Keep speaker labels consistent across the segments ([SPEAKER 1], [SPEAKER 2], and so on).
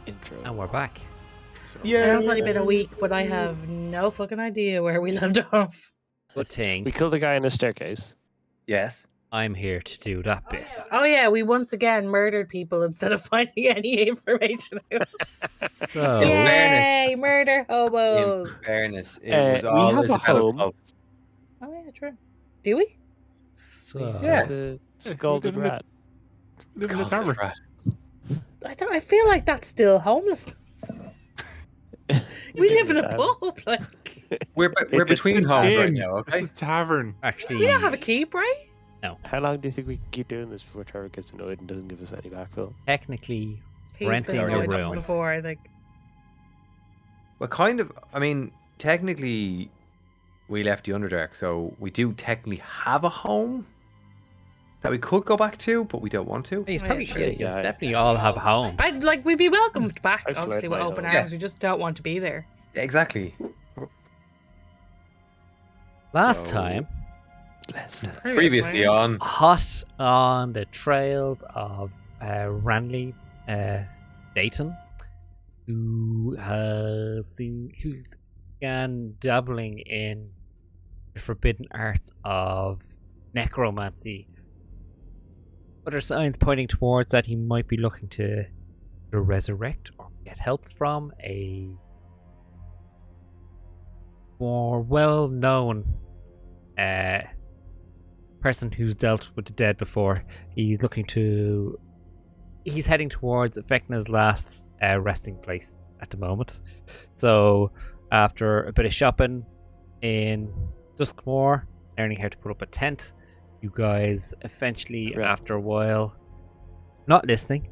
[SPEAKER 1] intro.
[SPEAKER 2] And we're back.
[SPEAKER 1] So,
[SPEAKER 3] I know it's only been a week, but I have no fucking idea where we left off.
[SPEAKER 2] Good thing
[SPEAKER 1] we killed a guy in a staircase.
[SPEAKER 4] Yes.
[SPEAKER 2] I'm here to do that bit.
[SPEAKER 3] Oh yeah, we once again murdered people instead of finding any information out.
[SPEAKER 2] So,
[SPEAKER 4] In fairness-
[SPEAKER 3] Yay, murder hobos!
[SPEAKER 4] In fairness, it was
[SPEAKER 1] we
[SPEAKER 4] all
[SPEAKER 1] have a
[SPEAKER 4] Isabella's
[SPEAKER 1] home.
[SPEAKER 4] fault.
[SPEAKER 3] Oh yeah, true. Do we?
[SPEAKER 4] Yeah.
[SPEAKER 1] The scalded rat.
[SPEAKER 5] Live in the
[SPEAKER 4] God,
[SPEAKER 5] tavern.
[SPEAKER 4] rat.
[SPEAKER 3] I feel like that's still homelessness. We live in a pub. Like
[SPEAKER 4] We're
[SPEAKER 1] It's
[SPEAKER 4] between
[SPEAKER 1] an
[SPEAKER 4] homes right
[SPEAKER 5] inn.
[SPEAKER 4] now,
[SPEAKER 5] It's
[SPEAKER 4] okay?
[SPEAKER 5] a tavern.
[SPEAKER 2] actually,
[SPEAKER 3] we don't have a keep, right?
[SPEAKER 1] How long do you think we can keep doing this before Trevor gets annoyed and doesn't give us any backfill?
[SPEAKER 2] technically,
[SPEAKER 3] He's
[SPEAKER 2] Renting
[SPEAKER 3] been
[SPEAKER 2] a
[SPEAKER 3] annoyed
[SPEAKER 2] room.
[SPEAKER 3] before, I think.
[SPEAKER 4] Well, kind of. I mean, technically, we left the Underdark, so we do technically have a home that we could go back to, but we don't want to.
[SPEAKER 2] he's
[SPEAKER 3] Oh,
[SPEAKER 2] probably
[SPEAKER 3] yeah, true.
[SPEAKER 2] you definitely all have homes.
[SPEAKER 3] We'd be welcomed back,
[SPEAKER 1] I fled
[SPEAKER 3] obviously, with
[SPEAKER 1] my
[SPEAKER 3] open
[SPEAKER 1] home.
[SPEAKER 3] arms. We just don't want to be there.
[SPEAKER 4] Exactly.
[SPEAKER 2] Last
[SPEAKER 4] So-
[SPEAKER 2] time,
[SPEAKER 4] Previously on.
[SPEAKER 2] hot on the trails of Ranley Dayton, who began dabbling in the forbidden arts of necromancy. Other signs pointing towards that he might be looking to resurrect or get help from a more well-known person who's dealt with the dead before. He's heading towards Vecna's last resting place at the moment. So after a bit of shopping in Duskmoor, learning how to put up a tent, you guys eventually, after a while, not listening,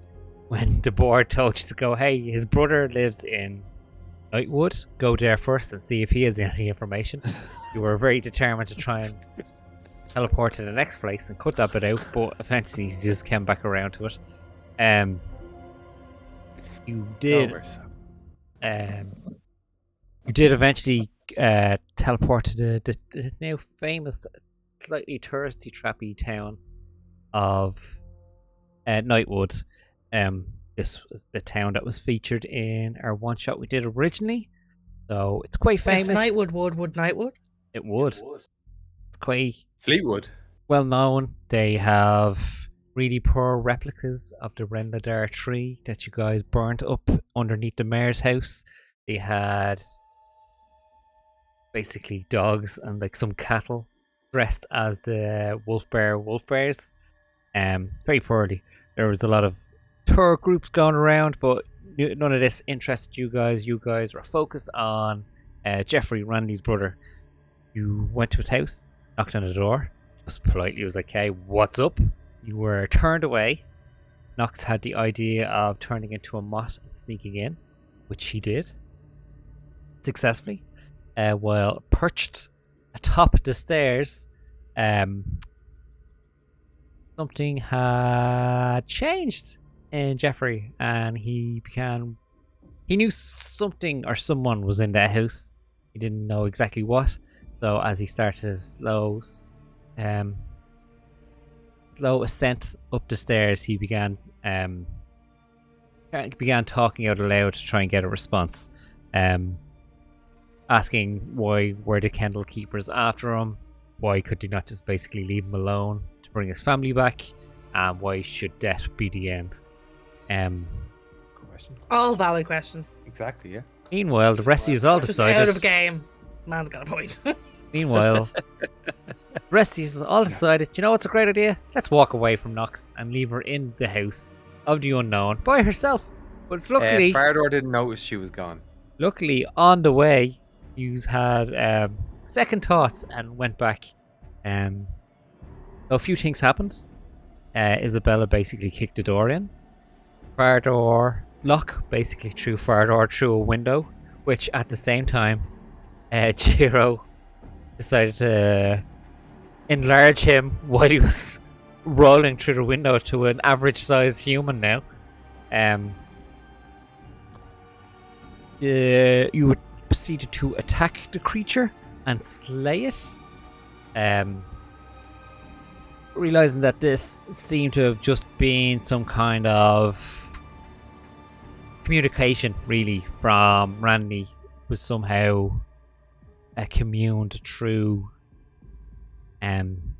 [SPEAKER 2] when the board told you to go, hey, his brother lives in Nightwood, go there first and see if he has any information. You were very determined to try and teleport to the next place and cut that bit out, but eventually he just came back around to it. You did eventually teleport to the now famous, slightly touristy, trappy town of Nightwood. This was the town that was featured in our one shot we did originally, so it's quite famous.
[SPEAKER 3] If Nightwood would Nightwood?
[SPEAKER 2] It would. It's quite
[SPEAKER 4] Fleetwood.
[SPEAKER 2] well known. They have really poor replicas of the Renladar tree that you guys burnt up underneath the mayor's house. They had basically dogs and like some cattle dressed as the wolf bears. Very poorly. There was a lot of tour groups going around, but none of this interested you guys. You guys were focused on Jeffrey, Randy's brother. You went to his house, knocked on the door, just politely was like, hey, what's up? You were turned away. Nox had the idea of turning into a moth and sneaking in, which he did successfully. While perched atop the stairs, something had changed in Jeffrey, and he knew something or someone was in that house. He didn't know exactly what. So as he started his slow ascent up the stairs, he began talking out aloud to try and get a response, asking why were the Kendall Keepers after him, why could he not just basically leave him alone to bring his family back, and why should death be the end.
[SPEAKER 4] Question.
[SPEAKER 3] All valid questions.
[SPEAKER 4] Exactly, yeah.
[SPEAKER 2] Meanwhile, the rest of you all
[SPEAKER 3] Just
[SPEAKER 2] decided.
[SPEAKER 3] out of game. Man's got a point.
[SPEAKER 2] Meanwhile, the rest of you all decided, you know what's a great idea? Let's walk away from Nox and leave her in the house of the unknown by herself. But luckily,
[SPEAKER 4] Farador didn't notice she was gone.
[SPEAKER 2] on the way, you had second thoughts and went back. So a few things happened. Isabella basically kicked the door in. Locke basically threw Farador through a window, which at the same time, Jiro decided to enlarge him while he was rolling through the window to an average-sized human now. You would proceeded to attack the creature and slay it. Realizing that this seemed to have just been some kind of communication really from Randy was somehow communed through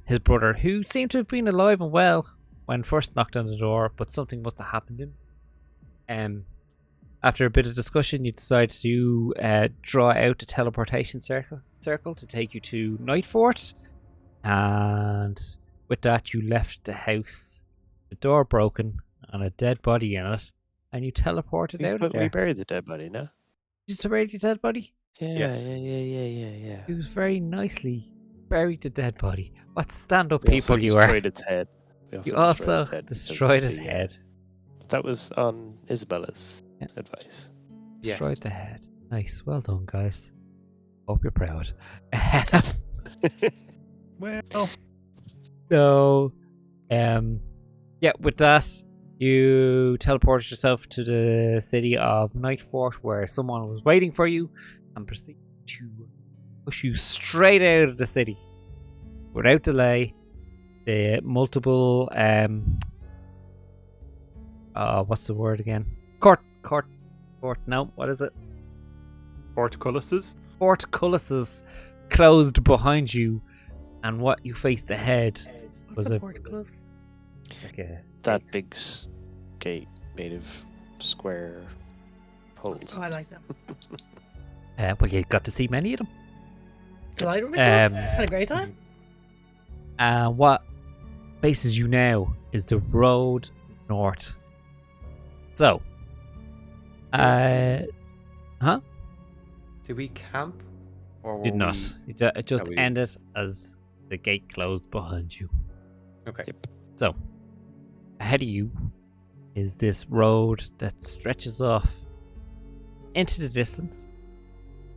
[SPEAKER 2] his brother, who seemed to have been alive and well when first knocked on the door, but something must have happened to him. After a bit of discussion, you decide to draw out a teleportation circle to take you to Nightfort, and with that you left the house, the door broken and a dead body in it, and you teleported out of there.
[SPEAKER 1] We buried the dead body, no?
[SPEAKER 2] Just to bury the dead body?
[SPEAKER 1] Yeah,
[SPEAKER 4] Yes.
[SPEAKER 1] yeah.
[SPEAKER 2] It was very nicely buried the dead body. What stand-up
[SPEAKER 1] We also
[SPEAKER 2] people you are.
[SPEAKER 1] destroyed its head.
[SPEAKER 2] You also
[SPEAKER 1] its head because
[SPEAKER 2] destroyed
[SPEAKER 1] of
[SPEAKER 2] his
[SPEAKER 1] the,
[SPEAKER 2] head.
[SPEAKER 1] That was on Isabella's advice.
[SPEAKER 4] Yes.
[SPEAKER 2] Destroyed the head. Nice. Well done, guys. Hope you're proud.
[SPEAKER 5] Well,
[SPEAKER 2] So, yeah, with that, you teleported yourself to the city of Nightfort, where someone was waiting for you, and proceeded to push you straight out of the city without delay. The multiple, what's the word again? Court. No, what is it?
[SPEAKER 5] portcullises.
[SPEAKER 2] Portcullises closed behind you, and what you faced ahead was a. It's like a.
[SPEAKER 1] That big gate made of square holes.
[SPEAKER 3] Oh, I like that.
[SPEAKER 2] Well, you got to see many of them.
[SPEAKER 3] Delighted with myself.
[SPEAKER 2] Um,
[SPEAKER 3] Had a great time.
[SPEAKER 2] What faces you now is the road north. So,
[SPEAKER 4] Did we camp? Or were
[SPEAKER 2] did not. It just
[SPEAKER 4] we-
[SPEAKER 2] ended as the gate closed behind you.
[SPEAKER 4] Okay.
[SPEAKER 2] So, ahead of you is this road that stretches off into the distance.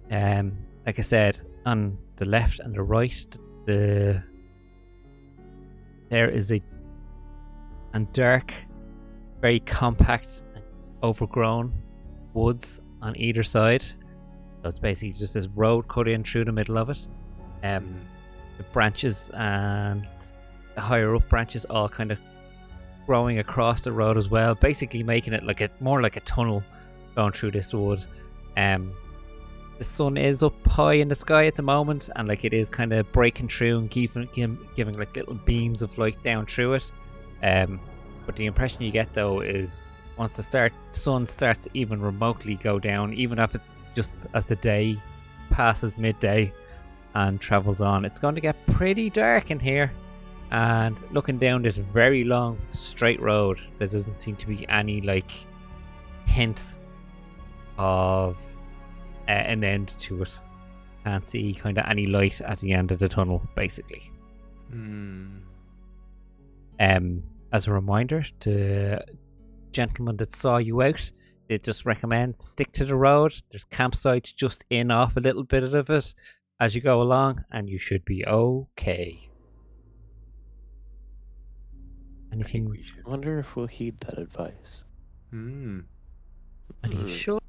[SPEAKER 2] Like I said, on the left and the right, there is a dark, very compact, and overgrown woods on either side. So it's basically just this road cut in through the middle of it. The branches and the higher up branches all kind of growing across the road as well, basically making it like more like a tunnel going through this wood. The sun is up high in the sky at the moment, and like it is kind of breaking through and giving like little beams of light down through it. But the impression you get though is once the sun starts to even remotely go down, even if it's just as the day passes midday and travels on, it's going to get pretty dark in here. And looking down this very long straight road, there doesn't seem to be any like hint of an end to it. Can't see kind of any light at the end of the tunnel, basically. As a reminder, the gentleman that saw you out, they just recommend stick to the road. There's campsites just in off a little bit of it as you go along, and you should be okay. Anything?
[SPEAKER 1] I wonder if we'll heed that advice.
[SPEAKER 3] Are you sure?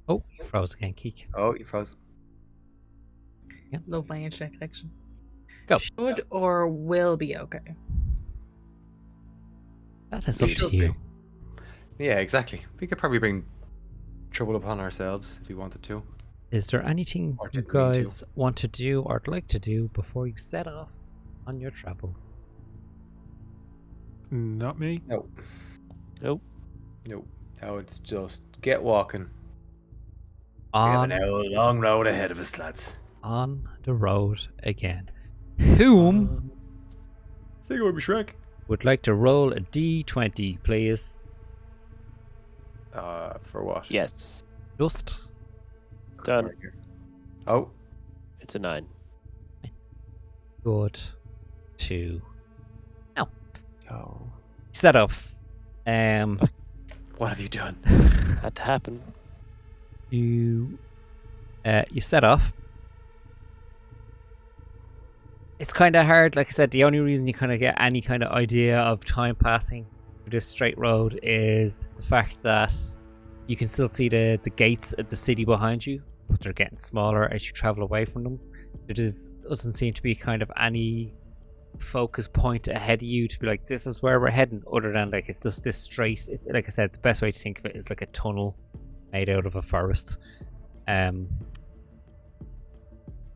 [SPEAKER 2] Oh, you froze again, Keek.
[SPEAKER 4] Oh, you froze.
[SPEAKER 3] Love my internet connection.
[SPEAKER 2] Go.
[SPEAKER 3] Should or will be okay.
[SPEAKER 2] That is
[SPEAKER 4] We
[SPEAKER 2] up to
[SPEAKER 4] should
[SPEAKER 2] you.
[SPEAKER 4] Yeah, exactly. We could probably bring trouble upon ourselves if we wanted to.
[SPEAKER 2] Is there anything
[SPEAKER 4] Or
[SPEAKER 2] you
[SPEAKER 4] didn't mean to.
[SPEAKER 2] guys want to do or would like to do before you set off on your travels?
[SPEAKER 5] Not me.
[SPEAKER 4] No.
[SPEAKER 1] Nope.
[SPEAKER 4] No. Now it's just get walking. We have
[SPEAKER 2] On,
[SPEAKER 4] a long road ahead of us, lads.
[SPEAKER 2] on the road again. Whom
[SPEAKER 4] Say go with Shrek.
[SPEAKER 2] would like to roll a d20, please?
[SPEAKER 4] For what?
[SPEAKER 1] Yes.
[SPEAKER 2] Just
[SPEAKER 1] Done.
[SPEAKER 4] Oh.
[SPEAKER 1] It's a 9.
[SPEAKER 2] good to
[SPEAKER 4] Oh.
[SPEAKER 2] set off.
[SPEAKER 4] What have you done?
[SPEAKER 1] Had to happen.
[SPEAKER 2] You set off. It's kind of hard, like I said. The only reason you kind of get any kind of idea of time passing through this straight road is the fact that you can still see the gates of the city behind you, but they're getting smaller as you travel away from them. There doesn't seem to be kind of any focus point ahead of you to be like, this is where we're heading, other than like it's just this straight. Like I said, the best way to think of it is like a tunnel made out of a forest.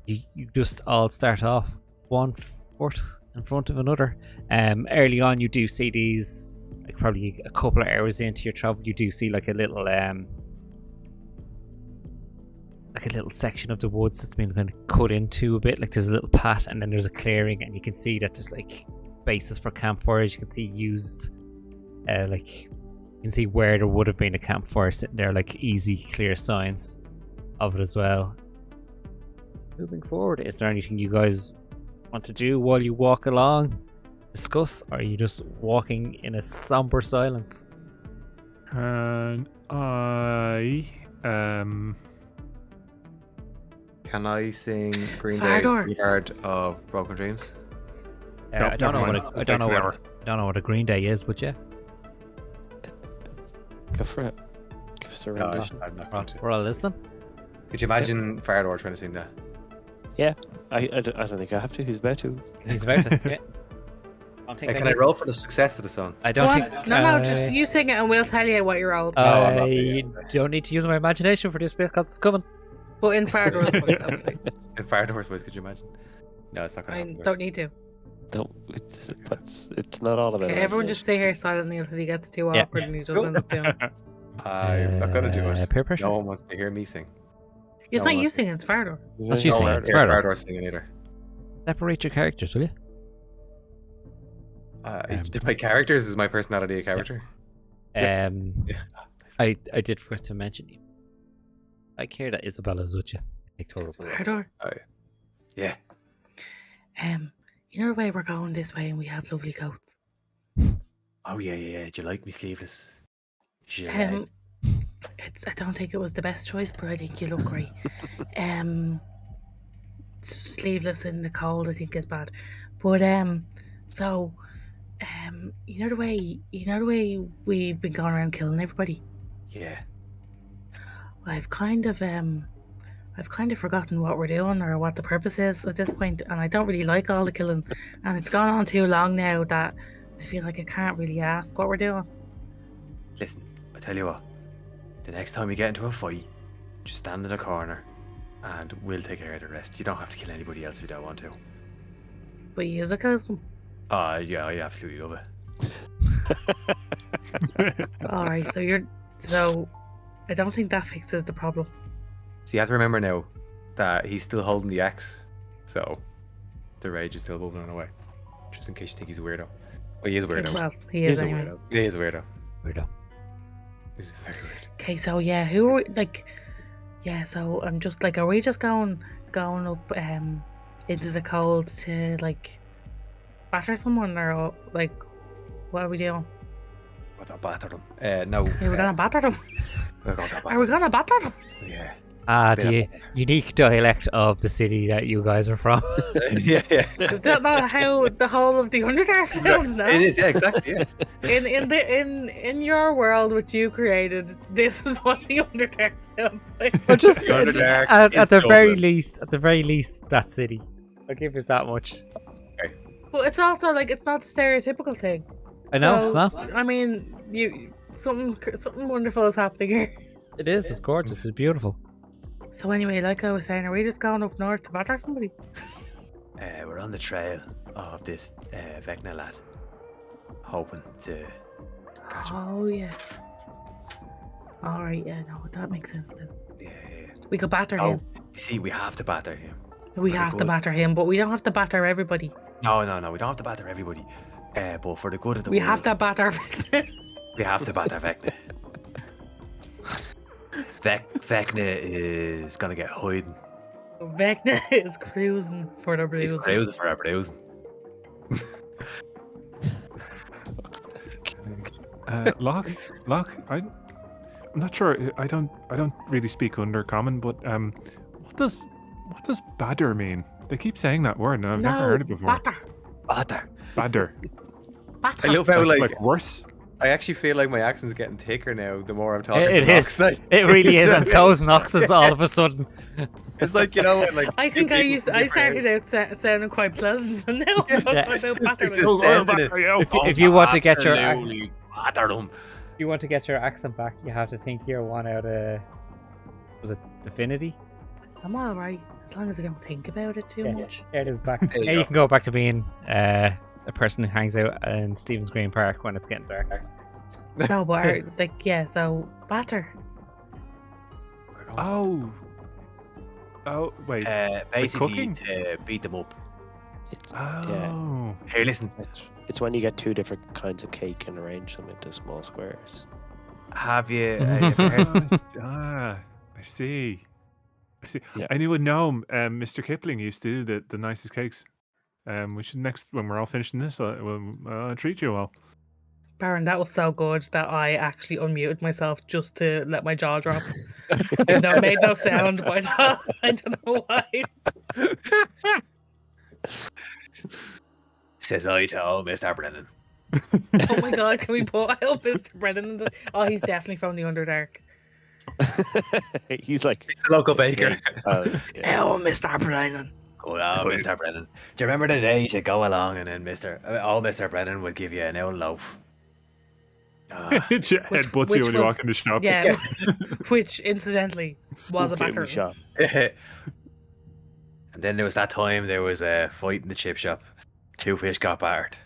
[SPEAKER 2] You just all start off 1 foot in front of another. Early on, you do see these, like probably a couple of hours into your travel, you do see like a little section of the woods that's been kind of cut into a bit. Like there's a little path, and then there's a clearing, and you can see that there's like bases for campfires. You can see used, like you can see where there would have been a campfire sitting there, like easy, clear signs of it as well. Moving forward, is there anything you guys want to do while you walk along, discuss, or are you just walking in a somber silence?
[SPEAKER 5] And I
[SPEAKER 4] Can I sing Green Day's
[SPEAKER 3] Fardor.
[SPEAKER 4] Graveyard of Broken Dreams?
[SPEAKER 5] Nope,
[SPEAKER 2] I don't know
[SPEAKER 5] never
[SPEAKER 2] what
[SPEAKER 5] mind.
[SPEAKER 2] I don't know
[SPEAKER 5] Takes an
[SPEAKER 2] what I don't know what a Green Day is, would you?
[SPEAKER 1] Go for it. Give us a rendition.
[SPEAKER 4] I'm not going to.
[SPEAKER 2] We're all listening.
[SPEAKER 4] Could you imagine Fardor trying to sing that?
[SPEAKER 1] I don't think I have to. He's about to.
[SPEAKER 2] He's about to. Yeah. I think
[SPEAKER 4] Can I roll for the success of the song?
[SPEAKER 2] I
[SPEAKER 3] Go
[SPEAKER 2] don't
[SPEAKER 3] on.
[SPEAKER 2] think.
[SPEAKER 3] No, just you sing it and we'll tell you what you rolled.
[SPEAKER 4] I'm not
[SPEAKER 2] I
[SPEAKER 4] doing
[SPEAKER 2] don't need to use my imagination for this bit because it's coming.
[SPEAKER 3] But in Fardor's voice, obviously.
[SPEAKER 4] In Fardor's voice, could you imagine? No, it's not going
[SPEAKER 3] I
[SPEAKER 4] to happen.
[SPEAKER 3] don't need to.
[SPEAKER 1] No, it's not all about
[SPEAKER 3] Okay,
[SPEAKER 1] it.
[SPEAKER 3] everyone just stay here silently until he gets too
[SPEAKER 2] Yeah.
[SPEAKER 3] awkward and he just ends up doing it.
[SPEAKER 4] I'm not going to do it.
[SPEAKER 2] Peer pressure.
[SPEAKER 4] No one wants to hear me sing.
[SPEAKER 3] It's
[SPEAKER 4] No,
[SPEAKER 3] not you
[SPEAKER 4] that's-
[SPEAKER 3] singing, it's Fardor.
[SPEAKER 2] That's you
[SPEAKER 4] No
[SPEAKER 2] sing.
[SPEAKER 4] one
[SPEAKER 2] It's
[SPEAKER 4] wants to hear
[SPEAKER 2] Fardor.
[SPEAKER 4] Fardor singing either.
[SPEAKER 2] Separate your characters, will you?
[SPEAKER 4] My characters is my personality a character?
[SPEAKER 2] Yeah.
[SPEAKER 4] Yeah.
[SPEAKER 2] I did forget to mention you. I care that Isabella's with you.
[SPEAKER 3] Fardor.
[SPEAKER 4] Yeah.
[SPEAKER 3] You know the way we're going this way and we have lovely coats.
[SPEAKER 4] Oh yeah. Do you like me sleeveless?
[SPEAKER 3] I don't think it was the best choice, but I think you look great. Sleeveless in the cold, I think is bad. But you know the way we've been going around killing everybody.
[SPEAKER 4] Yeah.
[SPEAKER 3] I've kind of forgotten what we're doing or what the purpose is at this point, and I don't really like all the killing. And it's gone on too long now that I feel like I can't really ask what we're doing.
[SPEAKER 4] Listen, I tell you what. The next time you get into a fight, just stand in a corner, and we'll take care of the rest. You don't have to kill anybody else if you don't want to.
[SPEAKER 3] But you use a kill them.
[SPEAKER 4] Yeah, I absolutely love it.
[SPEAKER 3] All right, so I don't think that fixes the problem.
[SPEAKER 4] So you have to remember now that he's still holding the axe, so the rage is still moving on away. Just in case you think he's a weirdo. Well, he is a weirdo.
[SPEAKER 3] Well, he is
[SPEAKER 1] He's a
[SPEAKER 3] anyway.
[SPEAKER 1] weirdo.
[SPEAKER 4] He is a weirdo.
[SPEAKER 2] Weirdo.
[SPEAKER 4] He's very weird.
[SPEAKER 3] Okay, so yeah, who are we, like? Yeah, so I'm just like, are we just going up into the cold to like batter someone, or like what are we doing?
[SPEAKER 4] What a batter them. No.
[SPEAKER 3] Are we gonna batter them?
[SPEAKER 4] We're gonna batter
[SPEAKER 3] Are we gonna batter them?
[SPEAKER 4] them. Yeah.
[SPEAKER 2] The unique dialect of the city that you guys are from.
[SPEAKER 4] yeah.
[SPEAKER 3] Is that not how the whole of the Underdark sounds now?
[SPEAKER 4] It is, yeah, exactly. Yeah.
[SPEAKER 3] In your world which you created, this is what the Underdark sounds like.
[SPEAKER 2] But just
[SPEAKER 4] The Underdark
[SPEAKER 2] at
[SPEAKER 4] is
[SPEAKER 2] the very
[SPEAKER 4] Dublin.
[SPEAKER 2] least, that city. I'll give you that much.
[SPEAKER 3] But it's also like it's not the stereotypical thing.
[SPEAKER 2] I know
[SPEAKER 3] So,
[SPEAKER 2] it's not.
[SPEAKER 3] I mean, something wonderful is happening here.
[SPEAKER 2] It is. It's gorgeous. It's beautiful.
[SPEAKER 3] So anyway, like I was saying, are we just going up north to batter somebody?
[SPEAKER 4] We're on the trail of this Vecna lad, hoping to catch him.
[SPEAKER 3] Oh yeah. All right, yeah, no, that makes sense then.
[SPEAKER 4] Yeah.
[SPEAKER 3] We could batter
[SPEAKER 4] Oh,
[SPEAKER 3] him.
[SPEAKER 4] you see, we have to batter him.
[SPEAKER 3] We
[SPEAKER 4] for the
[SPEAKER 3] have to
[SPEAKER 4] good.
[SPEAKER 3] batter him, but we don't have to batter everybody.
[SPEAKER 4] No, we don't have to batter everybody. But for the good of the
[SPEAKER 3] We
[SPEAKER 4] world,
[SPEAKER 3] have to batter.
[SPEAKER 4] we have to batter Vecna. Vecna is gonna get hiding.
[SPEAKER 3] Vecna is cruising for the
[SPEAKER 4] He's
[SPEAKER 3] blues.
[SPEAKER 4] cruising for our bruising.
[SPEAKER 5] Locke, I'm not sure. I don't really speak Undercommon, but what does badder mean? They keep saying that word, and I've never heard it before.
[SPEAKER 3] Batter.
[SPEAKER 4] Batter.
[SPEAKER 5] Badder.
[SPEAKER 3] Batter.
[SPEAKER 4] I love how
[SPEAKER 5] Like,
[SPEAKER 4] like
[SPEAKER 5] worse.
[SPEAKER 4] I actually feel like my accent's getting thicker now. The more I'm talking,
[SPEAKER 2] It
[SPEAKER 4] to
[SPEAKER 2] is.
[SPEAKER 4] Nox. Like,
[SPEAKER 2] It really is,
[SPEAKER 4] so-
[SPEAKER 2] and so's Nox's all of a sudden.
[SPEAKER 4] It's like, you know, when, like
[SPEAKER 3] I think I started out sounding quite pleasant, and now I'm talking
[SPEAKER 2] Yeah.
[SPEAKER 3] about
[SPEAKER 4] It's just
[SPEAKER 3] batter.
[SPEAKER 4] like the sound in it.
[SPEAKER 2] If you want to get your
[SPEAKER 4] Absolutely batter 'em.
[SPEAKER 2] if you want to get your accent back, you have to think you're one out of was it Divinity?
[SPEAKER 3] I'm all right as long as I don't think about it too much.
[SPEAKER 2] There it is back.
[SPEAKER 4] There you
[SPEAKER 2] Now you
[SPEAKER 4] go.
[SPEAKER 2] can go back to being a person who hangs out in Stevens Green Park when it's getting dark.
[SPEAKER 3] No, but so batter.
[SPEAKER 5] Oh. Oh, wait.
[SPEAKER 4] Basically
[SPEAKER 5] cooking?
[SPEAKER 4] to beat them up.
[SPEAKER 1] It's,
[SPEAKER 5] Oh.
[SPEAKER 4] Here, listen.
[SPEAKER 1] it's when you get two different kinds of cake and arrange them into small squares.
[SPEAKER 4] Have you ever heard?
[SPEAKER 5] I see. I see.
[SPEAKER 1] Yeah.
[SPEAKER 5] I knew a gnome, Mr. Kipling used to do the nicest cakes. We should when we're all finishing this, I'll treat you all.
[SPEAKER 3] Baron, that was so good that I actually unmuted myself just to let my jaw drop. Even though it made no sound, but I don't know why.
[SPEAKER 4] Says I to old Mr. Brennan.
[SPEAKER 3] Oh my god, can we put I hope Mr. Brennan in the... Oh, he's definitely from the Underdark.
[SPEAKER 1] He's like
[SPEAKER 4] He's the local baker.
[SPEAKER 1] yeah.
[SPEAKER 3] Oh, Mr. Brennan.
[SPEAKER 4] Oh, Mr. Brennan. Do you remember the day you'd go along and then Mr. Brennan would give you an old loaf?
[SPEAKER 5] Headbutts
[SPEAKER 3] which
[SPEAKER 5] you when you
[SPEAKER 3] was-
[SPEAKER 5] walk in the shop.
[SPEAKER 3] Yeah, which incidentally was a
[SPEAKER 1] Who came
[SPEAKER 3] batter.
[SPEAKER 1] to shop?
[SPEAKER 4] And then there was that time there was a fight in the chip shop. Two fish got battered.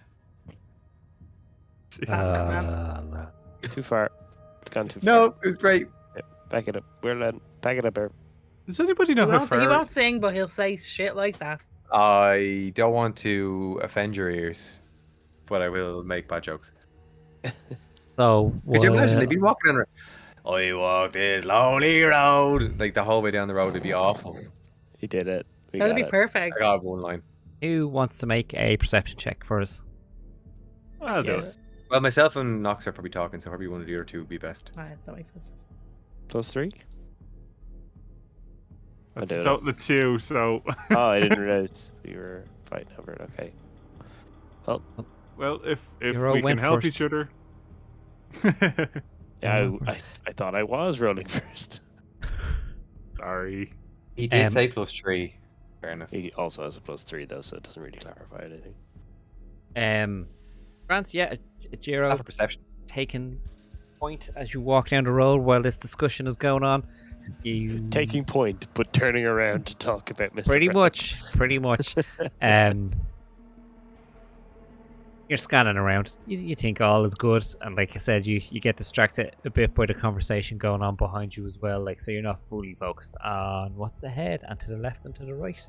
[SPEAKER 3] man.
[SPEAKER 1] Too far. It's gone too far.
[SPEAKER 4] No, it was great.
[SPEAKER 1] Back it up. We're letting back it up, Bear.
[SPEAKER 5] Does anybody
[SPEAKER 3] He
[SPEAKER 5] know how
[SPEAKER 3] won't,
[SPEAKER 5] far?
[SPEAKER 3] he won't sing, but he'll say shit like that.
[SPEAKER 4] I don't want to offend your ears, but I will make bad jokes.
[SPEAKER 2] So
[SPEAKER 4] Could you imagine?
[SPEAKER 2] what-
[SPEAKER 4] They'd be walking on. I walk this lonely road. Like the whole way down the road, it'd be awful.
[SPEAKER 1] He did it. We
[SPEAKER 3] That'd
[SPEAKER 1] got
[SPEAKER 3] be
[SPEAKER 1] it.
[SPEAKER 3] perfect.
[SPEAKER 4] I got one line.
[SPEAKER 2] who wants to make a perception check for us?
[SPEAKER 5] I'll do
[SPEAKER 1] Yes.
[SPEAKER 5] it.
[SPEAKER 4] Well, myself and Nox are probably talking, so probably one of the other two would be best.
[SPEAKER 3] Alright, that makes sense.
[SPEAKER 1] +3. I
[SPEAKER 5] That's
[SPEAKER 1] did
[SPEAKER 5] a
[SPEAKER 1] it.
[SPEAKER 5] total of 2, so...
[SPEAKER 1] Oh, I didn't realize we were fighting over it. Okay.
[SPEAKER 5] Well, if
[SPEAKER 2] Hero
[SPEAKER 5] we can
[SPEAKER 2] went
[SPEAKER 5] help
[SPEAKER 2] first.
[SPEAKER 5] each other...
[SPEAKER 1] Yeah, I thought I was rolling first.
[SPEAKER 5] Sorry.
[SPEAKER 4] He did
[SPEAKER 2] Um,
[SPEAKER 4] say +3. Fairness.
[SPEAKER 1] He also has a +3 though, so it doesn't really clarify anything.
[SPEAKER 2] Grant, yeah, Jiro
[SPEAKER 4] Have a perception.
[SPEAKER 2] taking point as you walk down the road while this discussion is going on. You
[SPEAKER 1] Taking point, but turning around to talk about Mr.
[SPEAKER 2] pretty
[SPEAKER 1] Brown.
[SPEAKER 2] pretty much. You're scanning around. You think all is good, and like I said, you get distracted a bit by the conversation going on behind you as well. Like, so you're not fully focused on what's ahead and to the left and to the right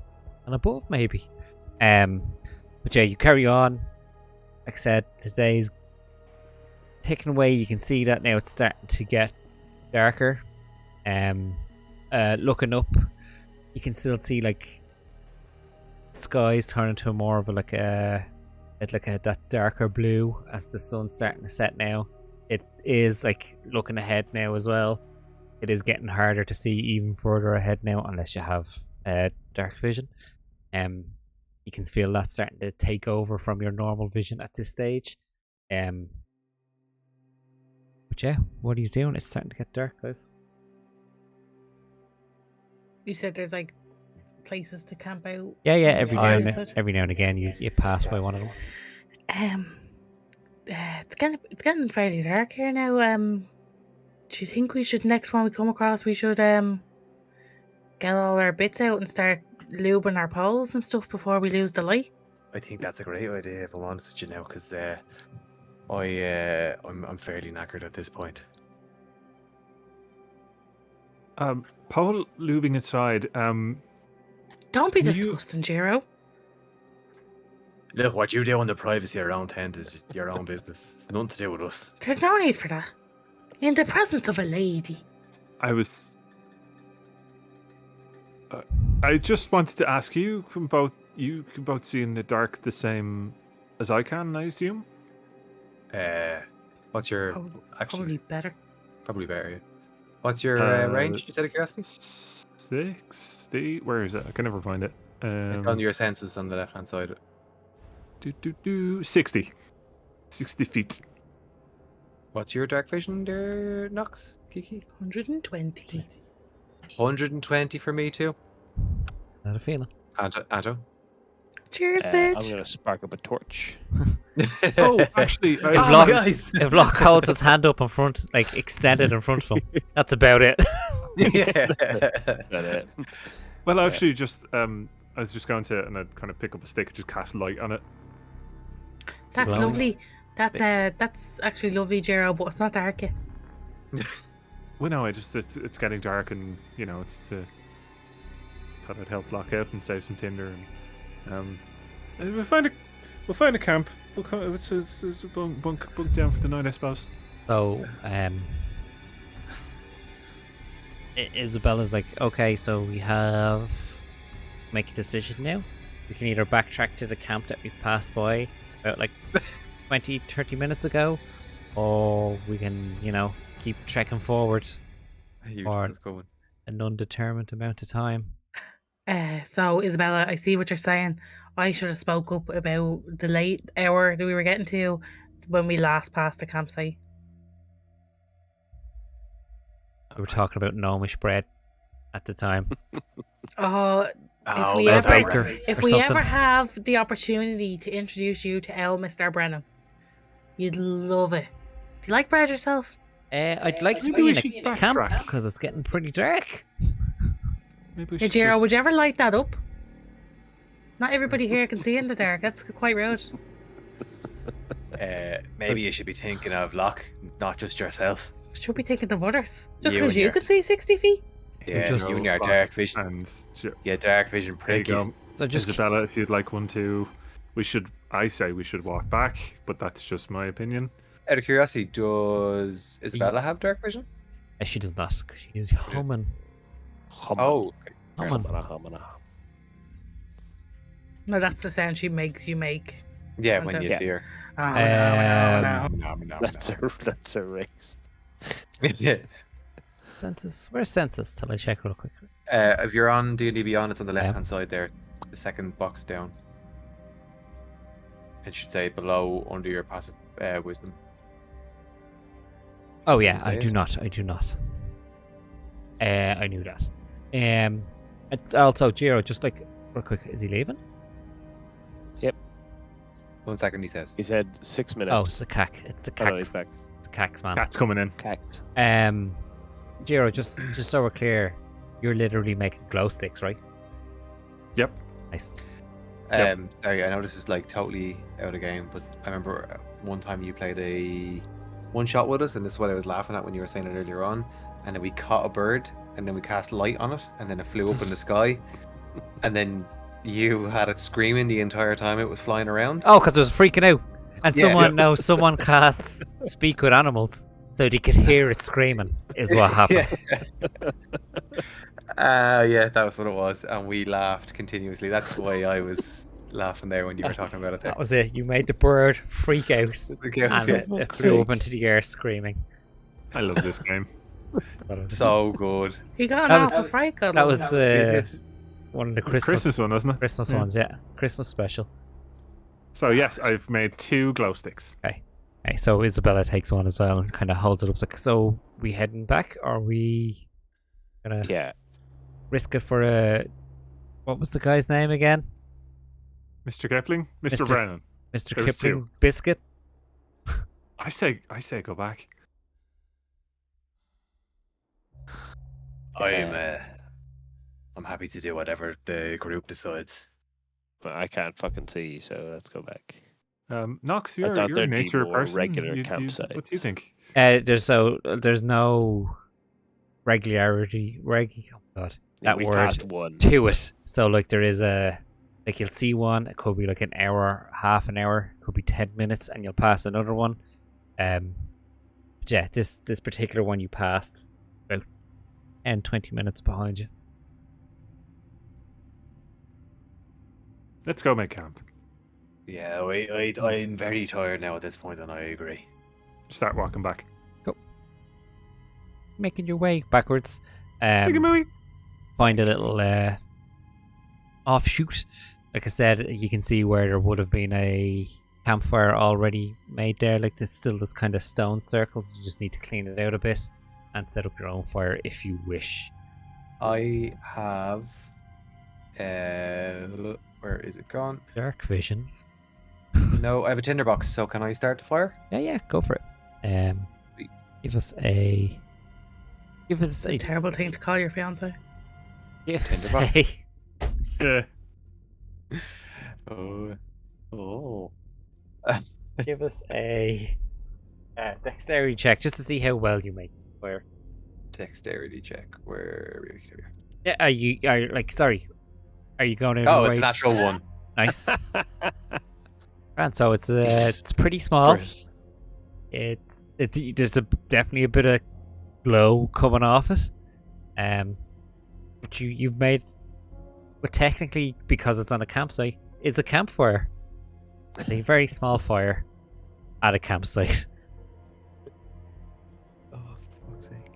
[SPEAKER 2] and above maybe. But yeah, you carry on. Like I said, today's ticking away. You can see that now it's starting to get darker. Looking up, you can still see like skies turning to more of that darker blue as the sun's starting to set now. It is like looking ahead now as well. It is getting harder to see even further ahead now unless you have dark vision. You can feel that starting to take over from your normal vision at this stage. But yeah, what are you doing? It's starting to get dark, guys.
[SPEAKER 3] You said there's like places to camp out.
[SPEAKER 2] Yeah, every
[SPEAKER 3] Yeah,
[SPEAKER 2] now
[SPEAKER 3] you
[SPEAKER 2] and
[SPEAKER 3] said.
[SPEAKER 2] every now and again you pass by one of them.
[SPEAKER 3] It's getting fairly dark here now. Do you think we should next one we come across we should get all our bits out and start lubing our poles and stuff before we lose the light?
[SPEAKER 4] I think that's a great idea, if I'm honest with you now, because I'm fairly knackered at this point.
[SPEAKER 5] Paul lubing aside,
[SPEAKER 3] Don't be
[SPEAKER 5] You-
[SPEAKER 3] disgusting, Jiro.
[SPEAKER 4] Look, what you do in the privacy of your own tent is your own business. It's nothing to do with us.
[SPEAKER 3] There's no need for that. In the presence of a lady.
[SPEAKER 5] I was... I just wanted to ask you can both see in the dark the same as I can, I assume?
[SPEAKER 4] What's your...
[SPEAKER 3] Probably,
[SPEAKER 4] actually,
[SPEAKER 3] probably better.
[SPEAKER 4] probably better, yeah. What's your range, just out of curiosity?
[SPEAKER 5] 60? Where is it? I can never find it.
[SPEAKER 4] It's on your senses on the left-hand side.
[SPEAKER 5] 60. 60 feet.
[SPEAKER 4] What's your dark vision there, Nox? Kiki?
[SPEAKER 3] 120.
[SPEAKER 4] 120 for me too.
[SPEAKER 2] Not a feeling.
[SPEAKER 4] Anto?
[SPEAKER 3] Cheers,
[SPEAKER 1] I'm
[SPEAKER 3] bitch.
[SPEAKER 1] gonna spark up a torch.
[SPEAKER 5] Oh, actually,
[SPEAKER 2] If
[SPEAKER 4] Oh,
[SPEAKER 2] Locke,
[SPEAKER 4] guys.
[SPEAKER 2] if Locke holds his hand up in front, like extended in front of him, that's about it.
[SPEAKER 4] Yeah.
[SPEAKER 1] But,
[SPEAKER 5] well, actually, just I was just going to, and I'd kind of pick up a stick and just cast light on it.
[SPEAKER 3] That's
[SPEAKER 2] Glowing.
[SPEAKER 3] lovely. That's actually lovely, Jero, but it's not dark yet.
[SPEAKER 5] Well, no, it's getting dark, and it's thought I'd help Locke out and save some tinder, and we'll find a camp. We'll come, it's a bunk down for the night, I suppose.
[SPEAKER 2] So, Isabella's like, okay, so we have make a decision now. We can either backtrack to the camp that we passed by about like 20, 30 minutes ago, or we can, keep trekking forward for an undetermined amount of time.
[SPEAKER 3] So Isabella, I see what you're saying. I should have spoke up about the late hour that we were getting to when we last passed the campsite.
[SPEAKER 2] We were talking about gnomish bread at the time.
[SPEAKER 3] Oh,
[SPEAKER 4] Oh,
[SPEAKER 3] we
[SPEAKER 4] that's
[SPEAKER 3] ever-
[SPEAKER 4] right.
[SPEAKER 2] Baker.
[SPEAKER 3] if
[SPEAKER 2] or
[SPEAKER 3] we
[SPEAKER 2] something.
[SPEAKER 3] ever have the opportunity to introduce you to Mr. Brennan, you'd love it. Do you like bread yourself?
[SPEAKER 2] I'd like to
[SPEAKER 5] Maybe
[SPEAKER 2] be
[SPEAKER 5] we
[SPEAKER 2] in
[SPEAKER 5] should
[SPEAKER 2] a camp
[SPEAKER 5] backtrack.
[SPEAKER 2] because it's getting pretty dark.
[SPEAKER 5] Maybe we
[SPEAKER 3] Hey,
[SPEAKER 5] should
[SPEAKER 3] Jero,
[SPEAKER 5] just...
[SPEAKER 3] would you ever light that up? Not everybody here can see in the dark. That's quite rude.
[SPEAKER 4] Maybe you should be thinking of Locke, not just yourself.
[SPEAKER 3] Should be thinking of others. Just
[SPEAKER 4] You
[SPEAKER 3] because
[SPEAKER 4] and
[SPEAKER 3] you
[SPEAKER 4] your-
[SPEAKER 3] can see 60 feet?
[SPEAKER 4] Yeah,
[SPEAKER 2] just-
[SPEAKER 4] you and your dark vision.
[SPEAKER 5] And
[SPEAKER 4] Yeah, dark vision
[SPEAKER 5] there you
[SPEAKER 4] pricky.
[SPEAKER 5] go.
[SPEAKER 2] So just
[SPEAKER 5] Isabella, if you'd like one too, I say we should walk back, but that's just my opinion.
[SPEAKER 4] Out of curiosity, does Isabella have dark vision?
[SPEAKER 2] she does not because she is humming.
[SPEAKER 4] Oh, okay.
[SPEAKER 2] Humming.
[SPEAKER 1] Humana.
[SPEAKER 3] No, that's the sound she makes you make.
[SPEAKER 4] Yeah,
[SPEAKER 3] Okay.
[SPEAKER 4] when you
[SPEAKER 1] Yeah.
[SPEAKER 4] see her.
[SPEAKER 1] That's a race.
[SPEAKER 4] Yeah.
[SPEAKER 2] Census. Where's census? Till I check real quick.
[SPEAKER 4] If you're on D&D Beyond, it's on the
[SPEAKER 2] Yeah.
[SPEAKER 4] left-hand side there, the second box down. It should say below under your passive wisdom.
[SPEAKER 2] Oh yeah,
[SPEAKER 4] Does it
[SPEAKER 2] I
[SPEAKER 4] say
[SPEAKER 2] do
[SPEAKER 4] it?
[SPEAKER 2] not. I do not. I knew that. Also, Jiro, just like real quick, is he leaving?
[SPEAKER 4] 1 second, he says.
[SPEAKER 1] He said 6 minutes.
[SPEAKER 2] Oh, it's the cack. It's the
[SPEAKER 1] Oh, no, he's
[SPEAKER 2] cax.
[SPEAKER 1] back.
[SPEAKER 2] It's the cax man.
[SPEAKER 5] Cat's coming in.
[SPEAKER 1] Cacked.
[SPEAKER 2] Jiro, just so we're clear, you're literally making glow sticks, right?
[SPEAKER 5] Yep.
[SPEAKER 2] Nice.
[SPEAKER 5] Yep.
[SPEAKER 4] Sorry, I know this is like totally out of game, but I remember one time you played a one shot with us, and this is what I was laughing at when you were saying it earlier on. And then we caught a bird, and then we cast light on it, and then it flew up in the sky, and then you had it screaming the entire time it was flying around.
[SPEAKER 2] Oh, because it was freaking out, and
[SPEAKER 4] Yeah.
[SPEAKER 2] someone casts speak with animals so they could hear it screaming. Is what happened.
[SPEAKER 4] Yeah, that was what it was, and we laughed continuously. That's the way I was laughing there when you were talking about it. There.
[SPEAKER 2] That was it. You made the bird freak out, and it
[SPEAKER 3] fuck's
[SPEAKER 2] flew up
[SPEAKER 3] sake.
[SPEAKER 2] into the air screaming.
[SPEAKER 5] I love this game.
[SPEAKER 4] So good.
[SPEAKER 3] He got
[SPEAKER 2] That
[SPEAKER 3] off
[SPEAKER 2] was-
[SPEAKER 3] the fright gun.
[SPEAKER 2] That was the one of the
[SPEAKER 5] It was
[SPEAKER 2] Christmas
[SPEAKER 5] Christmas one, wasn't it?
[SPEAKER 2] Christmas
[SPEAKER 5] Yeah.
[SPEAKER 2] ones, yeah. Christmas special.
[SPEAKER 5] So yes, I've made 2 glow sticks.
[SPEAKER 2] Okay, so Isabella takes one as well and kind of holds it up. It's like, so we heading back, or are we gonna
[SPEAKER 1] Yeah.
[SPEAKER 2] risk it for a? What was the guy's name again?
[SPEAKER 5] Mr. Kipling, Mr.
[SPEAKER 2] Mr.
[SPEAKER 5] Brennan.
[SPEAKER 2] Mr.
[SPEAKER 5] There was
[SPEAKER 2] Kipling
[SPEAKER 5] 2.
[SPEAKER 2] Biscuit.
[SPEAKER 5] I say go back.
[SPEAKER 4] I'm happy to do whatever the group decides.
[SPEAKER 1] But I can't fucking see, so let's go back.
[SPEAKER 5] Nox,
[SPEAKER 1] I
[SPEAKER 5] you're
[SPEAKER 1] thought
[SPEAKER 5] a
[SPEAKER 1] there'd be
[SPEAKER 5] nature
[SPEAKER 1] more
[SPEAKER 5] person.
[SPEAKER 1] regular
[SPEAKER 5] What do you
[SPEAKER 1] campsites.
[SPEAKER 5] think?
[SPEAKER 2] There's no regularity. Oh God,
[SPEAKER 1] Yeah,
[SPEAKER 2] that
[SPEAKER 1] we
[SPEAKER 2] word
[SPEAKER 1] passed one.
[SPEAKER 2] to it. So like there is a like you'll see one. It could be like an hour, half an hour. Could be 10 minutes, and you'll pass another one. But yeah, this particular one you passed about 20 minutes behind you.
[SPEAKER 5] Let's go make camp.
[SPEAKER 4] Yeah, I'm very tired now at this point, and I agree.
[SPEAKER 5] Start walking back.
[SPEAKER 2] Making your way backwards.
[SPEAKER 5] Make a movie.
[SPEAKER 2] Find a little offshoot. Like I said, you can see where there would have been a campfire already made there. Like it's still this kind of stone circles. You just need to clean it out a bit and set up your own fire if you wish.
[SPEAKER 4] I have. Where is it gone?
[SPEAKER 2] Dark vision.
[SPEAKER 4] No, I have a tinderbox. So can I start the fire?
[SPEAKER 2] Yeah, go for it. Give us a.
[SPEAKER 3] It's a terrible thing to call your fiance.
[SPEAKER 2] Give us
[SPEAKER 4] Tinderbox.
[SPEAKER 2] a.
[SPEAKER 5] Yeah.
[SPEAKER 4] Oh.
[SPEAKER 2] Give us a dexterity check just to see how well you make fire.
[SPEAKER 4] Dexterity check. Where are we?
[SPEAKER 2] Yeah, are you sorry? Are you going out?
[SPEAKER 4] Oh,
[SPEAKER 2] of your
[SPEAKER 4] it's a
[SPEAKER 2] way?
[SPEAKER 4] natural one.
[SPEAKER 2] Nice. And so it's pretty small.
[SPEAKER 1] Great.
[SPEAKER 2] There's definitely a bit of glow coming off it. But you've made, but technically because it's on a campsite, it's a campfire. A very small fire at a campsite.
[SPEAKER 4] Oh, for fuck's sake.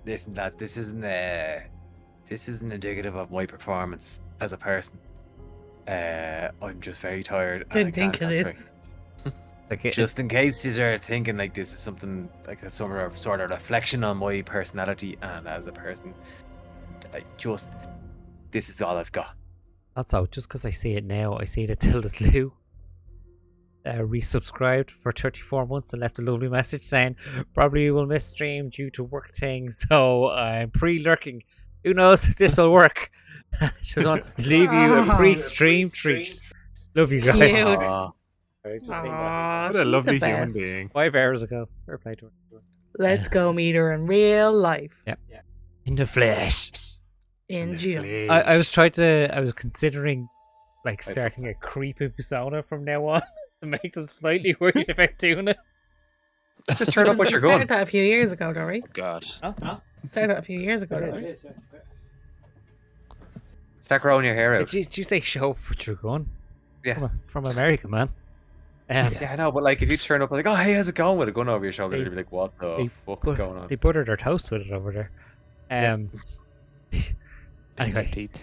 [SPEAKER 4] Listen, lads, this isn't indicative of my performance as a person. I'm just very tired.
[SPEAKER 3] I think it is.
[SPEAKER 2] Like
[SPEAKER 4] Just in case you are thinking like this is something like a sort of reflection on my personality and as a person, this is all I've got.
[SPEAKER 2] that's all. Just because I see it now, I see that Tilda's Lou resubscribed for 34 months and left a lovely message saying probably will miss stream due to work things, so I'm pre-lurking. Who knows if this will work? Just wanted to leave you a pre-stream treat. Love you guys.
[SPEAKER 3] Cute.
[SPEAKER 4] Aw.
[SPEAKER 2] Just saying that.
[SPEAKER 3] Aw,
[SPEAKER 5] What a
[SPEAKER 3] she's
[SPEAKER 5] lovely
[SPEAKER 3] the
[SPEAKER 5] human
[SPEAKER 3] best.
[SPEAKER 5] being.
[SPEAKER 2] 5 hours ago. Fair play to her.
[SPEAKER 3] Let's go meet her in real life.
[SPEAKER 2] In the flesh.
[SPEAKER 3] In June.
[SPEAKER 2] I was considering like starting a creepy persona from now on to make them slightly worried about doing it.
[SPEAKER 4] Just turn up what you're going.
[SPEAKER 3] Started that a few years ago, though, right?
[SPEAKER 1] God.
[SPEAKER 3] Started that a few years ago, though, right?
[SPEAKER 4] Start growing your hair out.
[SPEAKER 2] Did you say show up what you're going?
[SPEAKER 4] Yeah.
[SPEAKER 2] From America, man.
[SPEAKER 4] Yeah, I know, but like if you turn up like, oh hey, how's it going with a gun over your shoulder, you'd be like, what the fuck is going on?
[SPEAKER 2] They buttered their toast with it over there. Anyway,
[SPEAKER 1] Teeth.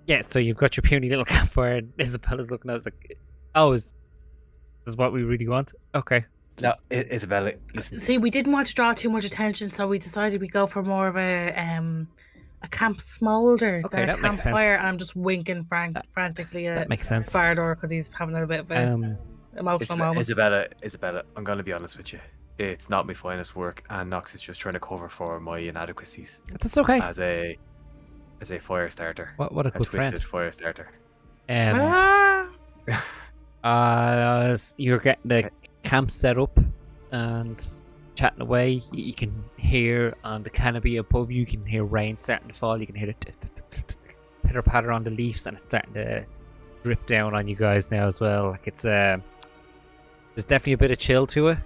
[SPEAKER 2] yeah. So you've got your puny little campfire, and Isabella's looking at us like, "Oh, is what we really want?" Okay.
[SPEAKER 4] No, Isabella, listen.
[SPEAKER 3] See, we didn't want to draw too much attention, so we decided we'd go for more of a camp smolder
[SPEAKER 2] Okay,
[SPEAKER 3] than a
[SPEAKER 2] that makes
[SPEAKER 3] campfire.
[SPEAKER 2] sense.
[SPEAKER 3] I'm just winking frantically
[SPEAKER 2] That
[SPEAKER 3] at
[SPEAKER 2] makes sense.
[SPEAKER 3] Fardor because he's having a bit of a emotional moment.
[SPEAKER 4] Isabella, I'm gonna be honest with you. It's not my finest work, and Nox is just trying to cover for my inadequacies
[SPEAKER 2] That's okay.
[SPEAKER 4] as a fire starter.
[SPEAKER 2] What a good
[SPEAKER 4] twisted
[SPEAKER 2] friend.
[SPEAKER 4] fire starter.
[SPEAKER 2] You're getting the camp set up and chatting away. You can hear on the canopy above you. You can hear rain starting to fall. You can hear the pitter patter on the leaves, and it's starting to drip down on you guys now as well. Like it's there's definitely a bit of chill to it.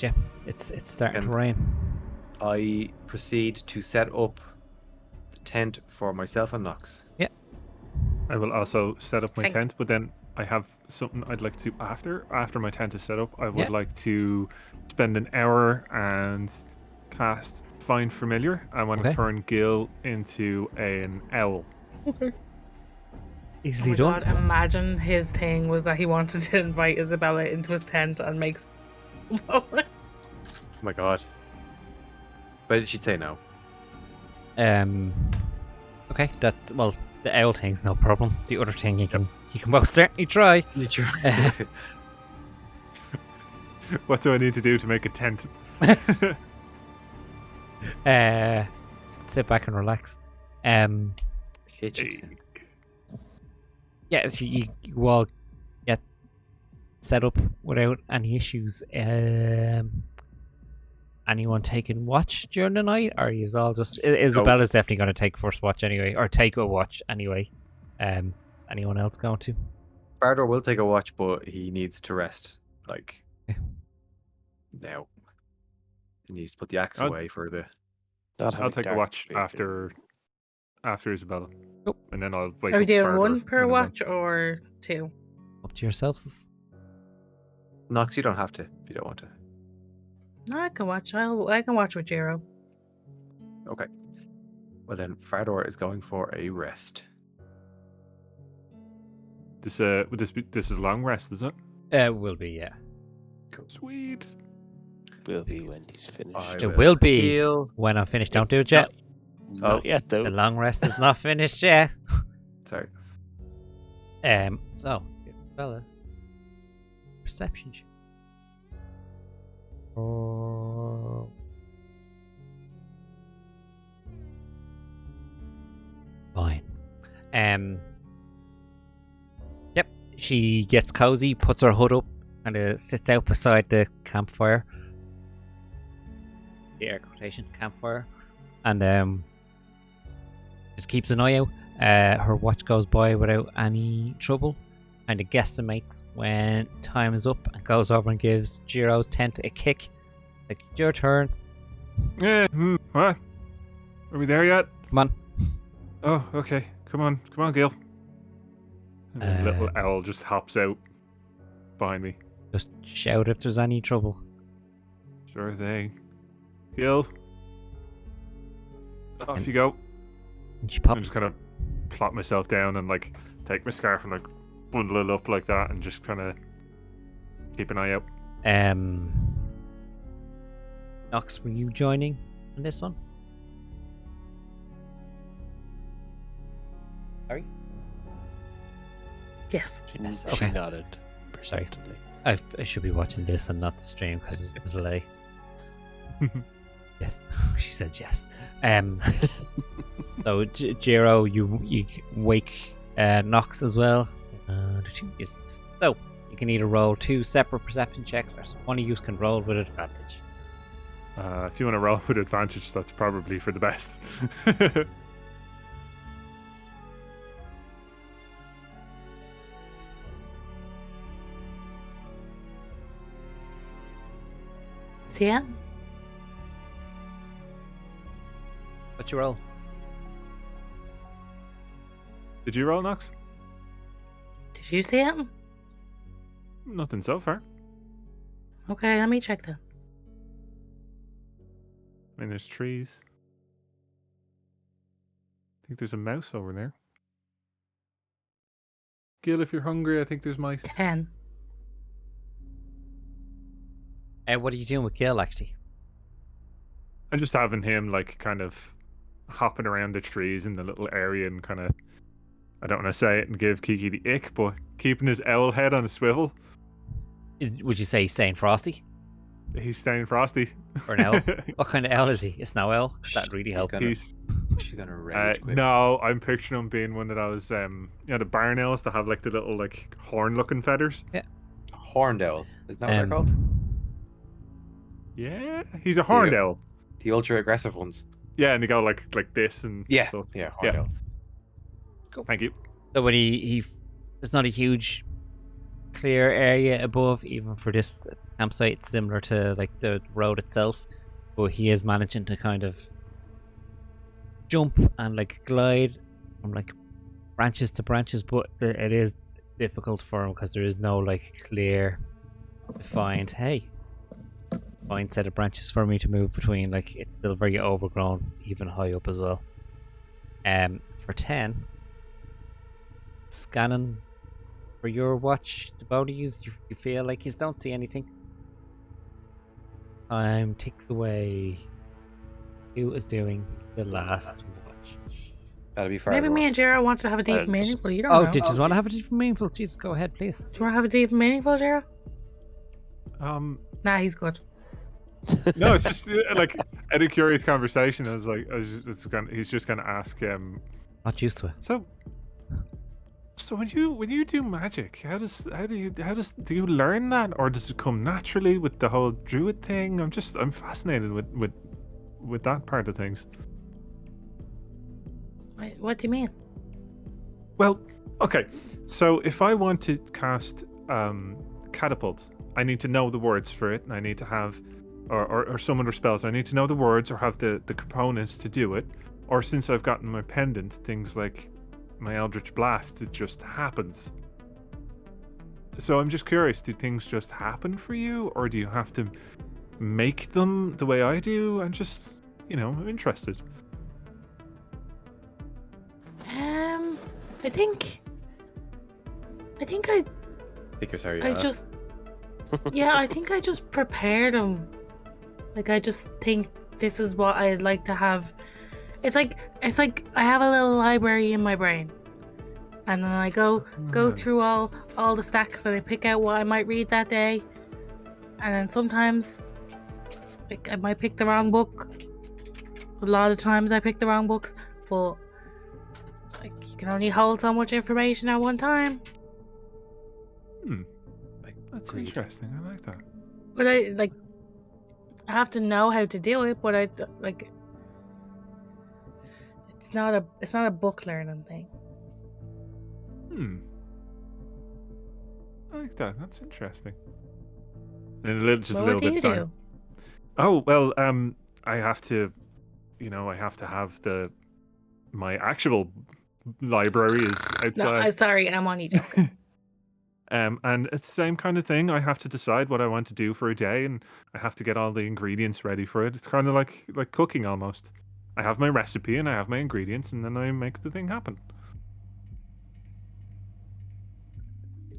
[SPEAKER 2] Yeah, it's starting to rain.
[SPEAKER 4] I proceed to set up the tent for myself and Nox.
[SPEAKER 5] I will also set up my
[SPEAKER 3] Thanks.
[SPEAKER 5] tent, but then I have something I'd like to after my tent is set up. I would
[SPEAKER 2] Yeah.
[SPEAKER 5] like to spend an hour and cast Find Familiar. I want
[SPEAKER 2] Okay.
[SPEAKER 5] to turn Gil into an owl.
[SPEAKER 3] Oh
[SPEAKER 2] Easily
[SPEAKER 3] my
[SPEAKER 2] done.
[SPEAKER 3] god, imagine his thing was that he wanted to invite Isabella into his tent and make
[SPEAKER 4] Oh my god. But she'd say no.
[SPEAKER 2] Okay, that's the owl thing's no problem. The other thing you can most certainly try.
[SPEAKER 5] What do I need to do to make a tent?
[SPEAKER 2] Sit back and relax.
[SPEAKER 4] Hitch it.
[SPEAKER 2] Yeah, so you all get set up without any issues. Anyone taking watch during the night, or is all just Isabella's definitely going to take first watch anyway, or take a watch anyway. Is anyone else going to?
[SPEAKER 4] Bardor will take a watch, but he needs to rest. Like now, he needs to put the axe
[SPEAKER 5] I'll-
[SPEAKER 4] away for a bit.
[SPEAKER 5] I'll take a watch after Isabella.
[SPEAKER 2] Cool.
[SPEAKER 5] And then I'll wake
[SPEAKER 3] Are we
[SPEAKER 5] up
[SPEAKER 3] doing
[SPEAKER 5] Fardor
[SPEAKER 3] one per
[SPEAKER 5] when I'm done.
[SPEAKER 3] watch or two?
[SPEAKER 2] Up to yourselves.
[SPEAKER 4] Nox, you don't have to if you don't want to.
[SPEAKER 3] No, I can watch. I can watch with Jiro.
[SPEAKER 4] Okay. Well then, Fardor is going for a rest.
[SPEAKER 5] This this is a long rest, is it?
[SPEAKER 2] Will be, yeah.
[SPEAKER 5] Sweet.
[SPEAKER 1] Will be when he's finished.
[SPEAKER 2] It will be
[SPEAKER 4] heal.
[SPEAKER 2] when I'm finished. Don't do it yet.
[SPEAKER 1] Not yet, though.
[SPEAKER 2] The long rest is not finished yet.
[SPEAKER 4] Sorry.
[SPEAKER 2] So, fella, perception check. Oh. Fine. Yep. She gets cozy, puts her hood up, and sits out beside the campfire. The air quotation campfire, and just keeps an eye out. Her watch goes by without any trouble. Kind of guesstimates when time is up and goes over and gives Jiro's tent a kick. Like, your turn.
[SPEAKER 5] Yeah. What? Are we there yet?
[SPEAKER 2] Come on.
[SPEAKER 5] Oh, okay. Come on, Gil. And the little
[SPEAKER 2] Uh,
[SPEAKER 5] owl just hops out behind me.
[SPEAKER 2] Just shout if there's any trouble.
[SPEAKER 5] Sure thing. Gil. Off you go.
[SPEAKER 2] And she
[SPEAKER 5] I'm
[SPEAKER 2] pops.
[SPEAKER 5] just kind of plop myself down and like take my scarf and like bundle it up like that and just kind of keep an eye out.
[SPEAKER 2] Nox, were you joining in this one? Sorry?
[SPEAKER 3] Yes.
[SPEAKER 2] Yes,
[SPEAKER 1] She
[SPEAKER 2] okay.
[SPEAKER 1] nodded perceptively.
[SPEAKER 2] I should be watching this and not the stream because it's a delay. Yes, she said yes. So Jiro, you wake Nox as well. Yes. So you can either roll 2 separate perception checks, or one of you can roll with advantage.
[SPEAKER 5] If you want to roll with advantage, that's probably for the best.
[SPEAKER 3] See it?
[SPEAKER 2] What's your roll?
[SPEAKER 5] Did you roll, Nox?
[SPEAKER 3] Did you see it?
[SPEAKER 5] Nothing so far.
[SPEAKER 3] Okay, let me check then.
[SPEAKER 5] I mean, there's trees. I think there's a mouse over there. Gil, if you're hungry, I think there's mice.
[SPEAKER 3] 10.
[SPEAKER 2] What are you doing with Gil, actually?
[SPEAKER 5] I'm just having him like kind of hopping around the trees in the little area and kind of, I don't want to say it and give Kiki the ick, but keeping his owl head on a swivel.
[SPEAKER 2] Would you say he's staying frosty?
[SPEAKER 5] He's staying frosty.
[SPEAKER 2] Or an owl? What kind of owl is he? A snow owl? 'Cause that'd really help.
[SPEAKER 5] He's
[SPEAKER 4] She's gonna rage quit.
[SPEAKER 5] no, I'm picturing him being one of those the barn owls that have like the little like horn looking feathers.
[SPEAKER 4] Horned owl. Isn't that what they're called?
[SPEAKER 5] Yeah, he's a horned
[SPEAKER 4] Yeah.
[SPEAKER 5] owl.
[SPEAKER 4] The ultra aggressive ones.
[SPEAKER 5] Yeah, and they go like this and
[SPEAKER 4] Yeah.
[SPEAKER 5] stuff.
[SPEAKER 4] Yeah, horned
[SPEAKER 5] Yeah.
[SPEAKER 4] owls.
[SPEAKER 5] Thank you.
[SPEAKER 2] So when there's not a huge clear area above, even for this campsite. It's similar to like the road itself, but he is managing to kind of jump and like glide from like branches to branches, but it is difficult for him because there is no like clear defined fine set of branches for me to move between. Like it's still very overgrown, even high up as well. For 10, scanning for your watch, the both of you feel like you don't see anything. Time ticks away. Who is doing the last watch?
[SPEAKER 4] That'll be far.
[SPEAKER 3] Maybe me and Jera want to have a deep and meaningful. You don't know.
[SPEAKER 2] Did you want to have a deep and meaningful? Jesus, go ahead, please.
[SPEAKER 3] Do you want to have a deep and meaningful, Jera? Nah, he's good.
[SPEAKER 5] No, it's just like at a curious conversation. He's just gonna ask.
[SPEAKER 2] Not used to it.
[SPEAKER 5] So when you do magic, do you learn that, or does it come naturally with the whole druid thing? I'm fascinated with that part of things.
[SPEAKER 3] Wait, what do you mean?
[SPEAKER 5] Well, okay. So if I want to cast catapults, I need to know the words for it, and I need to have, or some other spells, I need to know the words or have the components to do it. Or since I've gotten my pendant, things like my Eldritch Blast, it just happens. So I'm just curious, do things just happen for you, or do you have to make them the way I do? I'm just, I'm interested.
[SPEAKER 3] I think I think
[SPEAKER 4] Think you're sorry.
[SPEAKER 3] I just yeah, I think I just prepared them. Like I just think this is what I'd like to have. It's like I have a little library in my brain, and then I go through all the stacks and I pick out what I might read that day, and then sometimes like I might pick the wrong book. A lot of times I pick the wrong books, but like you can only hold so much information at one time.
[SPEAKER 5] That's
[SPEAKER 4] Agreed.
[SPEAKER 5] interesting. I like that.
[SPEAKER 3] But I have to know how to do it. But it's not a book learning thing.
[SPEAKER 5] I like that. That's interesting. And a little, just
[SPEAKER 3] Well,
[SPEAKER 5] a little
[SPEAKER 3] what do
[SPEAKER 5] bit
[SPEAKER 3] you
[SPEAKER 5] of time.
[SPEAKER 3] do?
[SPEAKER 5] Oh well, I have to, I have to have my actual library is
[SPEAKER 3] No,
[SPEAKER 5] outside.
[SPEAKER 3] I'm sorry, I'm only joking.
[SPEAKER 5] And it's the same kind of thing. I have to decide what I want to do for a day, and I have to get all the ingredients ready for it. It's kind of like cooking almost. I have my recipe and I have my ingredients, and then I make the thing happen.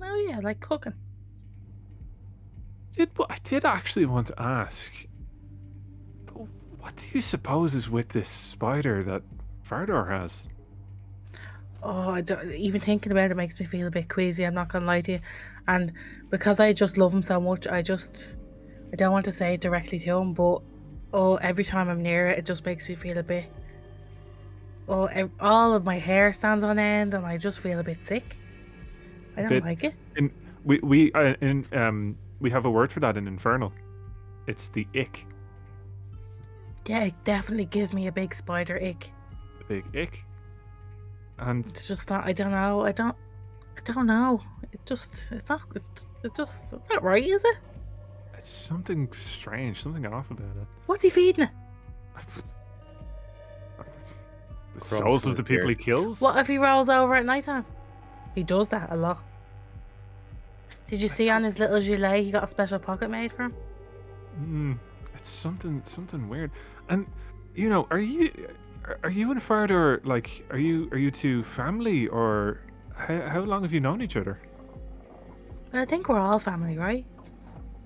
[SPEAKER 3] Oh yeah, like cooking.
[SPEAKER 5] I did actually want to ask, what do you suppose is with this spider that Fardor has?
[SPEAKER 3] Oh, even thinking about it makes me feel a bit queasy. I'm not gonna lie to you, and because I just love him so much, I don't want to say it directly to him, but every time I'm near it, it just makes me feel a bit. All of my hair stands on end, and I just feel a bit sick. I don't like it.
[SPEAKER 5] And we have a word for that in Infernal. It's the ick.
[SPEAKER 3] Yeah, it definitely gives me a big spider ick.
[SPEAKER 5] The big ick. And
[SPEAKER 3] It's just not. I don't know. I don't know. It's not right, is it?
[SPEAKER 5] it's something strange, something off about it.
[SPEAKER 3] What's he feeding it?
[SPEAKER 5] The
[SPEAKER 4] Crumbs
[SPEAKER 5] souls
[SPEAKER 4] from
[SPEAKER 5] of the
[SPEAKER 4] his
[SPEAKER 5] people he
[SPEAKER 4] beard.
[SPEAKER 5] kills?
[SPEAKER 3] What if he rolls over at nighttime? He does that a lot. Did you see on his little gilet he got a special pocket made for him?
[SPEAKER 5] It's something weird. And are you and Fardor, like, are you two family, or how long have you known each other?
[SPEAKER 3] I think we're all family, right?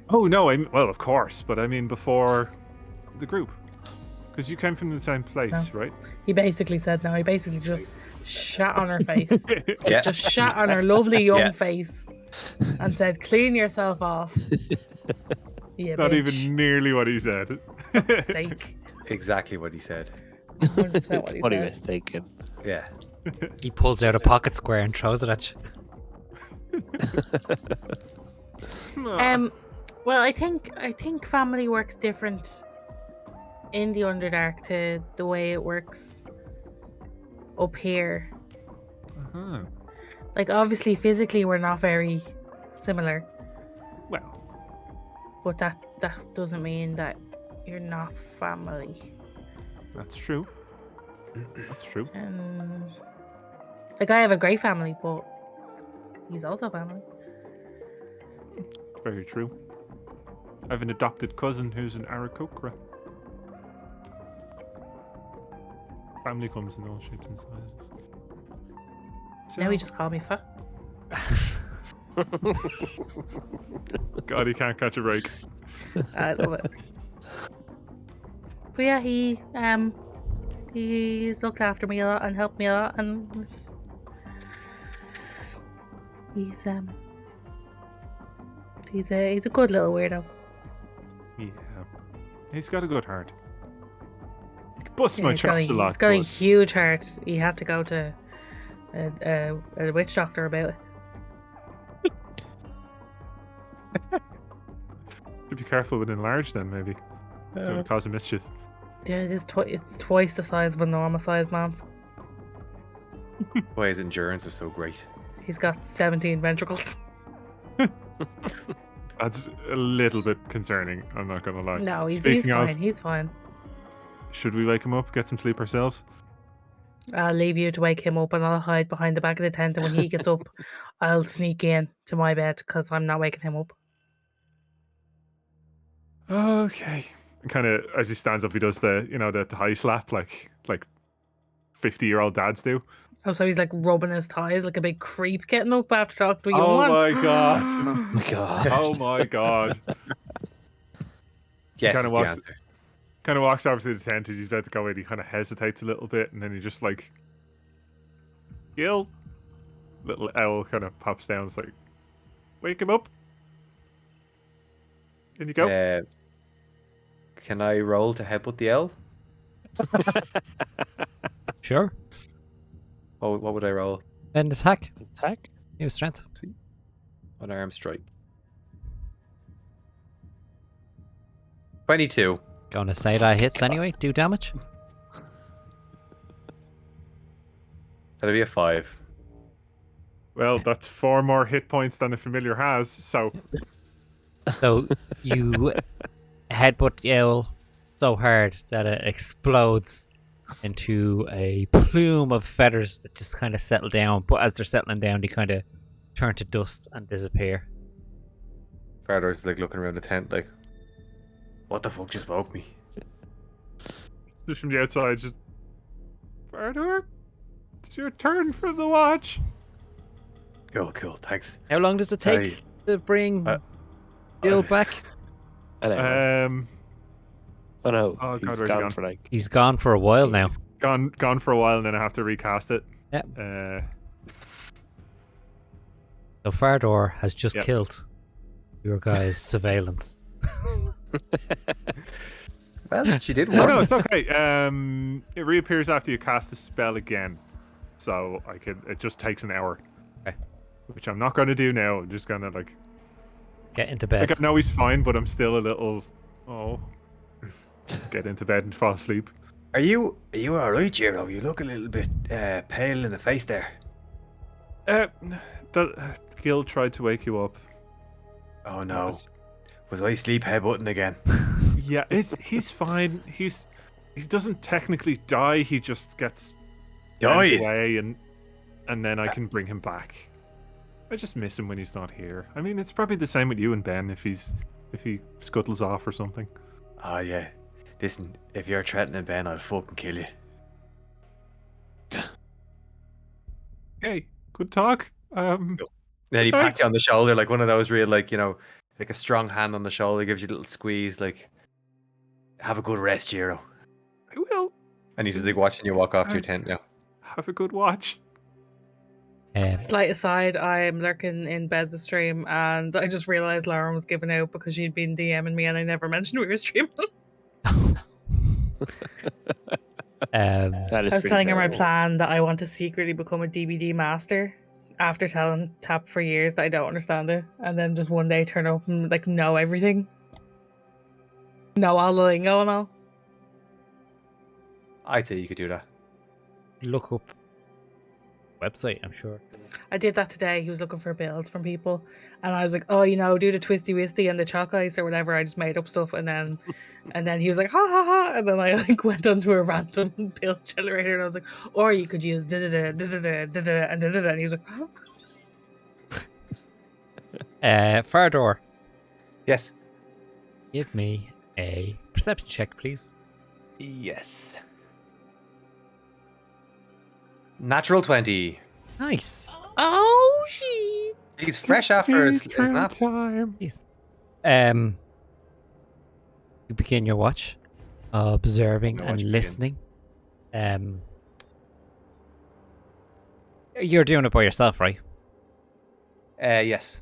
[SPEAKER 5] Oh no, well, of course, but I mean before the group, because you came from the same place,
[SPEAKER 3] No.
[SPEAKER 5] right?
[SPEAKER 3] He basically said no. He basically just shat on her face.
[SPEAKER 4] Yeah.
[SPEAKER 3] Just shat on her lovely young
[SPEAKER 4] Yeah.
[SPEAKER 3] face and said, "Clean yourself off." Yeah,
[SPEAKER 5] Not
[SPEAKER 3] bitch.
[SPEAKER 5] even nearly what he said.
[SPEAKER 3] Fuck's sake.
[SPEAKER 4] Exactly what he said.
[SPEAKER 3] 100% what he
[SPEAKER 1] What are you
[SPEAKER 3] said.
[SPEAKER 1] thinking?
[SPEAKER 4] Yeah.
[SPEAKER 2] He pulls out a pocket square and throws it at you.
[SPEAKER 3] Well, I think family works different in the Underdark to the way it works up here.
[SPEAKER 5] Uh-huh.
[SPEAKER 3] Like, obviously, physically, we're not very similar,
[SPEAKER 5] Well,
[SPEAKER 3] but that doesn't mean that you're not family.
[SPEAKER 5] that's true. That's true.
[SPEAKER 3] Like, I have a great family, but he's also family.
[SPEAKER 5] Very true. I have an adopted cousin who's an Aarakocra. Family comes in all shapes and sizes.
[SPEAKER 3] Now he just called me fat.
[SPEAKER 5] God, he can't catch a break.
[SPEAKER 3] I love it. But yeah, he's looked after me a lot and helped me a lot, and he's a good little weirdo.
[SPEAKER 5] Yeah. He's got a good heart. He busts my
[SPEAKER 3] He's got
[SPEAKER 5] chops a lot.
[SPEAKER 3] He's got a
[SPEAKER 5] but
[SPEAKER 3] huge heart. He had to go to a witch doctor about it.
[SPEAKER 5] Should be careful with enlarge then, maybe. Don't wanna cause a mischief.
[SPEAKER 3] Yeah, it's twice the size of a normal sized man's.
[SPEAKER 4] Why his endurance is so great.
[SPEAKER 3] He's got 17 ventricles.
[SPEAKER 5] That's a little bit concerning, I'm not gonna lie.
[SPEAKER 3] No, he's
[SPEAKER 5] Speaking
[SPEAKER 3] fine.
[SPEAKER 5] of,
[SPEAKER 3] He's fine.
[SPEAKER 5] should we wake him up, get some sleep ourselves?
[SPEAKER 3] I'll leave you to wake him up, and I'll hide behind the back of the tent. And when he gets up, I'll sneak in to my bed because I'm not waking him up.
[SPEAKER 5] Okay. And kind of as he stands up, he does the high slap like 50-year-old dads do.
[SPEAKER 3] Oh, so he's like rubbing his thighs like a big creep getting up after talking to a young
[SPEAKER 5] Oh
[SPEAKER 3] one.
[SPEAKER 5] my god.
[SPEAKER 1] Oh my god.
[SPEAKER 5] Oh my god.
[SPEAKER 4] Yes,
[SPEAKER 5] kinda
[SPEAKER 4] is the
[SPEAKER 5] walks-
[SPEAKER 4] answer.
[SPEAKER 5] Kind of walks over to the tent and he's about to go in. He kind of hesitates a little bit and then he just like, Gil. Little owl kind of pops down. It's like, wake him up. In you go.
[SPEAKER 4] Can I roll to headbutt the L?
[SPEAKER 2] Sure.
[SPEAKER 4] What would I roll?
[SPEAKER 2] Then attack.
[SPEAKER 1] Attack?
[SPEAKER 2] New strength.
[SPEAKER 4] Unarmed strike. 22.
[SPEAKER 2] Gonna say that hits anyway. Do damage.
[SPEAKER 4] That'll be a 5.
[SPEAKER 5] Well, that's 4 more hit points than the familiar has. So
[SPEAKER 2] So you headbutt the owl so hard that it explodes into a plume of feathers that just kind of settle down. But as they're settling down, they kind of turn to dust and disappear.
[SPEAKER 4] Fardor's like looking around the tent like, what the fuck just woke me?
[SPEAKER 5] just from the outside, just Fardor, it's your turn for the watch.
[SPEAKER 4] Cool, thanks.
[SPEAKER 2] How long does it take to bring Gil back?
[SPEAKER 1] I know. Oh no,
[SPEAKER 5] Oh,
[SPEAKER 1] he's
[SPEAKER 5] God, where's he
[SPEAKER 1] gone
[SPEAKER 5] gone?
[SPEAKER 1] for like...
[SPEAKER 2] He's gone for a while now.
[SPEAKER 5] Gone for a while, and then I have to recast it.
[SPEAKER 2] Yep.
[SPEAKER 5] Uh,
[SPEAKER 2] So Fardor has just
[SPEAKER 5] Yep.
[SPEAKER 2] killed your guy's surveillance.
[SPEAKER 4] Well, she did
[SPEAKER 5] oh
[SPEAKER 4] work.
[SPEAKER 5] no, it's okay. It reappears after you cast the spell again, so I can. It just takes an hour.
[SPEAKER 2] Okay.
[SPEAKER 5] Which I'm not going to do now. I'm just gonna like.
[SPEAKER 2] Get into bed.
[SPEAKER 5] Like I know he's fine, but I'm still a little. Oh. Get into bed and fall asleep.
[SPEAKER 4] Are you alright, Jiro? You look a little bit pale in the face there.
[SPEAKER 5] Gil tried to wake you up.
[SPEAKER 4] Oh no. Was I sleep headbutting again?
[SPEAKER 5] Yeah, he's fine. He doesn't technically die. He just gets
[SPEAKER 4] Died?
[SPEAKER 5] away, and then I can bring him back. I just miss him when he's not here. I mean, it's probably the same with you and Ben if he scuttles off or something.
[SPEAKER 4] Oh yeah. Listen, if you're threatening Ben, I'll fucking kill you.
[SPEAKER 5] Hey, good talk.
[SPEAKER 4] Then he pats you on the shoulder like one of those real, like, you know, like a strong hand on the shoulder, gives you a little squeeze, like, have a good rest, Jiro.
[SPEAKER 5] I will.
[SPEAKER 4] And he's just like watching you walk off to your tent now.
[SPEAKER 5] Have a good watch.
[SPEAKER 3] Slight aside, I'm lurking in Bez's stream and I just realised Lauren was giving out because she'd been DMing me and I never mentioned we were streaming.
[SPEAKER 1] That is
[SPEAKER 3] I was
[SPEAKER 1] pretty
[SPEAKER 3] telling her my
[SPEAKER 1] terrible.
[SPEAKER 3] plan that I want to secretly become a DBD master after telling Tap for years that I don't understand it, and then just one day turn up and like know everything. Know all the lingo and all.
[SPEAKER 4] I'd say you could do that.
[SPEAKER 2] Look up website, I'm sure.
[SPEAKER 3] I did that today. He was looking for builds from people, and I was like, "Oh, you know, do the twisty wisty and the chalk ice or whatever." I just made up stuff, and then he was like, "Ha ha ha!" And then I like went onto a random build generator, and I was like, "Or you could use da da da da da da da and da da," and he was like, "Huh?"
[SPEAKER 2] Fardor,
[SPEAKER 4] Yes.
[SPEAKER 2] give me a perception check, please.
[SPEAKER 4] Yes. Natural 20.
[SPEAKER 2] Nice.
[SPEAKER 3] Oh shit!
[SPEAKER 4] He's fresh after his nap.
[SPEAKER 5] Time.
[SPEAKER 2] Nice. You begin your watch, observing
[SPEAKER 4] My
[SPEAKER 2] and
[SPEAKER 4] watch begins.
[SPEAKER 2] listening. You're doing it by yourself, right?
[SPEAKER 4] Yes.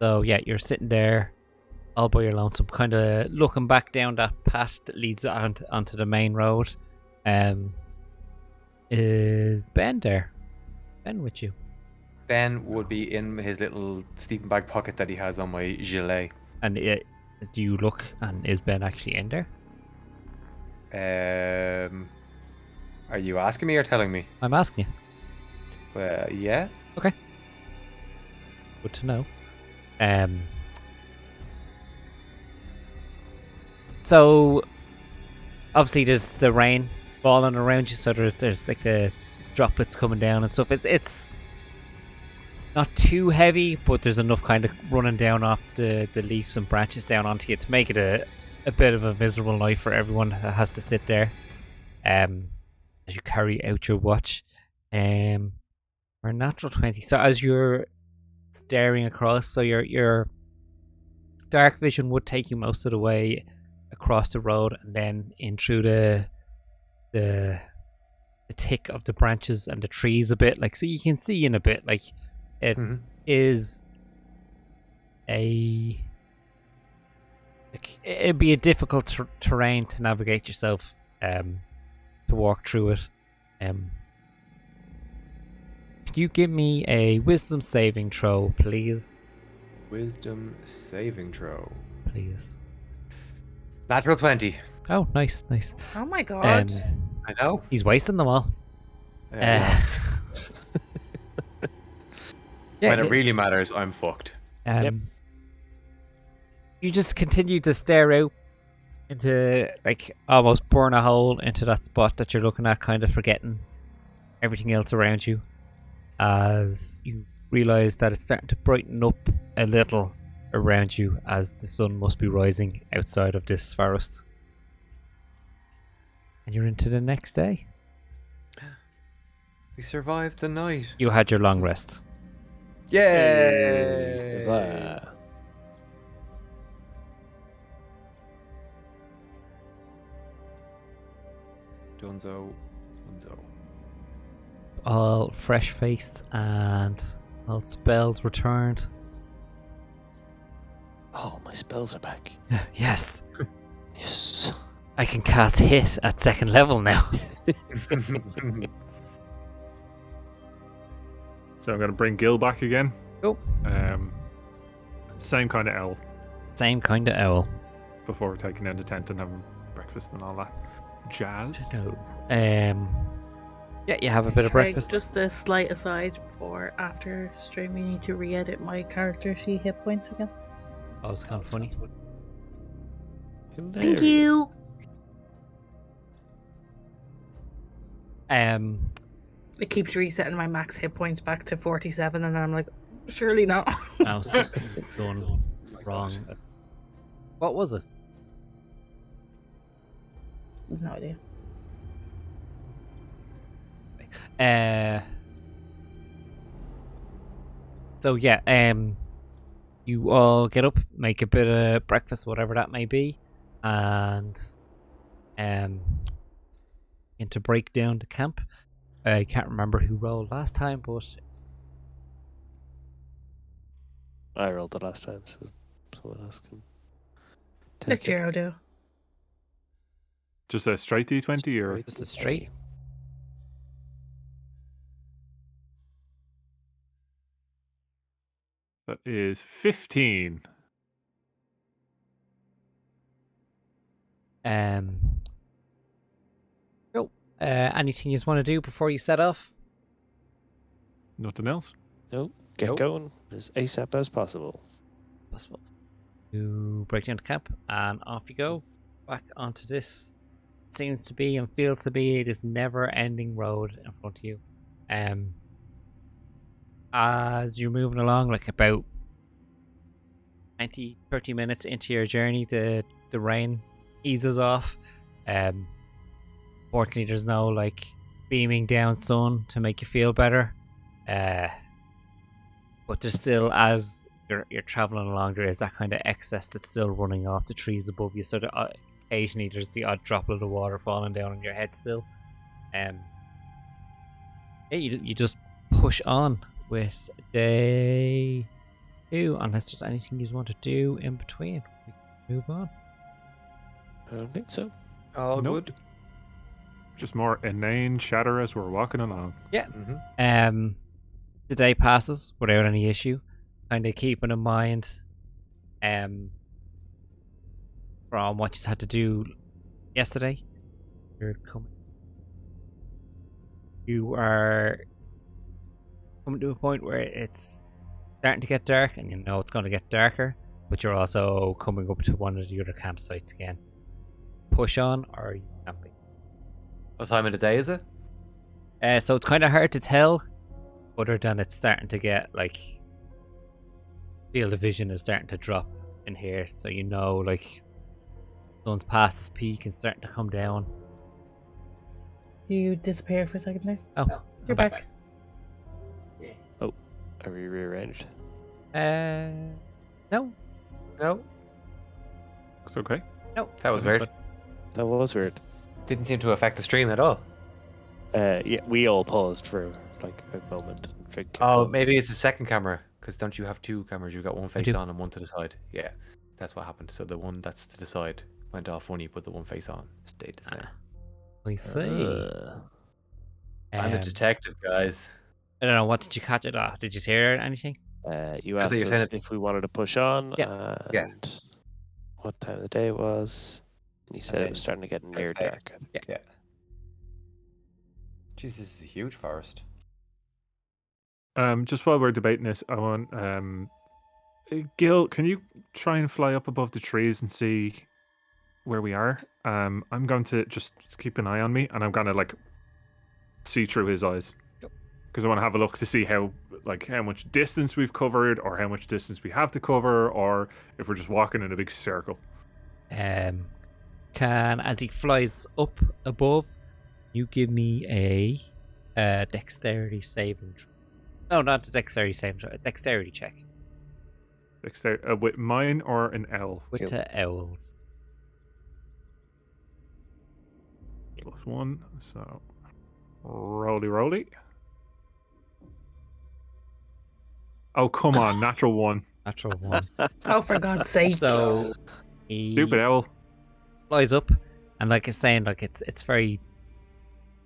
[SPEAKER 2] So yeah, you're sitting there all by your lonesome, kind of looking back down that path that leads onto the main road. Is Ben there? Ben with you?
[SPEAKER 4] Ben would be in his little sleeping bag pocket that he has on my gilet.
[SPEAKER 2] And do you look, and is Ben actually in there?
[SPEAKER 4] Are you asking me or telling me?
[SPEAKER 2] I'm asking you.
[SPEAKER 4] Yeah.
[SPEAKER 2] Good to know. So obviously there's the rain falling around you, so there's like the droplets coming down and stuff. It's not too heavy, but there's enough kind of running down off the leaves and branches down onto you to make it a bit of a miserable night for everyone that has to sit there. As you carry out your watch, For a natural 20. So as you're staring across, so your dark vision would take you most of the way across the road and then in through the thick of the branches and the trees a bit, like, so you can see in a bit, like, it is a, like, it'd be a difficult terrain to navigate yourself, to walk through it. Can you give me a wisdom saving throw, please?
[SPEAKER 4] Wisdom saving throw.
[SPEAKER 2] Please.
[SPEAKER 4] Natural 20.
[SPEAKER 2] Oh, nice.
[SPEAKER 3] Oh my god.
[SPEAKER 4] I know.
[SPEAKER 2] He's wasting them all.
[SPEAKER 4] Yeah.
[SPEAKER 2] Yeah,
[SPEAKER 4] When it really matters, I'm fucked.
[SPEAKER 1] Yep.
[SPEAKER 2] You just continue to stare out into, like, almost burn a hole into that spot that you're looking at, kind of forgetting everything else around you, as you realize that it's starting to brighten up a little around you as the sun must be rising outside of this forest. And you're into the next day.
[SPEAKER 4] We survived the night.
[SPEAKER 2] You had your long rest.
[SPEAKER 4] Yay!
[SPEAKER 1] Huzzah.
[SPEAKER 4] Dunzo.
[SPEAKER 2] All fresh-faced and all spells returned.
[SPEAKER 1] Oh, my spells are back.
[SPEAKER 2] Yes,
[SPEAKER 1] Yes.
[SPEAKER 2] I can cast hit at 2nd level now.
[SPEAKER 5] So I'm going to bring Gil back again.
[SPEAKER 2] Cool.
[SPEAKER 5] Same kind of owl
[SPEAKER 2] Same kind of owl.
[SPEAKER 5] before we're taking down the tent and having breakfast and all that jazz.
[SPEAKER 2] No. Yeah, you have a bit of
[SPEAKER 3] Craig,
[SPEAKER 2] breakfast.
[SPEAKER 3] just a slight aside for after stream, we need to re-edit my character sheet hit points again.
[SPEAKER 2] Oh, it's kind of funny.
[SPEAKER 3] Thank you. It keeps resetting my max hit points back to 47, and then I'm like, surely not.
[SPEAKER 2] Oh, something's done wrong. What was it?
[SPEAKER 3] No idea.
[SPEAKER 2] So yeah, you all get up, make a bit of breakfast, whatever that may be, and to break down the camp. I can't remember who rolled last time, but
[SPEAKER 1] I rolled the last time, so someone else can
[SPEAKER 3] Let
[SPEAKER 1] take it.
[SPEAKER 3] Jero do.
[SPEAKER 5] Just a straight D20 or
[SPEAKER 2] just a straight.
[SPEAKER 5] that is 15.
[SPEAKER 2] Cool. Anything you just want to do before you set off?
[SPEAKER 5] Nothing else.
[SPEAKER 1] Nope. Get
[SPEAKER 4] Nope.
[SPEAKER 1] going as ASAP as possible.
[SPEAKER 2] Possible. You break down the camp and off you go. Back onto this. Seems to be and feels to be this never-ending road in front of you. As you're moving along, like about 30 minutes into your journey, the rain eases off. Fortunately, there's no like beaming down sun to make you feel better. But there's still, as you're traveling along, there is that kind of excess that's still running off the trees above you. So that occasionally there's the odd droplet of water falling down on your head still. Yeah, you just push on with day 2, unless there's anything you want to do in between. We can move on.
[SPEAKER 1] I don't think so.
[SPEAKER 4] All
[SPEAKER 5] Nope.
[SPEAKER 4] good.
[SPEAKER 5] Just more inane chatter as we're walking along.
[SPEAKER 2] Yeah.
[SPEAKER 4] Mm-hmm.
[SPEAKER 2] The day passes without any issue. Kind of keeping in mind, from what you had to do yesterday. You are coming to a point where it's starting to get dark, and you know it's going to get darker. But you're also coming up to one of the other campsites again. Push on, or are you camping?
[SPEAKER 4] What time of the day is it?
[SPEAKER 2] So it's kind of hard to tell, other than it's starting to get like field of vision is starting to drop in here, so you know like sun's past its peak and starting to come down.
[SPEAKER 3] You disappear for a second there.
[SPEAKER 2] Oh,
[SPEAKER 3] You're
[SPEAKER 2] Okay.
[SPEAKER 3] back.
[SPEAKER 1] Are we rearranged?
[SPEAKER 2] No.
[SPEAKER 4] No,
[SPEAKER 5] It's okay.
[SPEAKER 2] No.
[SPEAKER 4] that was weird.
[SPEAKER 1] That was weird.
[SPEAKER 4] Didn't seem to affect the stream at all.
[SPEAKER 1] Yeah, we all paused for like a moment. And Trig kept
[SPEAKER 4] Oh,
[SPEAKER 1] going.
[SPEAKER 4] maybe it's the second camera. Because don't you have two cameras? You've got one face
[SPEAKER 2] do.
[SPEAKER 4] on and one to the side. Yeah, that's what happened. So the one that's to the side went off when you put the one face on. Stayed the same.
[SPEAKER 2] We see.
[SPEAKER 4] I'm a
[SPEAKER 2] Um,
[SPEAKER 4] detective, guys.
[SPEAKER 2] I don't know. What did you catch it at? Did you hear anything?
[SPEAKER 1] You
[SPEAKER 4] Just
[SPEAKER 1] asked
[SPEAKER 4] that you're
[SPEAKER 1] us
[SPEAKER 4] saying
[SPEAKER 1] if we wanted to push on
[SPEAKER 2] Yeah.
[SPEAKER 1] and
[SPEAKER 4] Yeah.
[SPEAKER 1] what time of the day it was. And you said
[SPEAKER 4] And
[SPEAKER 1] it was
[SPEAKER 4] then
[SPEAKER 1] starting to get near
[SPEAKER 4] perfect.
[SPEAKER 1] dark. I think.
[SPEAKER 4] Yeah. Jeez, this is a huge forest.
[SPEAKER 5] Just while we're debating this, I want Gil, can you try and fly up above the trees and see where we are? I'm going to just keep an eye on me, and I'm gonna like see through his eyes because I want to have a look to see how much distance we've covered, or how much distance we have to cover, or if we're just walking in a big circle.
[SPEAKER 2] Can as he flies up above, you give me a dexterity saving throw. No, not a dexterity saving throw. A dexterity check
[SPEAKER 5] With mine or an L
[SPEAKER 2] with
[SPEAKER 1] Cool.
[SPEAKER 2] the owls.
[SPEAKER 5] +1. So roly. Oh come on, natural 1.
[SPEAKER 2] Natural one.
[SPEAKER 3] Oh, for God's sake.
[SPEAKER 2] So he
[SPEAKER 5] Stupid owl.
[SPEAKER 2] flies up, and like it's saying, like it's very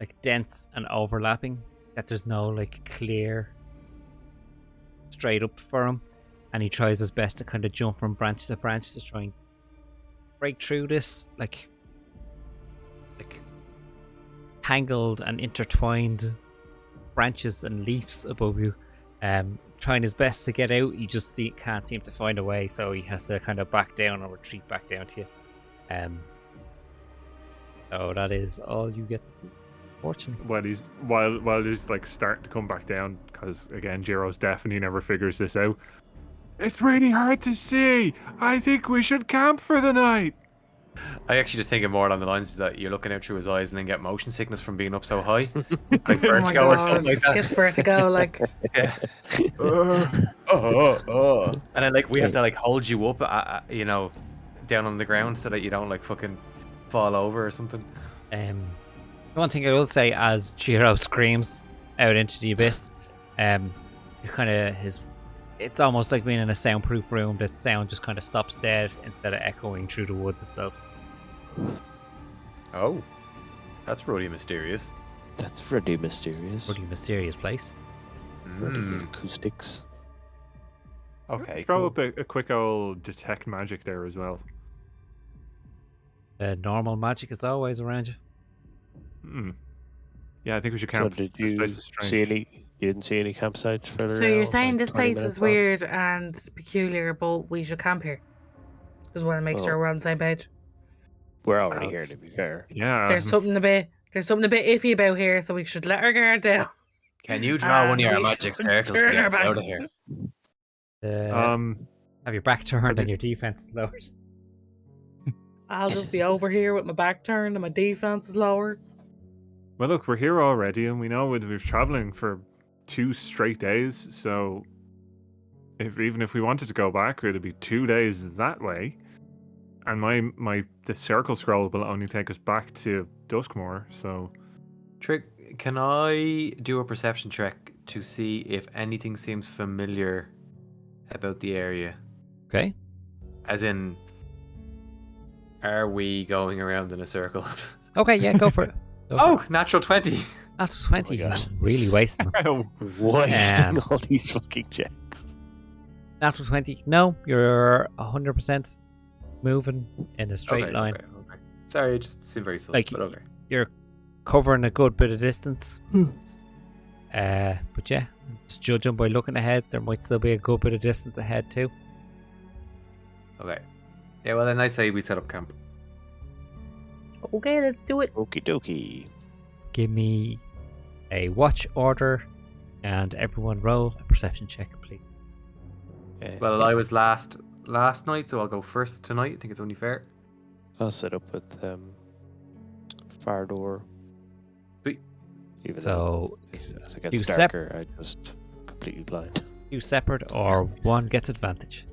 [SPEAKER 2] like dense and overlapping. That there's no like clear straight up for him, and he tries his best to kind of jump from branch to branch to try and break through this like tangled and intertwined branches and leaves above you. Trying his best to get out, he just can't seem to find a way, so he has to kind of back down or retreat back down to you. So that is all you get to see, fortunately.
[SPEAKER 5] While he's like starting to come back down, because again Jiro's deaf and he never figures this out. It's really hard to see. I think we should camp for the night.
[SPEAKER 4] I actually just thinking more along the lines that you're looking out through his eyes and then get motion sickness from being up so high, like
[SPEAKER 3] Oh my
[SPEAKER 4] vertigo or
[SPEAKER 3] God.
[SPEAKER 4] something like that.
[SPEAKER 3] Gets vertigo, like.
[SPEAKER 4] Yeah. And then like we have to like hold you up, down on the ground so that you don't like fucking fall over or something.
[SPEAKER 2] One thing I will say, as Jiro screams out into the abyss, it's almost like being in a soundproof room. The sound just kind of stops dead instead of echoing through the woods itself.
[SPEAKER 4] Oh, that's really mysterious.
[SPEAKER 1] That's really mysterious.
[SPEAKER 2] Pretty mysterious place.
[SPEAKER 1] Really good acoustics.
[SPEAKER 4] Okay,
[SPEAKER 5] Throw
[SPEAKER 4] cool.
[SPEAKER 5] up a quick old detect magic there as well.
[SPEAKER 2] Normal magic is always around you.
[SPEAKER 5] Yeah, I think we should
[SPEAKER 1] So
[SPEAKER 5] camp.
[SPEAKER 1] did
[SPEAKER 5] This
[SPEAKER 1] you
[SPEAKER 5] place is strange.
[SPEAKER 1] see any? You didn't see any campsites further
[SPEAKER 3] So you're
[SPEAKER 1] out,
[SPEAKER 3] saying
[SPEAKER 1] like
[SPEAKER 3] this
[SPEAKER 1] 20
[SPEAKER 3] place
[SPEAKER 1] minutes
[SPEAKER 3] is
[SPEAKER 1] off?
[SPEAKER 3] weird and peculiar, but we should camp here? Just want to make sure
[SPEAKER 1] Oh.
[SPEAKER 3] we're on the same page.
[SPEAKER 1] We're already here,
[SPEAKER 5] Outs.
[SPEAKER 1] to be fair.
[SPEAKER 5] Yeah.
[SPEAKER 3] There's something a bit iffy about here, so we should let our guard down.
[SPEAKER 4] Can you draw one of your
[SPEAKER 3] we
[SPEAKER 4] magic
[SPEAKER 3] should
[SPEAKER 4] circles to
[SPEAKER 3] turn
[SPEAKER 4] get
[SPEAKER 3] our
[SPEAKER 4] us out
[SPEAKER 3] backs.
[SPEAKER 4] of here?
[SPEAKER 2] Have your back turned and your defense is lowered.
[SPEAKER 3] I'll just be over here with my back turned and my defense is lowered.
[SPEAKER 5] Well, look, we're here already, and we know we're traveling for 2 straight days. So, even if we wanted to go back, it'd be 2 days that way. And the circle scroll will only take us back to Duskmoor. So,
[SPEAKER 4] Trick, can I do a perception check to see if anything seems familiar about the area?
[SPEAKER 2] Okay.
[SPEAKER 4] As in, are we going around in a circle?
[SPEAKER 2] Okay, yeah, go for it. Go for it.
[SPEAKER 4] Oh, natural 20.
[SPEAKER 2] That's 20.
[SPEAKER 1] God.
[SPEAKER 2] You're really wasting them.
[SPEAKER 1] Wasting all these fucking checks.
[SPEAKER 2] Natural 20. No, you're 100% moving in a straight line.
[SPEAKER 4] Okay. Sorry, it just seemed very sus,
[SPEAKER 2] Like,
[SPEAKER 4] but okay.
[SPEAKER 2] You're covering a good bit of distance. But yeah, just judging by looking ahead, there might still be a good bit of distance ahead too.
[SPEAKER 4] Okay. Yeah, well then I say we set up camp.
[SPEAKER 3] Okay, let's do it.
[SPEAKER 1] Okie dokie.
[SPEAKER 2] Give me a watch order, and everyone roll a perception check, please.
[SPEAKER 4] Well, I was last night, so I'll go first tonight. I think it's only fair.
[SPEAKER 1] I'll set up with Fardor.
[SPEAKER 4] Sweet.
[SPEAKER 1] Even
[SPEAKER 2] So,
[SPEAKER 1] though as it
[SPEAKER 2] you
[SPEAKER 1] gets
[SPEAKER 2] sep-
[SPEAKER 1] darker, I just completely blind.
[SPEAKER 2] 2 separate or 1 gets advantage.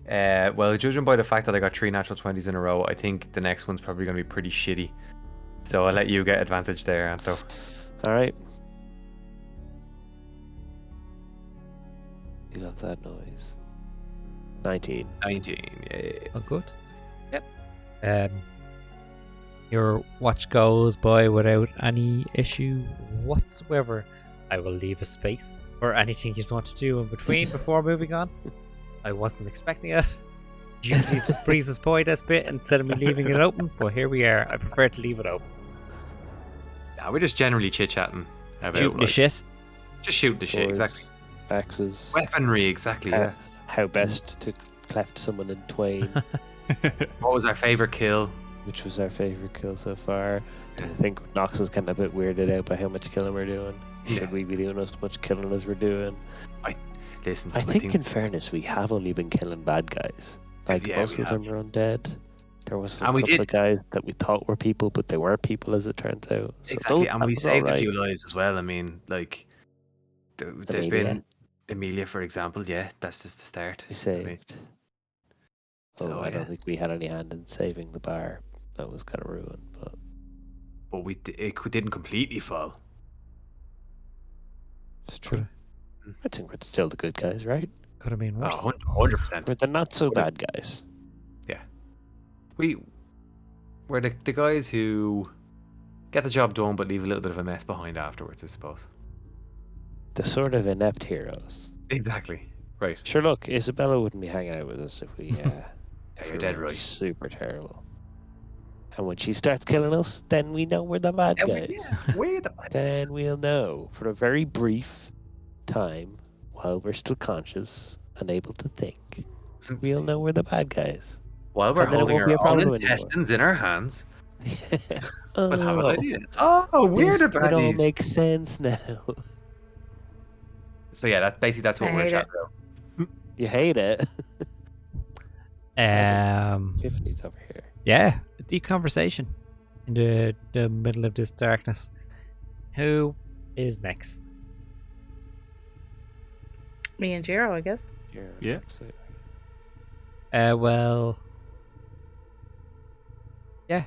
[SPEAKER 4] Well, judging by the fact that I got 3 natural 20s in a row, I think the next one's probably going to be pretty shitty. So I'll let you get advantage there, Anto.
[SPEAKER 1] All right. You love that noise. 19.
[SPEAKER 4] 19. Yeah.
[SPEAKER 2] Oh, good. Yep. Your watch goes by without any issue whatsoever. I will leave a space for anything you want to do in between before moving on. I wasn't expecting it. Usually just breezes by this bit instead of me leaving it open, but here we are. I prefer to leave it open.
[SPEAKER 4] Yeah, we're just generally chit-chatting about
[SPEAKER 2] Shooting the shit.
[SPEAKER 4] Just shoot the shit,
[SPEAKER 1] Swords,
[SPEAKER 4] exactly.
[SPEAKER 1] Axes.
[SPEAKER 4] Weaponry, exactly, yeah.
[SPEAKER 1] How best to cleft someone in twain,
[SPEAKER 4] What was our favourite kill?
[SPEAKER 1] which was our favourite kill so far. I think Nox is getting a bit weirded out by how much killing we're doing.
[SPEAKER 4] Yeah.
[SPEAKER 1] Should we be doing as much killing as we're doing?
[SPEAKER 4] Listen,
[SPEAKER 1] I think in fairness, we have only been killing bad guys. Like,
[SPEAKER 4] Yeah,
[SPEAKER 1] most
[SPEAKER 4] we
[SPEAKER 1] of them are undead. There was a
[SPEAKER 4] And we
[SPEAKER 1] couple
[SPEAKER 4] did-
[SPEAKER 1] of guys that we thought were people, but they weren't people, as it turns out. So
[SPEAKER 4] exactly,
[SPEAKER 1] that
[SPEAKER 4] and we
[SPEAKER 1] was
[SPEAKER 4] saved a
[SPEAKER 1] alright.
[SPEAKER 4] few lives as well. I mean, like, there's
[SPEAKER 1] Amelia.
[SPEAKER 4] been Amelia, for example. Yeah, that's just the start.
[SPEAKER 1] We
[SPEAKER 4] I
[SPEAKER 1] saved.
[SPEAKER 4] mean,
[SPEAKER 1] Oh,
[SPEAKER 4] so,
[SPEAKER 1] I
[SPEAKER 4] yeah.
[SPEAKER 1] don't think we had any hand in saving the bar. That was kind of ruined, but
[SPEAKER 4] but it didn't completely fall.
[SPEAKER 1] it's true.
[SPEAKER 2] Could,
[SPEAKER 1] I think we're still the good guys, right?
[SPEAKER 2] could have been worse.
[SPEAKER 4] 100%.
[SPEAKER 1] We're the not so bad guys.
[SPEAKER 4] We're the guys who get the job done, but leave a little bit of a mess behind afterwards, I suppose.
[SPEAKER 1] The sort of inept heroes.
[SPEAKER 4] Exactly. Right.
[SPEAKER 1] Sure, look, Isabella wouldn't be hanging out with us if we.
[SPEAKER 4] Yeah,
[SPEAKER 1] if
[SPEAKER 4] you're
[SPEAKER 1] we
[SPEAKER 4] dead
[SPEAKER 1] were
[SPEAKER 4] right.
[SPEAKER 1] Super terrible. And when she starts killing us, then we know we're the bad guys.
[SPEAKER 4] We're the bad guys.
[SPEAKER 1] Then we'll know for a very brief time, while we're still conscious and able to think, we'll know we're the bad guys.
[SPEAKER 4] While we're
[SPEAKER 1] and then it
[SPEAKER 4] holding
[SPEAKER 1] won't be
[SPEAKER 4] our
[SPEAKER 1] a
[SPEAKER 4] own
[SPEAKER 1] problem anymore.
[SPEAKER 4] intestines in our hands,
[SPEAKER 1] Oh,
[SPEAKER 4] we'll have an idea. Oh, we're the
[SPEAKER 1] it all
[SPEAKER 4] baddies.
[SPEAKER 1] makes sense now.
[SPEAKER 4] So yeah, that's what
[SPEAKER 3] I
[SPEAKER 4] we're
[SPEAKER 3] hate
[SPEAKER 4] chatting
[SPEAKER 3] it.
[SPEAKER 4] about.
[SPEAKER 1] You hate it. Tiffany's over here.
[SPEAKER 2] Yeah, a deep conversation in the middle of this darkness. Who is next?
[SPEAKER 3] Me and Jiro, I guess.
[SPEAKER 5] Yeah.
[SPEAKER 2] Well, yeah.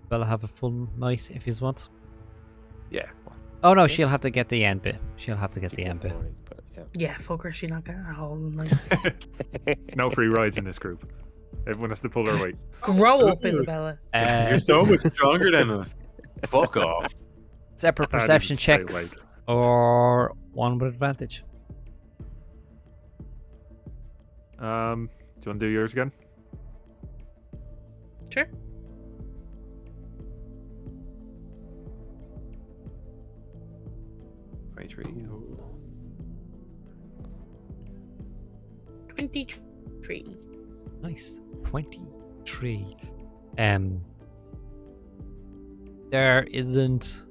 [SPEAKER 2] Bella have a full night if you want.
[SPEAKER 4] Yeah.
[SPEAKER 2] Oh no, she'll have to get the end bit. She'll have to get the end bit.
[SPEAKER 1] But yeah.
[SPEAKER 3] Yeah, fuck her. She not getting a whole night.
[SPEAKER 5] No free rides in this group. Everyone has to pull their weight.
[SPEAKER 3] Grow up, Isabella.
[SPEAKER 4] You're so much stronger than us. Fuck off.
[SPEAKER 2] Separate
[SPEAKER 5] That is
[SPEAKER 2] perception
[SPEAKER 5] straight
[SPEAKER 2] checks or one with advantage.
[SPEAKER 5] Do you want to do yours again?
[SPEAKER 3] Sure.
[SPEAKER 4] Right, three.
[SPEAKER 3] 23.
[SPEAKER 2] Nice. 23. There isn't.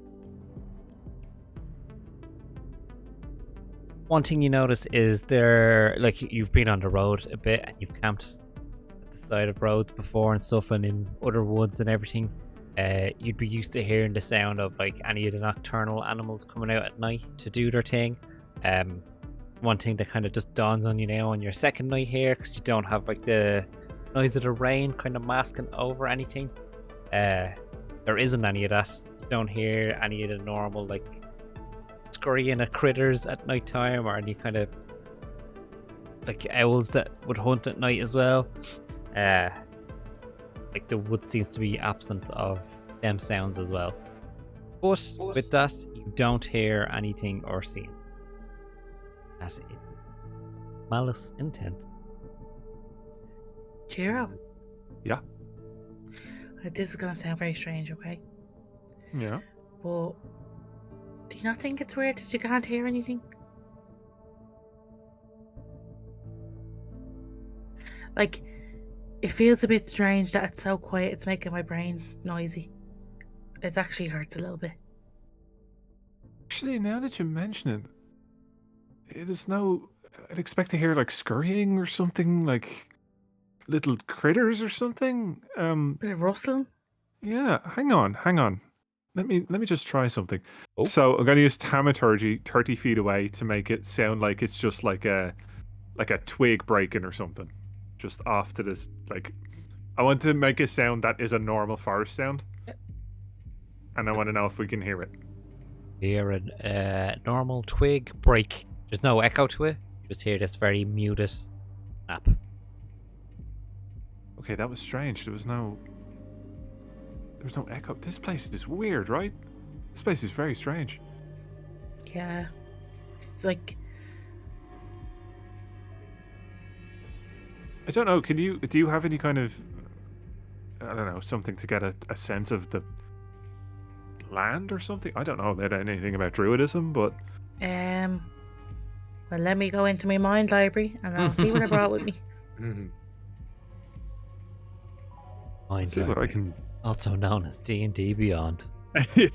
[SPEAKER 2] One thing you notice is like you've been on the road a bit and you've camped at the side of roads before and stuff, and in other woods and everything. You'd be used to hearing the sound of like any of the nocturnal animals coming out at night to do their thing. One thing that kind of just dawns on you now on your second night here, because you don't have like the noise of the rain kind of masking over anything. There isn't any of that. You don't hear any of the normal like scurrying of critters at night time, or any kind of like owls that would hunt at night as well. Like the wood seems to be absent of them sounds as well. But with that, you don't hear anything or see that is malice intent.
[SPEAKER 3] Jiro.
[SPEAKER 5] Yeah.
[SPEAKER 3] This is gonna sound very strange, okay?
[SPEAKER 5] Yeah.
[SPEAKER 3] But do you not think it's weird that you can't hear anything? Like, it feels a bit strange that it's so quiet, it's making my brain noisy. It actually hurts a little bit.
[SPEAKER 5] Actually, now that you mention it, it is no. I'd expect to hear like scurrying or something, like little critters or something.
[SPEAKER 3] Bit of rustling.
[SPEAKER 5] Yeah. Hang on. Let me just try something.
[SPEAKER 2] Oh.
[SPEAKER 5] So I'm going to use thaumaturgy 30 feet away to make it sound like it's just like a twig breaking or something, just off to this. Like, I want to make a sound that is a normal forest sound, and I want to know if we can hear it.
[SPEAKER 2] Hear a normal twig break. There's no echo to it. You just hear this very muted snap.
[SPEAKER 5] Okay, that was strange. There was no echo. This place is weird, right? This place is very strange.
[SPEAKER 3] Yeah. It's like,
[SPEAKER 5] I don't know. Do you have any kind of, I don't know, something to get a sense of the land or something? I don't know about anything about druidism, but
[SPEAKER 3] well, let me go into my mind library and I'll see what I brought with me.
[SPEAKER 2] Mind
[SPEAKER 5] see what I
[SPEAKER 2] library,
[SPEAKER 5] can.
[SPEAKER 2] also known as D&D Beyond.
[SPEAKER 5] Let me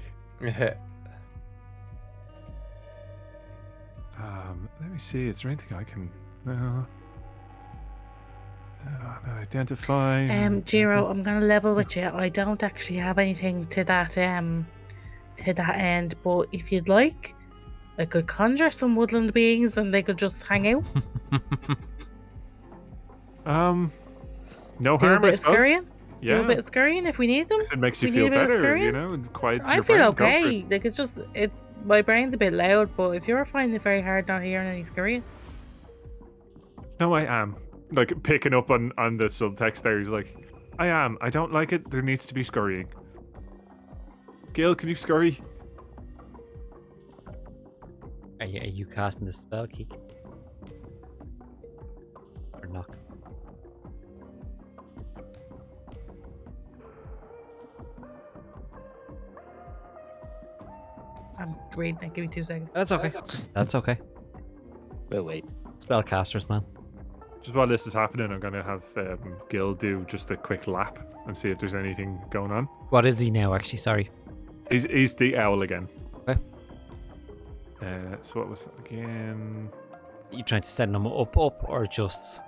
[SPEAKER 5] see. Is there anything I can? Not identify.
[SPEAKER 3] Jiro, I'm gonna level with you. I don't actually have anything to that end, but if you'd like, I could conjure some woodland beings and they could just hang out.
[SPEAKER 5] No
[SPEAKER 3] Do a
[SPEAKER 5] harm, I
[SPEAKER 3] bit of
[SPEAKER 5] suppose.
[SPEAKER 3] scurrying.
[SPEAKER 5] Yeah.
[SPEAKER 3] Do a bit of scurrying if we need them.
[SPEAKER 5] If it makes
[SPEAKER 3] We
[SPEAKER 5] you
[SPEAKER 3] need
[SPEAKER 5] feel
[SPEAKER 3] a bit of
[SPEAKER 5] better,
[SPEAKER 3] scurrying.
[SPEAKER 5] you know, and quiets
[SPEAKER 3] I
[SPEAKER 5] your
[SPEAKER 3] feel
[SPEAKER 5] brain. Go for
[SPEAKER 3] okay.
[SPEAKER 5] it.
[SPEAKER 3] Like it's my brain's a bit loud, but if you're finding it very hard not hearing any scurrying,
[SPEAKER 5] No, I am. Like, picking up on the subtext there. He's like, I am. I don't like it. There needs to be scurrying. Gil, can you scurry?
[SPEAKER 2] Are you casting the spell, Keek? Or not?
[SPEAKER 3] I'm reading it. Give me 2 seconds.
[SPEAKER 2] That's okay. That's okay.
[SPEAKER 1] We'll wait.
[SPEAKER 2] Spellcasters, man.
[SPEAKER 5] Just while this is happening, I'm going to have Gil do just a quick lap and see if there's anything going on.
[SPEAKER 2] What is he now, actually? Sorry.
[SPEAKER 5] He's the owl again.
[SPEAKER 2] Okay.
[SPEAKER 5] So what was that again?
[SPEAKER 2] You trying to send them up, or just...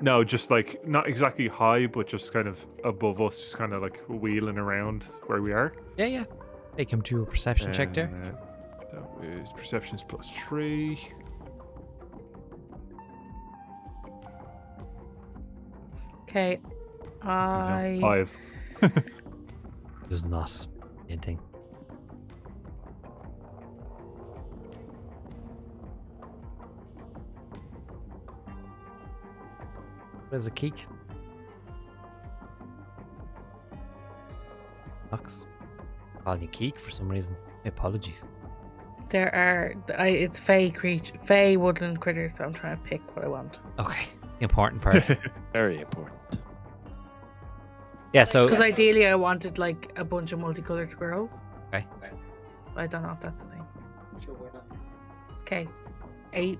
[SPEAKER 5] No, just like, not exactly high, but just kind of above us, just kind of like wheeling around where we are.
[SPEAKER 2] Yeah. Take him to a perception check there.
[SPEAKER 5] That is perceptions +3.
[SPEAKER 3] Okay, I
[SPEAKER 5] 5.
[SPEAKER 2] Does not anything. There's a Keek. Knox. Calling you Keek for some reason. Apologies.
[SPEAKER 3] there are it's fey woodland critters, so I'm trying to pick what I want.
[SPEAKER 2] Okay. Important part.
[SPEAKER 1] Very important.
[SPEAKER 2] Yeah, so...
[SPEAKER 3] Because ideally I wanted like a bunch of multicolored squirrels.
[SPEAKER 2] Okay.
[SPEAKER 3] I don't know if that's the thing. Okay, 8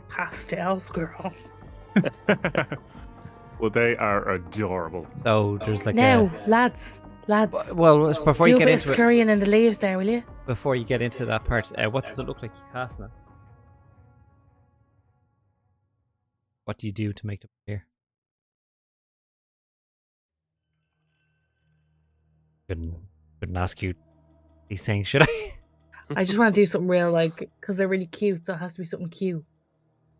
[SPEAKER 3] pastel squirrels.
[SPEAKER 5] Well, they are adorable.
[SPEAKER 2] So there's like
[SPEAKER 3] Now, lads.
[SPEAKER 2] Well, before
[SPEAKER 3] Do
[SPEAKER 2] you
[SPEAKER 3] a
[SPEAKER 2] get
[SPEAKER 3] bit of
[SPEAKER 2] into it,
[SPEAKER 3] scurrying in the leaves there, will you?
[SPEAKER 2] before you get into that part, what does it look like you cast now? What do you do to make them appear? Couldn't ask you these things, should I?
[SPEAKER 3] I just want to do something real, like, because they're really cute, so it has to be something cute.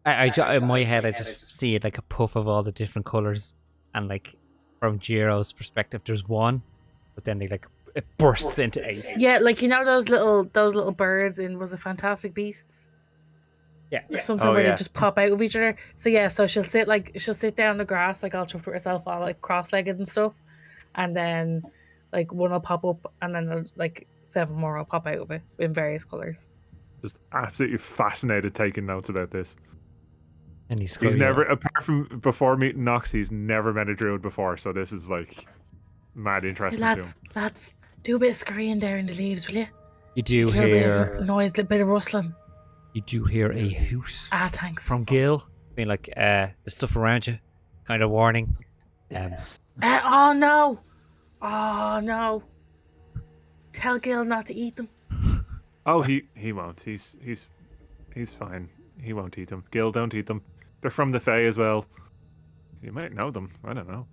[SPEAKER 2] In my head, I just see it like a puff of all the different colors, and like from Jiro's perspective, there's one, but then they like it bursts into 8.
[SPEAKER 3] Yeah, like you know those little birds in Was It Fantastic Beasts?
[SPEAKER 2] Yeah.
[SPEAKER 3] Or something
[SPEAKER 4] Oh,
[SPEAKER 3] where
[SPEAKER 4] yeah.
[SPEAKER 3] they just pop out of each other. So yeah, so she'll sit down on the grass like all chuffed with herself, all like cross-legged and stuff, and then like one will pop up, and then like 7 more will pop out of it in various colors.
[SPEAKER 5] Just absolutely fascinated taking notes about this.
[SPEAKER 2] And he's
[SPEAKER 5] Never, apart from before meeting Nox, he's never met a druid before, so this is like mad
[SPEAKER 3] Hey,
[SPEAKER 5] interesting to him.
[SPEAKER 3] lads, do a bit of scurrying there in the leaves, will you?
[SPEAKER 2] You do
[SPEAKER 3] A little bit
[SPEAKER 2] hear
[SPEAKER 3] of noise, a little bit of rustling.
[SPEAKER 2] a hoot
[SPEAKER 3] Thanks.
[SPEAKER 2] from Gil, being like the stuff around you, kind of warning.
[SPEAKER 3] Oh no! Tell Gil not to eat them.
[SPEAKER 5] Oh, he won't. He's fine. He won't eat them. Gil, don't eat them. They're from the Fae as well. You might know them. I don't know.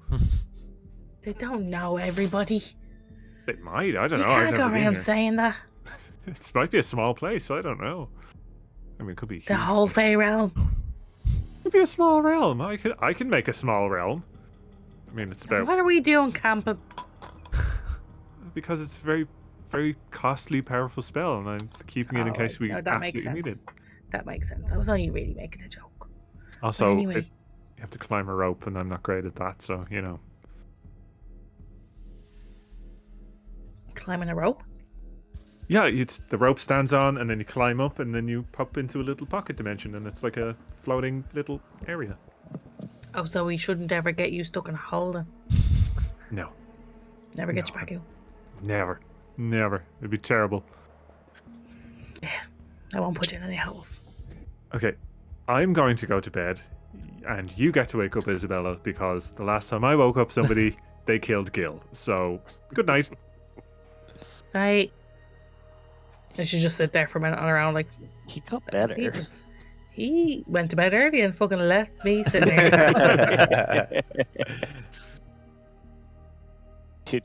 [SPEAKER 3] They don't know everybody.
[SPEAKER 5] It might. I don't
[SPEAKER 3] You
[SPEAKER 5] know. I've
[SPEAKER 3] can't go
[SPEAKER 5] never been
[SPEAKER 3] around
[SPEAKER 5] there.
[SPEAKER 3] saying that.
[SPEAKER 5] It might be a small place. I don't know. I mean, it could be huge.
[SPEAKER 3] The whole Fey realm.
[SPEAKER 5] It could be a small realm. I can make a small realm. I mean, it's about
[SPEAKER 3] What are we doing camping?
[SPEAKER 5] because it's a very, very costly, powerful spell, and I'm keeping it in case we
[SPEAKER 3] No, that makes
[SPEAKER 5] absolutely
[SPEAKER 3] sense.
[SPEAKER 5] need it.
[SPEAKER 3] That makes sense. I was only really making a joke.
[SPEAKER 5] Also,
[SPEAKER 3] anyway.
[SPEAKER 5] you have to climb a rope, and I'm not great at that, so you know.
[SPEAKER 3] Climbing a rope?
[SPEAKER 5] Yeah, the rope stands on, and then you climb up, and then you pop into a little pocket dimension, and it's like a floating little area.
[SPEAKER 3] Oh, so we shouldn't ever get you stuck in a hole then?
[SPEAKER 5] No,
[SPEAKER 3] Never get you back out?
[SPEAKER 5] never. It'd be terrible.
[SPEAKER 3] Yeah, I won't put you in any holes.
[SPEAKER 5] Okay, I'm going to go to bed, and you get to wake up Isabella, because the last time I woke up somebody, they killed Gil. So, good night.
[SPEAKER 3] Right. I should just sit there for a minute on her own, like,
[SPEAKER 1] He got better.
[SPEAKER 3] he went to bed early and fucking left me sitting here.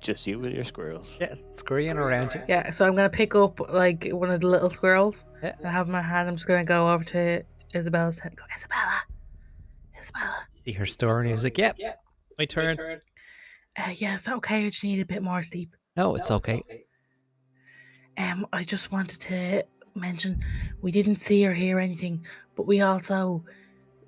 [SPEAKER 1] Just you and your squirrels.
[SPEAKER 2] Yeah, scurrying around you.
[SPEAKER 3] Yeah, so I'm gonna pick up like one of the little squirrels.
[SPEAKER 2] Yeah.
[SPEAKER 3] I have in my hand. I'm just gonna go over to Isabella's tent. Go, Isabella.
[SPEAKER 2] See her store, and he's like, "Yep, my turn."
[SPEAKER 3] Yeah, is that okay? Or do you need a bit more sleep?
[SPEAKER 2] No, it's okay.
[SPEAKER 3] I just wanted to mention we didn't see or hear anything, but we also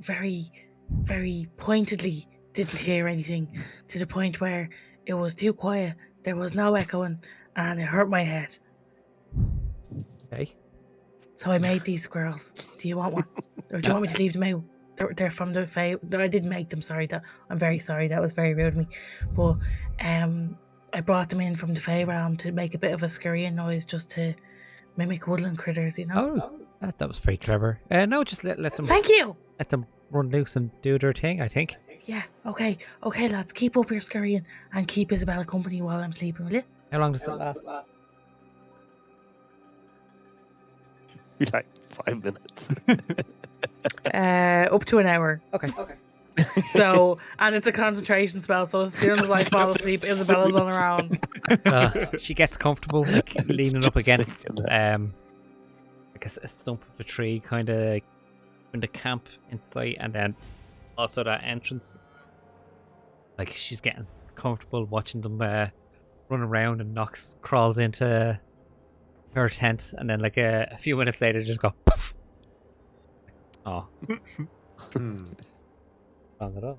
[SPEAKER 3] very, very pointedly didn't hear anything to the point where it was too quiet. There was no echoing, and it hurt my head.
[SPEAKER 2] Okay.
[SPEAKER 3] So I made these squirrels. Do you want one, or do you want me to leave them out? They're from the Fae. I didn't make them. Sorry, I'm very sorry. That was very rude of me. But I brought them in from the Fae realm to make a bit of a scurrying noise, just to mimic woodland critters. You know.
[SPEAKER 2] Oh, that was very clever. No, just let them.
[SPEAKER 3] Thank you.
[SPEAKER 2] Let them run loose and do their thing. I think.
[SPEAKER 3] Yeah. Okay, lads. Keep up your scurrying and keep Isabella company while I'm sleeping, will you?
[SPEAKER 2] How long does it last?
[SPEAKER 1] Like 5 minutes.
[SPEAKER 3] Up to an hour.
[SPEAKER 2] Okay.
[SPEAKER 3] So, and it's a concentration spell. So as soon as I fall asleep, Isabella's on her own.
[SPEAKER 2] She gets comfortable, like leaning up against like a stump of a tree, kind of in the camp in sight, and then also that entrance. Like she's getting comfortable watching them run around, and Nox crawls into her tent, and then like a few minutes later, just go poof. Oh, wrong at all.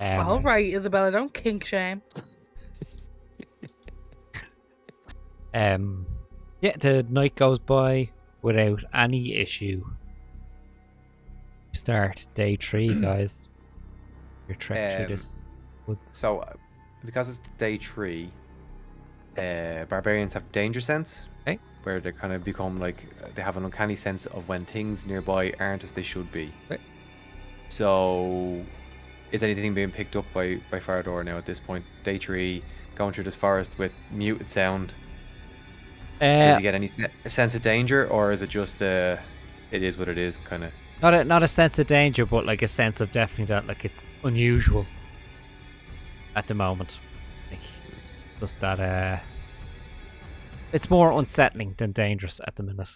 [SPEAKER 3] All right, Isabella, don't kink shame.
[SPEAKER 2] Yeah, the night goes by without any issue. Start day 3, guys. Your trek through this woods.
[SPEAKER 4] So, because it's day 3, barbarians have danger sense.
[SPEAKER 2] Okay.
[SPEAKER 4] Where they kind of become like, they have an uncanny sense of when things nearby aren't as they should be.
[SPEAKER 2] Okay.
[SPEAKER 4] So, is anything being picked up by Farador now at this point? Day 3, going through this forest with muted sound. Does he get any sense of danger, or is it just it is what it is kind of?
[SPEAKER 2] Not a sense of danger, but like a sense of definitely that like it's unusual at the moment. Like just that it's more unsettling than dangerous at the minute.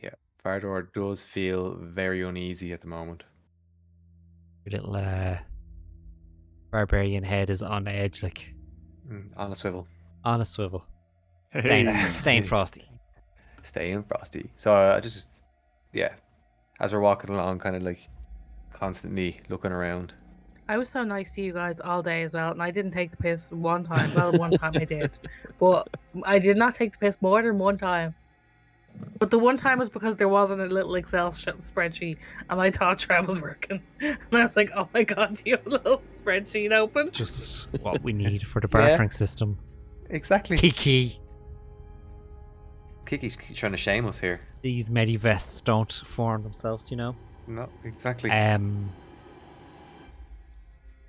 [SPEAKER 4] Yeah, Farador does feel very uneasy at the moment.
[SPEAKER 2] Your little barbarian head is on edge, like
[SPEAKER 4] On a swivel.
[SPEAKER 2] on a swivel.
[SPEAKER 5] Hey.
[SPEAKER 2] Staying frosty.
[SPEAKER 4] Staying frosty. So I just, yeah, as we're walking along, kind of like constantly looking around.
[SPEAKER 3] I was so nice to you guys all day as well, and I didn't take the piss one time. Well, one time I did, but I did not take the piss more than one time. But the one time was because there wasn't a little Excel spreadsheet, and I thought Trev was working, and I was like, "Oh my god, do you have a little spreadsheet open?"
[SPEAKER 2] Just what we need for the bartering system.
[SPEAKER 4] Exactly.
[SPEAKER 2] Kiki.
[SPEAKER 4] Kiki's trying to shame us here.
[SPEAKER 2] These medivests don't form themselves, you know.
[SPEAKER 4] No, exactly.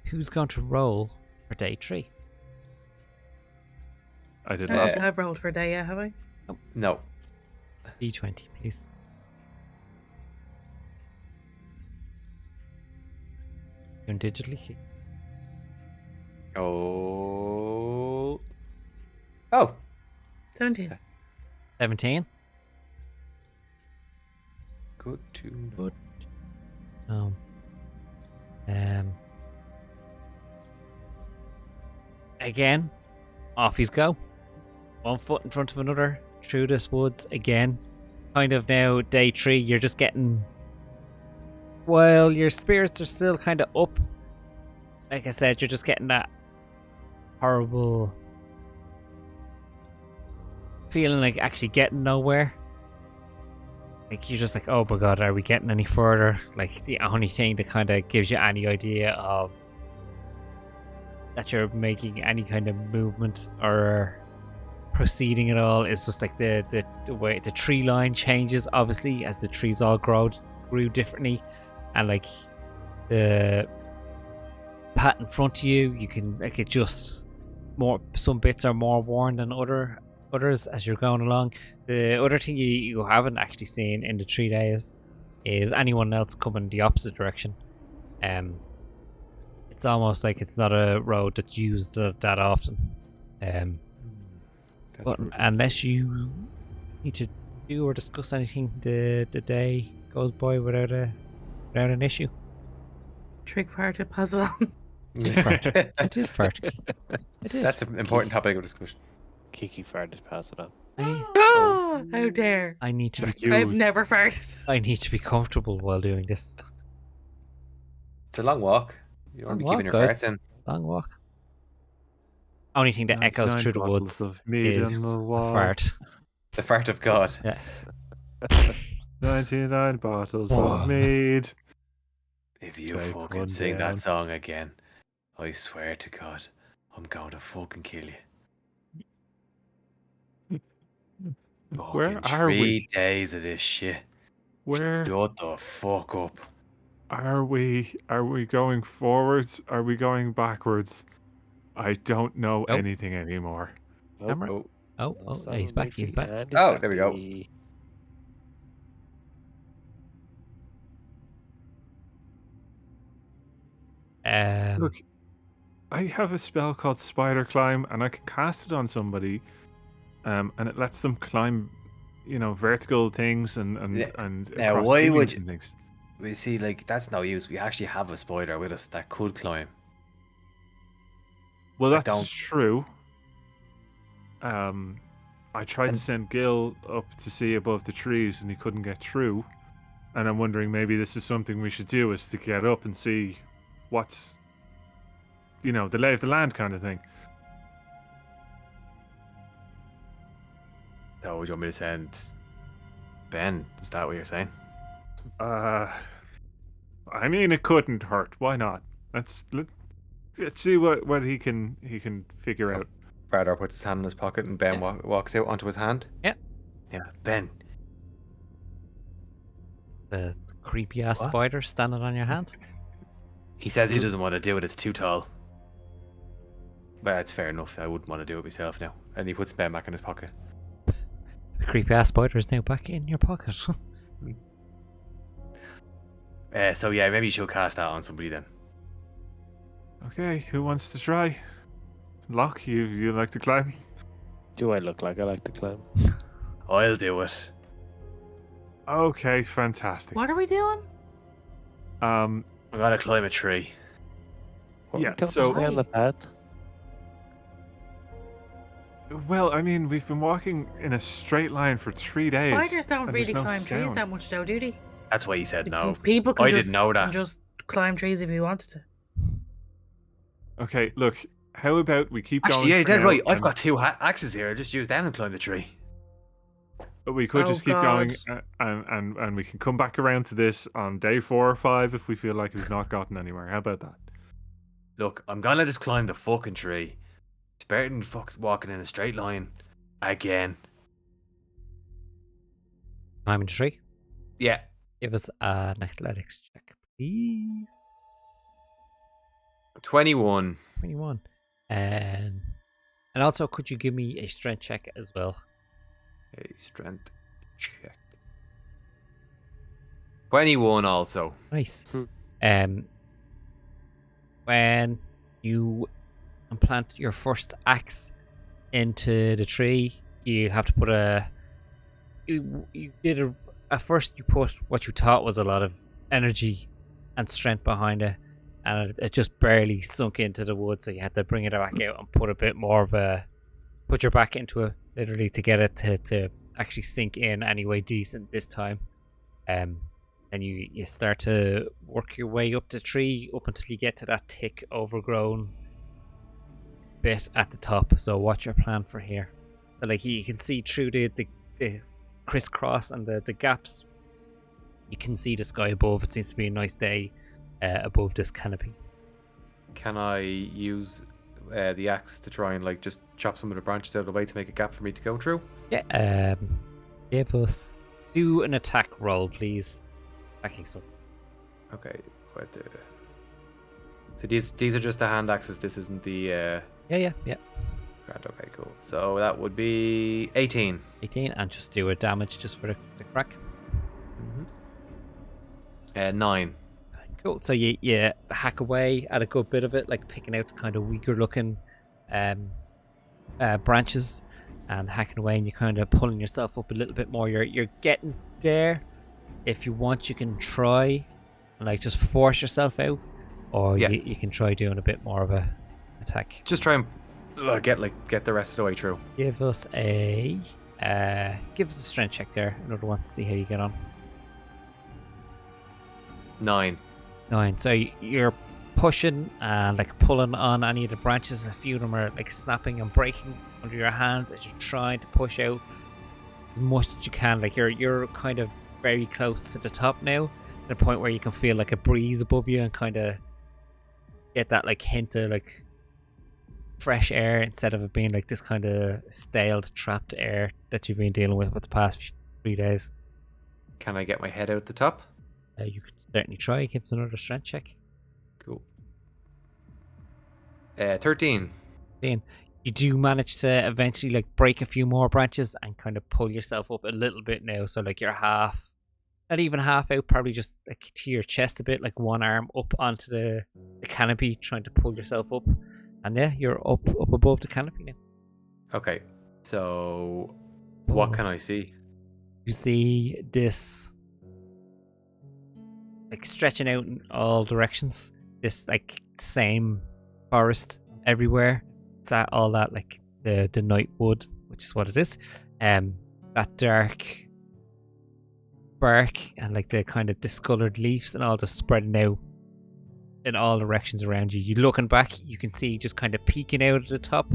[SPEAKER 2] Who's going to roll for day 3?
[SPEAKER 5] I did
[SPEAKER 3] I
[SPEAKER 5] last.
[SPEAKER 3] have rolled for a day, yeah, have I?
[SPEAKER 4] No.
[SPEAKER 2] D20, please. Doing digitally.
[SPEAKER 4] Oh.
[SPEAKER 3] 17.
[SPEAKER 2] 17.
[SPEAKER 4] Good to know.
[SPEAKER 2] Good. Oh. Again, off he's go. One foot in front of another through this woods again. Kind of now day 3. You're just getting. While your spirits are still kind of up. Like I said, you're just getting that horrible feeling like actually getting nowhere. Like you're just like, oh my god, are we getting any further? Like the only thing that kind of gives you any idea of that you're making any kind of movement or proceeding at all is just like the way the tree line changes, obviously, as the trees all grew differently, and like the path in front of you, you can like adjust more. Some bits are more worn than others as you're going along. The other thing you haven't actually seen in the 3 days is anyone else coming the opposite direction. It's almost like it's not a road that's used that often. But unless you need to do or discuss anything, the day goes by without an issue.
[SPEAKER 3] Trig farted, pass it on.
[SPEAKER 2] I did fart. I did.
[SPEAKER 4] That's an important topic of discussion.
[SPEAKER 1] Kiki farted, pass it on.
[SPEAKER 3] How dare.
[SPEAKER 2] I need to be.
[SPEAKER 3] I've never farted.
[SPEAKER 2] I need to be comfortable while doing this.
[SPEAKER 4] It's a long walk. You don't want to be
[SPEAKER 2] Long
[SPEAKER 4] keeping your
[SPEAKER 2] walk,
[SPEAKER 4] farts in.
[SPEAKER 2] Long walk. Only thing that echoes
[SPEAKER 5] 99
[SPEAKER 2] through the
[SPEAKER 5] bottles
[SPEAKER 2] woods
[SPEAKER 5] of mead
[SPEAKER 2] is
[SPEAKER 5] in the
[SPEAKER 2] a
[SPEAKER 5] wall.
[SPEAKER 2] fart.
[SPEAKER 4] The fart of God.
[SPEAKER 2] Yeah.
[SPEAKER 5] 99 bottles
[SPEAKER 2] Oh.
[SPEAKER 5] of mead.
[SPEAKER 4] If you
[SPEAKER 5] Take
[SPEAKER 4] fucking
[SPEAKER 5] one
[SPEAKER 4] sing
[SPEAKER 5] down.
[SPEAKER 4] that song again, I swear to God, I'm going to fucking kill you.
[SPEAKER 5] Where
[SPEAKER 4] Fucking
[SPEAKER 5] are
[SPEAKER 4] 3
[SPEAKER 5] we?
[SPEAKER 4] days of this shit.
[SPEAKER 5] Where
[SPEAKER 4] Shut the fuck up.
[SPEAKER 5] are we? Are we going forwards? Are we going backwards? I don't know
[SPEAKER 2] Nope.
[SPEAKER 5] anything anymore.
[SPEAKER 2] Camera?
[SPEAKER 4] Oh,
[SPEAKER 2] Oh, no, he's back. He's back.
[SPEAKER 4] Oh, there we go.
[SPEAKER 5] Look, I have a spell called Spider Climb, and I can cast it on somebody, and it lets them climb, vertical things and
[SPEAKER 4] Now,
[SPEAKER 5] across
[SPEAKER 4] why
[SPEAKER 5] ceilings
[SPEAKER 4] would
[SPEAKER 5] and things.
[SPEAKER 4] we see? Like that's no use. We actually have a spider with us that could climb.
[SPEAKER 5] Well,
[SPEAKER 4] I
[SPEAKER 5] that's
[SPEAKER 4] don't-
[SPEAKER 5] true. I tried to send Gil up to see above the trees, and he couldn't get through. And I'm wondering maybe this is something we should do: is to get up and see what's, the lay of the land kind of thing.
[SPEAKER 4] Oh, would you want me to send Ben? Is that what you're saying?
[SPEAKER 5] I mean, it couldn't hurt. Why not? Let's see what he can figure
[SPEAKER 4] So-
[SPEAKER 5] out.
[SPEAKER 4] Brador puts his hand in his pocket and Ben walks out onto his hand.
[SPEAKER 2] Yeah.
[SPEAKER 4] Yeah, Ben.
[SPEAKER 2] The creepy ass
[SPEAKER 4] What?
[SPEAKER 2] spider standing on your hand.
[SPEAKER 4] He says he doesn't want to do it. It's too tall. But that's fair enough. I wouldn't want to do it myself now. And he puts Ben back in his pocket.
[SPEAKER 2] The creepy ass spider is now back in your pocket.
[SPEAKER 4] So yeah, maybe you should cast that on somebody then.
[SPEAKER 5] Okay, who wants to try? Locke, you like to climb?
[SPEAKER 1] Do I look like I like to climb?
[SPEAKER 4] I'll do it.
[SPEAKER 5] Okay, fantastic.
[SPEAKER 3] What are we doing?
[SPEAKER 4] I gotta climb a tree.
[SPEAKER 1] What,
[SPEAKER 5] Yeah,
[SPEAKER 1] we don't
[SPEAKER 5] so-
[SPEAKER 1] stay on the path.
[SPEAKER 5] Well, I mean, we've been walking in a straight line for 3 days.
[SPEAKER 3] Spiders don't
[SPEAKER 5] and there's
[SPEAKER 3] really
[SPEAKER 5] no
[SPEAKER 3] climb trees
[SPEAKER 5] sound.
[SPEAKER 3] that much, though, do they?
[SPEAKER 4] That's why he said no.
[SPEAKER 3] People can
[SPEAKER 4] I
[SPEAKER 3] just,
[SPEAKER 4] didn't know that.
[SPEAKER 3] can just climb trees if you wanted to.
[SPEAKER 5] Okay, look, how about we keep going?
[SPEAKER 4] Actually, yeah, you're
[SPEAKER 5] for
[SPEAKER 4] dead
[SPEAKER 5] now,
[SPEAKER 4] right. I've
[SPEAKER 5] and
[SPEAKER 4] got 2 axes here. I just use them and climb the tree.
[SPEAKER 5] we could
[SPEAKER 3] Oh,
[SPEAKER 5] just keep going,
[SPEAKER 3] God.
[SPEAKER 5] and we can come back around to this on day 4 or 5 if we feel like we've not gotten anywhere. How about that?
[SPEAKER 4] Look, I'm gonna just climb the fucking tree. It's better than fucking walking in a straight line. Again.
[SPEAKER 2] Climbing the tree.
[SPEAKER 4] Yeah.
[SPEAKER 2] Give us an athletics check, please.
[SPEAKER 4] 21.
[SPEAKER 2] 21. And also, could you give me a strength check as well?
[SPEAKER 4] A strength check. 21 also.
[SPEAKER 2] Nice.
[SPEAKER 1] Hmm.
[SPEAKER 2] When you implant your first axe into the tree, you have to put at first you put what you thought was a lot of energy and strength behind it, and it just barely sunk into the wood, so you had to bring it back out and put a bit more of put your back into it, literally, to get it to actually sink in anyway decent this time. And you start to work your way up the tree up until you get to that thick overgrown bit at the top. So what's your plan for here? So like you can see through the crisscross and the gaps. You can see the sky above. It seems to be a nice day above this canopy.
[SPEAKER 4] Can I use the axe to try and like just chop some of the branches out of the way to make a gap for me to go through?
[SPEAKER 2] Yeah. Do an attack roll, please. Attacking stuff.
[SPEAKER 4] Okay, but so these are just the hand axes. This isn't the.
[SPEAKER 2] Yeah.
[SPEAKER 4] Grand. Okay, cool. So that would be 18.
[SPEAKER 2] 18, and just do a damage just for the crack.
[SPEAKER 4] 9.
[SPEAKER 2] Cool. So you hack away at a good bit of it, like picking out the kind of weaker looking branches and hacking away, and you're kind of pulling yourself up a little bit more. You're getting there. If you want, you can try and like just force yourself out, or you can try doing a bit more of a attack.
[SPEAKER 4] Just try and get the rest of the way through.
[SPEAKER 2] Give us a strength check there. Another one. See how you get on.
[SPEAKER 4] 9.
[SPEAKER 2] 9. So you're pushing and like pulling on any of the branches. A few of them are like snapping and breaking under your hands as you're trying to push out as much as you can. Like you're kind of very close to the top now, to the point where you can feel like a breeze above you and kind of get that like hint of like fresh air instead of it being like this kind of staled, trapped air that you've been dealing with the past 3 days.
[SPEAKER 4] Can I get my head out the top?
[SPEAKER 2] You could certainly try. Give us another strength check.
[SPEAKER 4] Cool. 13.
[SPEAKER 2] You do manage to eventually like break a few more branches and kind of pull yourself up a little bit now. So like you're half, not even half out, probably just like to your chest a bit, like one arm up onto the canopy, trying to pull yourself up. And yeah, you're up above the canopy now.
[SPEAKER 4] Okay, so what can I see?
[SPEAKER 2] You see this like stretching out in all directions. This like same forest everywhere. It's all that like the night wood, which is what it is. That dark bark and like the kind of discolored leaves and all just spreading out in all directions around you. You looking back, you can see just kind of peeking out at the top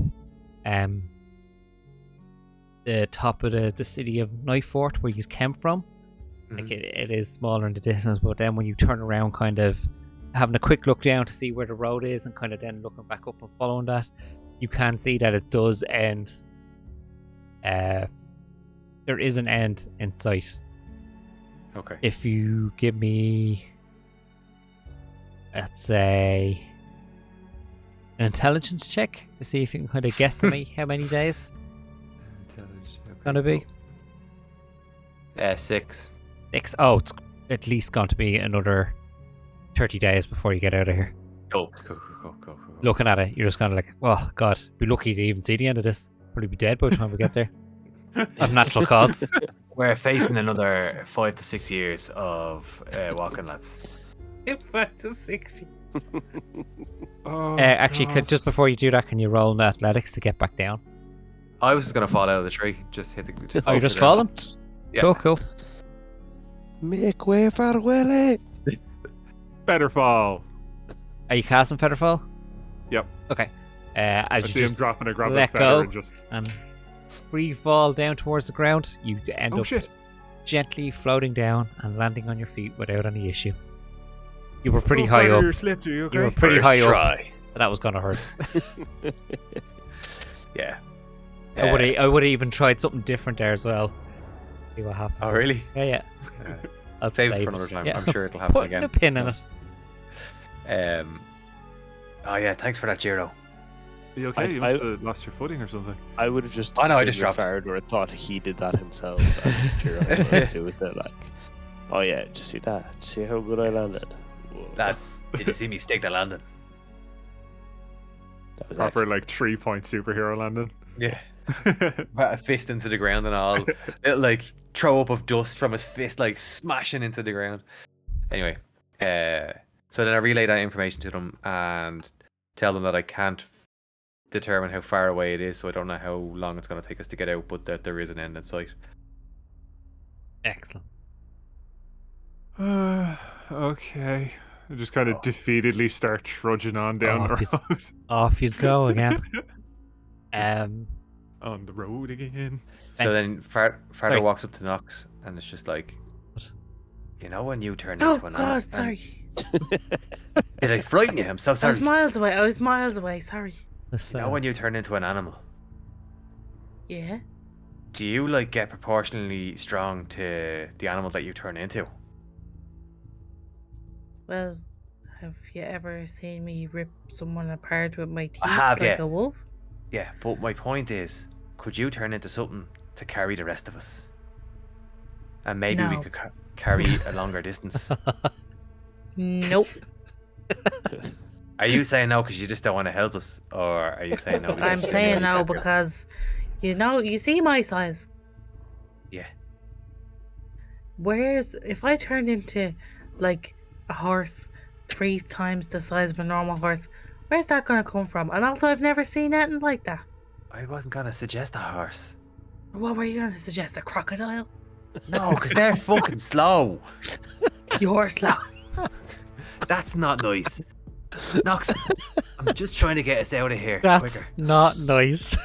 [SPEAKER 2] of the city of Nightfort, where you came from. Like it is smaller in the distance, but then when you turn around, kind of having a quick look down to see where the road is, and kind of then looking back up and following that, you can see that it does end. There is an end in sight.
[SPEAKER 4] Okay.
[SPEAKER 2] If you give me, let's say, an intelligence check to see if you can kind of guesstimate how many days
[SPEAKER 4] Intelligence. Okay,
[SPEAKER 2] gonna be.
[SPEAKER 4] 6.
[SPEAKER 2] 6. Oh, it's at least going to be another 30 days before you get out of here.
[SPEAKER 4] Go.
[SPEAKER 2] Looking at it, you're just kind of like, oh god, be lucky to even see the end of this. Probably be dead by the time we get there. Of natural causes.
[SPEAKER 4] We're facing another 5 to 6 years of walking, lads.
[SPEAKER 3] 5 to 6 years.
[SPEAKER 2] Actually, just before you do that, can you roll an athletics to get back down?
[SPEAKER 4] I was just gonna fall out of the tree. Just hit the. Just
[SPEAKER 2] Oh, you're
[SPEAKER 4] fall
[SPEAKER 2] just
[SPEAKER 4] to the ground.
[SPEAKER 2] falling?
[SPEAKER 4] Yeah.
[SPEAKER 2] Cool.
[SPEAKER 1] Make way for Willie.
[SPEAKER 5] Better fall.
[SPEAKER 2] Are you casting Featherfall?
[SPEAKER 5] Yep.
[SPEAKER 2] Okay.
[SPEAKER 5] I
[SPEAKER 2] As
[SPEAKER 5] see
[SPEAKER 2] you
[SPEAKER 5] him
[SPEAKER 2] just
[SPEAKER 5] dropping a grab
[SPEAKER 2] let
[SPEAKER 5] of feather
[SPEAKER 2] go
[SPEAKER 5] and just.
[SPEAKER 2] and free fall down towards the ground, you end
[SPEAKER 5] Oh
[SPEAKER 2] up
[SPEAKER 5] shit!
[SPEAKER 2] gently floating down and landing on your feet without any issue. You were pretty
[SPEAKER 5] Oh,
[SPEAKER 2] high
[SPEAKER 5] feather,
[SPEAKER 2] up.
[SPEAKER 5] you slipped. Are you okay?
[SPEAKER 2] You were pretty high up.
[SPEAKER 4] try.
[SPEAKER 2] That was gonna hurt.
[SPEAKER 4] Yeah.
[SPEAKER 2] I would have even tried something different there as well. See what happens.
[SPEAKER 4] Oh really?
[SPEAKER 2] Yeah. I'll
[SPEAKER 4] Save it for another time.
[SPEAKER 2] Yeah.
[SPEAKER 4] I'm sure it'll happen
[SPEAKER 2] Put
[SPEAKER 4] again.
[SPEAKER 2] a pin in it.
[SPEAKER 4] Oh yeah, thanks for that, Giro.
[SPEAKER 5] Are you okay? You must have lost your footing or something.
[SPEAKER 1] I would have just.
[SPEAKER 4] Oh, no, I
[SPEAKER 1] assumed
[SPEAKER 4] just dropped.
[SPEAKER 1] fired or thought he did that himself. And Giro had to do with it, like, oh yeah, did you see that? Did you see how good I landed? Whoa.
[SPEAKER 4] Lads, did you see me stick the landing?
[SPEAKER 1] That was
[SPEAKER 5] Proper
[SPEAKER 1] excellent.
[SPEAKER 5] like 3-point superhero landing.
[SPEAKER 4] Yeah. a fist into the ground and all. It'll like throw up of dust from his fist, like smashing into the ground. Anyway, so then I relay that information to them and tell them that I can't determine how far away it is, so I don't know how long it's going to take us to get out, but that there is an end in sight.
[SPEAKER 2] Excellent.
[SPEAKER 5] Okay. I just kind of defeatedly start trudging on down
[SPEAKER 2] Oh,
[SPEAKER 5] the road.
[SPEAKER 2] Off you go again.
[SPEAKER 5] On the road again.
[SPEAKER 4] So
[SPEAKER 2] Thanks.
[SPEAKER 4] then Fardo
[SPEAKER 2] Sorry.
[SPEAKER 4] walks up to Nox and it's just like,
[SPEAKER 2] What?
[SPEAKER 4] you know when you turn
[SPEAKER 3] Oh
[SPEAKER 4] into an
[SPEAKER 3] God,
[SPEAKER 4] animal?
[SPEAKER 3] sorry.
[SPEAKER 4] Did I frighten you? I'm so
[SPEAKER 3] I
[SPEAKER 4] sorry.
[SPEAKER 3] was miles away. I was miles away. Sorry.
[SPEAKER 2] This,
[SPEAKER 4] You know when you turn into an animal,
[SPEAKER 3] Yeah.
[SPEAKER 4] do you like get proportionally strong to the animal that you turn into?
[SPEAKER 3] Well, have you ever seen me rip someone apart with my teeth
[SPEAKER 4] I have,
[SPEAKER 3] like
[SPEAKER 4] yeah.
[SPEAKER 3] a wolf?
[SPEAKER 4] Yeah, but my point is, could you turn into something to carry the rest of us? And maybe we
[SPEAKER 3] No.
[SPEAKER 4] could carry a longer distance.
[SPEAKER 3] Nope.
[SPEAKER 4] Are you saying no because you just don't want to help us? Or are you saying no because
[SPEAKER 3] I'm
[SPEAKER 4] you
[SPEAKER 3] saying
[SPEAKER 4] genuinely
[SPEAKER 3] no
[SPEAKER 4] can't do it?
[SPEAKER 3] because, you see my size.
[SPEAKER 4] Yeah.
[SPEAKER 3] If I turned into like a horse 3 times the size of a normal horse, where's that gonna come from? And also, I've never seen anything like that.
[SPEAKER 4] I wasn't going to suggest a horse.
[SPEAKER 3] What were you gonna suggest? A crocodile?
[SPEAKER 4] No, because they're fucking slow.
[SPEAKER 3] You're slow.
[SPEAKER 4] That's not nice. Nox, I'm just trying to get us out of here
[SPEAKER 2] That's
[SPEAKER 4] quicker.
[SPEAKER 2] not nice.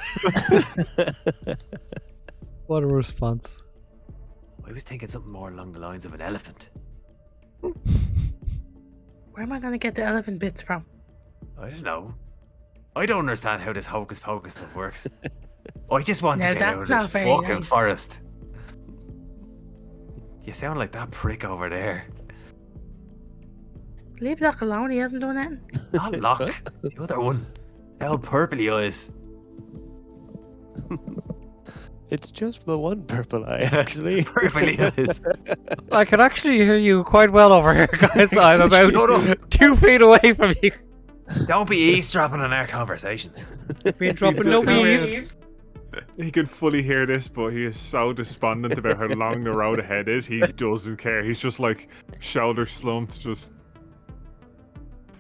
[SPEAKER 2] What a response.
[SPEAKER 4] I was thinking something more along the lines of an elephant.
[SPEAKER 3] Where am I gonna get the elephant bits from?
[SPEAKER 4] I don't know. I don't understand how this hocus pocus stuff works. I just want
[SPEAKER 3] Now
[SPEAKER 4] to get out
[SPEAKER 3] that's
[SPEAKER 4] of
[SPEAKER 3] not
[SPEAKER 4] this
[SPEAKER 3] very
[SPEAKER 4] fucking
[SPEAKER 3] nice.
[SPEAKER 4] forest. You sound like that prick over there.
[SPEAKER 3] Leave Locke alone, he hasn't done anything.
[SPEAKER 4] Not Locke. The other one. Hell purpley eyes.
[SPEAKER 1] It's just the one purple eye, actually.
[SPEAKER 4] Purpley eyes.
[SPEAKER 2] I can actually hear you quite well over here, guys. I'm
[SPEAKER 4] Shut
[SPEAKER 2] about
[SPEAKER 4] up.
[SPEAKER 2] 2 feet away from you.
[SPEAKER 4] Don't be eavesdropping on our conversations.
[SPEAKER 2] We're dropping
[SPEAKER 5] doesn't
[SPEAKER 2] no
[SPEAKER 5] know
[SPEAKER 2] beeves.
[SPEAKER 5] He can fully hear this, but he is so despondent about how long the road ahead is. He doesn't care. He's just like shoulder slumped, just.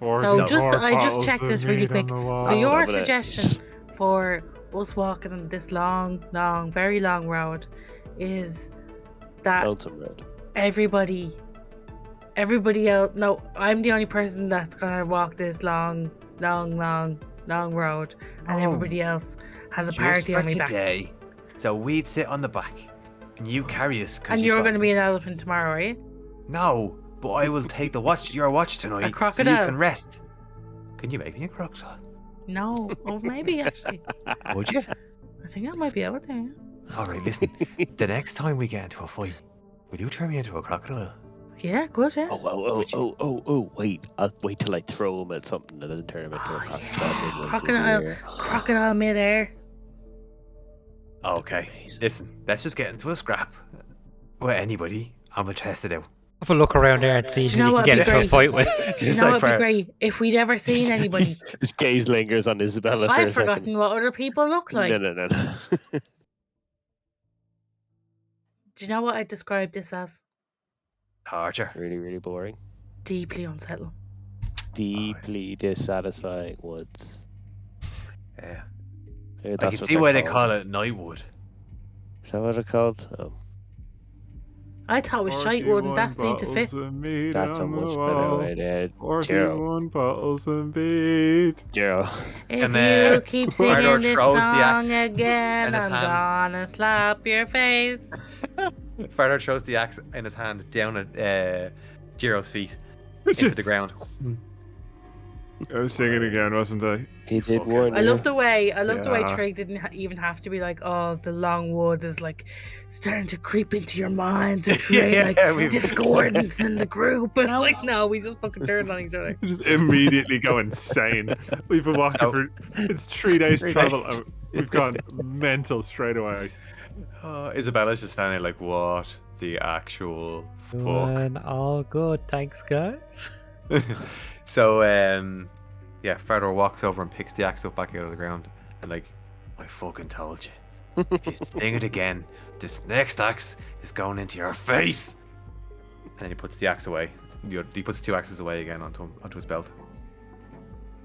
[SPEAKER 3] So I just checked this really quick. So
[SPEAKER 1] That's
[SPEAKER 3] your
[SPEAKER 1] lovely.
[SPEAKER 3] suggestion for us walking on this long, very long road is that
[SPEAKER 1] Lonesome Road.
[SPEAKER 3] everybody else. No, I'm the only person that's gonna walk this long road, and
[SPEAKER 4] Oh,
[SPEAKER 3] everybody else has a
[SPEAKER 4] Just
[SPEAKER 3] party
[SPEAKER 4] for
[SPEAKER 3] on my back.
[SPEAKER 4] today. So we'd sit on the back. And you carry us.
[SPEAKER 3] And you're gonna be an elephant tomorrow, are you?
[SPEAKER 4] No, but I will take your watch tonight. So you
[SPEAKER 3] crocodile.
[SPEAKER 4] can rest. Can you make me a crocodile?
[SPEAKER 3] No, oh maybe actually.
[SPEAKER 4] Would you?
[SPEAKER 3] I think I might be able to.
[SPEAKER 4] Alright, listen. The next time we get into a fight, will you turn me into a crocodile?
[SPEAKER 3] Yeah, good. Yeah.
[SPEAKER 1] Wait. I'll wait till I throw him at something and then turn him into
[SPEAKER 3] Oh,
[SPEAKER 1] a
[SPEAKER 3] yeah.
[SPEAKER 1] crocodile.
[SPEAKER 3] Crocodile. Crocodile midair.
[SPEAKER 4] Okay. Listen, let's just get into a scrap with anybody and we'll test it out.
[SPEAKER 2] Have a look around there and see
[SPEAKER 3] Do
[SPEAKER 2] who
[SPEAKER 3] you know
[SPEAKER 2] you can
[SPEAKER 3] what'd
[SPEAKER 2] get
[SPEAKER 3] be
[SPEAKER 2] into a
[SPEAKER 3] great?
[SPEAKER 2] fight with.
[SPEAKER 3] You
[SPEAKER 4] Just
[SPEAKER 3] know
[SPEAKER 4] like
[SPEAKER 3] what'd be
[SPEAKER 4] for
[SPEAKER 3] great if we'd ever seen anybody.
[SPEAKER 1] His gaze lingers on Isabella for
[SPEAKER 3] I've
[SPEAKER 1] a second.
[SPEAKER 3] forgotten what other people look like.
[SPEAKER 1] No.
[SPEAKER 3] Do you know what I described this as?
[SPEAKER 4] torture.
[SPEAKER 1] Really, really boring.
[SPEAKER 3] Deeply unsettling.
[SPEAKER 1] Deeply dissatisfying woods.
[SPEAKER 4] Yeah.
[SPEAKER 1] Maybe
[SPEAKER 4] I
[SPEAKER 1] that's
[SPEAKER 4] can
[SPEAKER 1] what
[SPEAKER 4] see
[SPEAKER 1] they're
[SPEAKER 4] why they
[SPEAKER 1] called.
[SPEAKER 4] call it Nightwood.
[SPEAKER 1] Is that what they're called? Oh,
[SPEAKER 3] I thought it was shite wood, and that seemed to fit.
[SPEAKER 1] that's a much better way to
[SPEAKER 5] 41 bottles of meat.
[SPEAKER 1] Jero.
[SPEAKER 3] If
[SPEAKER 4] And,
[SPEAKER 3] you keep
[SPEAKER 4] Fardo
[SPEAKER 3] singing this
[SPEAKER 4] throws the
[SPEAKER 3] song
[SPEAKER 4] axe
[SPEAKER 3] again,
[SPEAKER 4] in his
[SPEAKER 3] I'm
[SPEAKER 4] hand.
[SPEAKER 3] gonna slap your face.
[SPEAKER 4] Fardo throws the axe in his hand down at Jiro's feet into the ground.
[SPEAKER 5] I was singing again, wasn't I?
[SPEAKER 1] He did
[SPEAKER 4] Fuck.
[SPEAKER 1] warn
[SPEAKER 3] I
[SPEAKER 1] you.
[SPEAKER 3] love the way
[SPEAKER 5] Yeah.
[SPEAKER 3] Trig didn't even have to be like, oh, the long wood is like starting to creep into your minds and create
[SPEAKER 4] Yeah,
[SPEAKER 3] like discordance in the group. And I was like, no, we just fucking turned on each other.
[SPEAKER 5] Just immediately go insane. We've been walking
[SPEAKER 4] So-
[SPEAKER 5] for it's 3 days
[SPEAKER 4] 3
[SPEAKER 5] travel
[SPEAKER 4] days.
[SPEAKER 5] and we've gone mental straight away.
[SPEAKER 4] Isabella's just standing there like, what the actual fuck?
[SPEAKER 2] Doing all good, thanks, guys.
[SPEAKER 4] So, yeah, Fardo walks over and picks the axe up back out of the ground and like, I fucking told you. If you sting it again, this next axe is going into your face. And then he puts the axe away. He puts 2 axes away again onto his belt.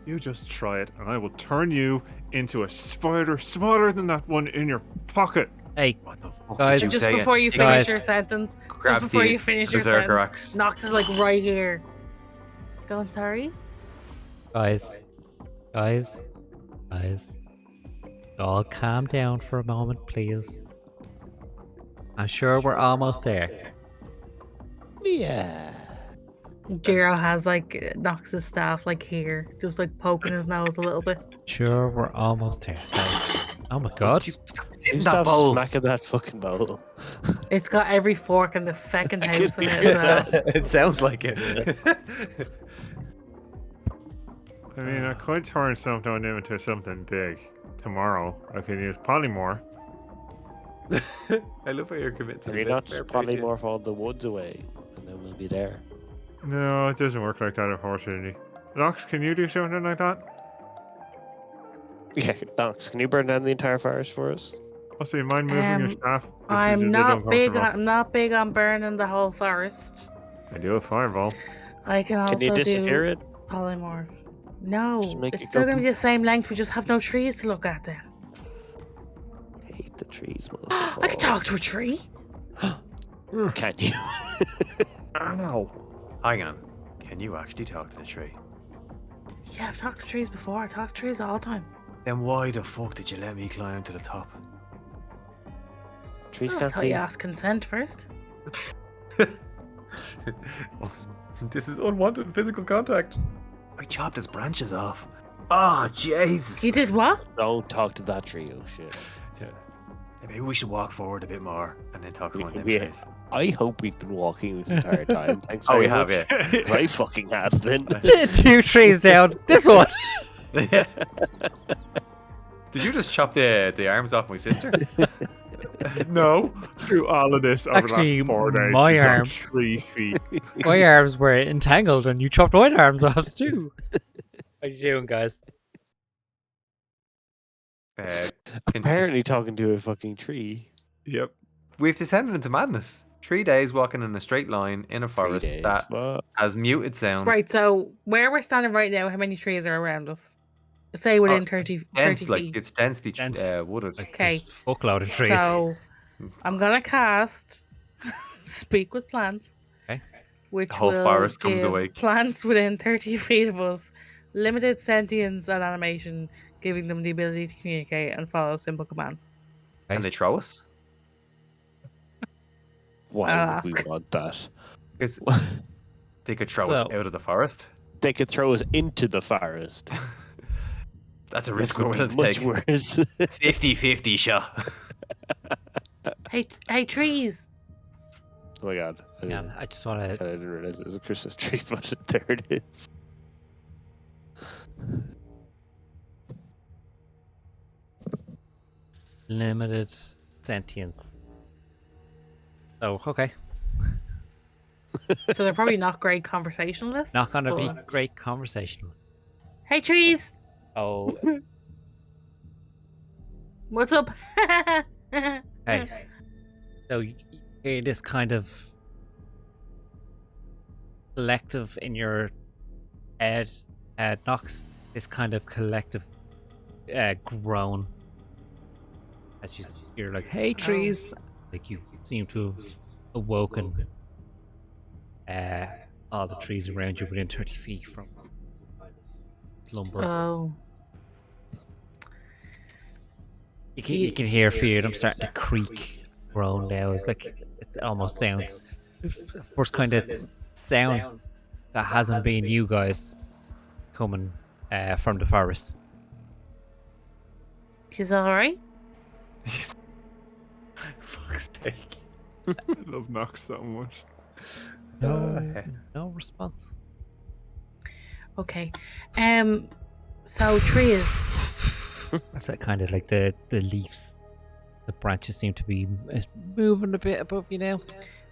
[SPEAKER 5] You just try it, and I will turn you into a spider smaller than that one in your pocket.
[SPEAKER 2] Hey,
[SPEAKER 4] What the fuck
[SPEAKER 2] Guys,
[SPEAKER 4] did you
[SPEAKER 3] Just
[SPEAKER 4] say?
[SPEAKER 3] before you
[SPEAKER 2] Guys.
[SPEAKER 3] finish your sentence.
[SPEAKER 4] grabs
[SPEAKER 3] Just before
[SPEAKER 4] the
[SPEAKER 3] you finish your
[SPEAKER 4] berserker
[SPEAKER 3] sentence.
[SPEAKER 4] axe.
[SPEAKER 3] Nox is like right here. Going sorry?
[SPEAKER 2] guys, all calm down for a moment, please. I'm sure we're almost there.
[SPEAKER 1] Yeah.
[SPEAKER 3] Jiro has like Nox's staff like here, just like poking his nose a little bit.
[SPEAKER 2] Sure, we're almost there. Oh my god.
[SPEAKER 4] You
[SPEAKER 1] You
[SPEAKER 4] that
[SPEAKER 1] stop
[SPEAKER 4] bowl.
[SPEAKER 1] smacking that fucking bowl.
[SPEAKER 3] It's got every fork in the feckin' house in it as well.
[SPEAKER 4] It sounds like it.
[SPEAKER 5] I mean, I could turn something into something big. Tomorrow, I could use polymorph.
[SPEAKER 4] I love how you're committed to
[SPEAKER 1] Can you
[SPEAKER 4] the
[SPEAKER 1] not
[SPEAKER 4] fair
[SPEAKER 1] just
[SPEAKER 4] play to you.
[SPEAKER 1] polymorph all the woods away? And then we'll be there.
[SPEAKER 5] No, it doesn't work like that, unfortunately. Nox, can you do something like that?
[SPEAKER 1] Yeah, Nox, can you burn down the entire forest for us?
[SPEAKER 5] Also, you mind moving your staff? This is a
[SPEAKER 3] I'm
[SPEAKER 5] bit
[SPEAKER 3] not big.
[SPEAKER 5] uncomfortable.
[SPEAKER 3] I'm not big on burning the whole forest.
[SPEAKER 5] I do a fireball.
[SPEAKER 3] I can also
[SPEAKER 1] Can you disappear
[SPEAKER 3] do
[SPEAKER 1] it?
[SPEAKER 3] polymorph. No,
[SPEAKER 1] Just make
[SPEAKER 3] it's
[SPEAKER 1] it
[SPEAKER 3] still
[SPEAKER 1] go
[SPEAKER 3] gonna be the same length. We just have no trees to look at then.
[SPEAKER 1] Hate the trees,
[SPEAKER 3] I could talk to a tree.
[SPEAKER 1] motherfucker. Can you?
[SPEAKER 5] Ow!
[SPEAKER 4] Hang on. Can you actually talk to the tree?
[SPEAKER 3] Yeah, I've talked to trees before. I talk to trees all the time.
[SPEAKER 4] Then why the fuck did you let me climb to the top?
[SPEAKER 1] Trees
[SPEAKER 3] I
[SPEAKER 1] can't
[SPEAKER 3] thought
[SPEAKER 1] see.
[SPEAKER 3] you asked consent first.
[SPEAKER 4] This is unwanted physical contact. I chopped his branches off. Oh, Jesus.
[SPEAKER 3] You did what?
[SPEAKER 1] Don't talk to that tree, oh shit.
[SPEAKER 4] Maybe we should walk forward a bit more and then talk about them
[SPEAKER 1] We-
[SPEAKER 4] trees.
[SPEAKER 1] I hope we've been walking this entire time. Thanks
[SPEAKER 4] Oh,
[SPEAKER 1] very
[SPEAKER 4] we have,
[SPEAKER 1] much.
[SPEAKER 4] yeah.
[SPEAKER 1] 'Cause I fucking have been.
[SPEAKER 2] 2 trees down. This one.
[SPEAKER 4] Did you just chop the arms off my sister? No.
[SPEAKER 5] Through all of this over
[SPEAKER 2] Actually,
[SPEAKER 5] the last 4 days,
[SPEAKER 2] my
[SPEAKER 5] we got
[SPEAKER 2] arms.
[SPEAKER 5] 3 feet.
[SPEAKER 2] My arms were entangled and you chopped my arms off too. How you doing, guys?
[SPEAKER 1] Apparently talking to a fucking tree.
[SPEAKER 5] Yep.
[SPEAKER 4] We've descended into madness. 3 days walking in a straight line in a
[SPEAKER 1] 3
[SPEAKER 4] forest
[SPEAKER 1] days.
[SPEAKER 4] that
[SPEAKER 1] What?
[SPEAKER 4] has muted sound.
[SPEAKER 3] Right, so where we're standing right now, how many trees are around us? Say
[SPEAKER 4] Oh,
[SPEAKER 3] within
[SPEAKER 4] it's
[SPEAKER 3] 30,
[SPEAKER 4] dense,
[SPEAKER 3] 30
[SPEAKER 4] like
[SPEAKER 3] feet.
[SPEAKER 4] it's densely
[SPEAKER 2] Dense.
[SPEAKER 4] wooded.
[SPEAKER 2] Like,
[SPEAKER 3] Okay.
[SPEAKER 2] there's a fuckload of trees.
[SPEAKER 3] So I'm gonna cast Speak with Plants.
[SPEAKER 2] Okay.
[SPEAKER 3] Which
[SPEAKER 4] The whole
[SPEAKER 3] will
[SPEAKER 4] forest comes
[SPEAKER 3] give
[SPEAKER 4] awake.
[SPEAKER 3] plants within 30 feet of us limited sentience and animation, giving them the ability to communicate and follow simple commands.
[SPEAKER 4] And they throw us.
[SPEAKER 1] Why
[SPEAKER 3] I'll
[SPEAKER 1] would we
[SPEAKER 3] ask.
[SPEAKER 1] want that?
[SPEAKER 4] Because they could throw us
[SPEAKER 2] So-
[SPEAKER 4] out of the forest.
[SPEAKER 1] They could throw us into the forest.
[SPEAKER 4] That's a
[SPEAKER 1] Which
[SPEAKER 4] risk we're
[SPEAKER 1] would
[SPEAKER 4] willing
[SPEAKER 1] be
[SPEAKER 4] to
[SPEAKER 1] much
[SPEAKER 4] take.
[SPEAKER 1] worse.
[SPEAKER 4] 50-50 shot.
[SPEAKER 3] Hey, trees!
[SPEAKER 1] Oh my god. I
[SPEAKER 2] Yeah,
[SPEAKER 1] didn't,
[SPEAKER 2] I just want
[SPEAKER 1] I
[SPEAKER 2] to.
[SPEAKER 1] didn't realize it was a Christmas tree, but there it is.
[SPEAKER 2] Limited sentience. Oh, okay.
[SPEAKER 3] So they're probably not great conversationalists.
[SPEAKER 2] Not gonna be
[SPEAKER 3] but-
[SPEAKER 2] great conversational.
[SPEAKER 3] Hey, trees!
[SPEAKER 2] Oh,
[SPEAKER 3] What's up?
[SPEAKER 2] hey. So you hear this kind of collective in your head, Nox. This kind of collective groan. That you're like, "Hey, trees!" Like you seem to have awoken. All the trees around you within 30 feet from slumber.
[SPEAKER 3] Oh.
[SPEAKER 2] You can hear fear. I'm starting to creak, groan now. It's like it almost sounds, first kind of sound that hasn't been you guys coming from the forest.
[SPEAKER 3] She's alright?
[SPEAKER 4] Fuck's sake.
[SPEAKER 5] I love Nox so much.
[SPEAKER 2] No response.
[SPEAKER 3] Okay. So trees.
[SPEAKER 2] That's that kind of like the leaves, the branches seem to be moving a bit above you now.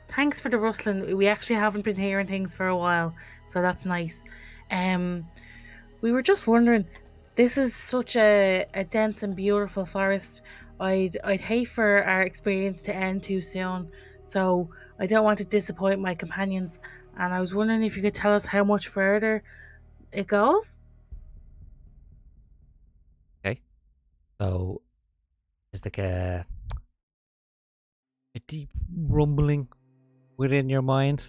[SPEAKER 3] Thanks for the rustling. We actually haven't been hearing things for a while, so that's nice. We were just wondering, this is such a dense and beautiful forest. I'd hate for our experience to end too soon, so I don't want to disappoint my companions. And I was wondering if you could tell us how much further it goes.
[SPEAKER 2] Okay. So there's like a deep rumbling within your mind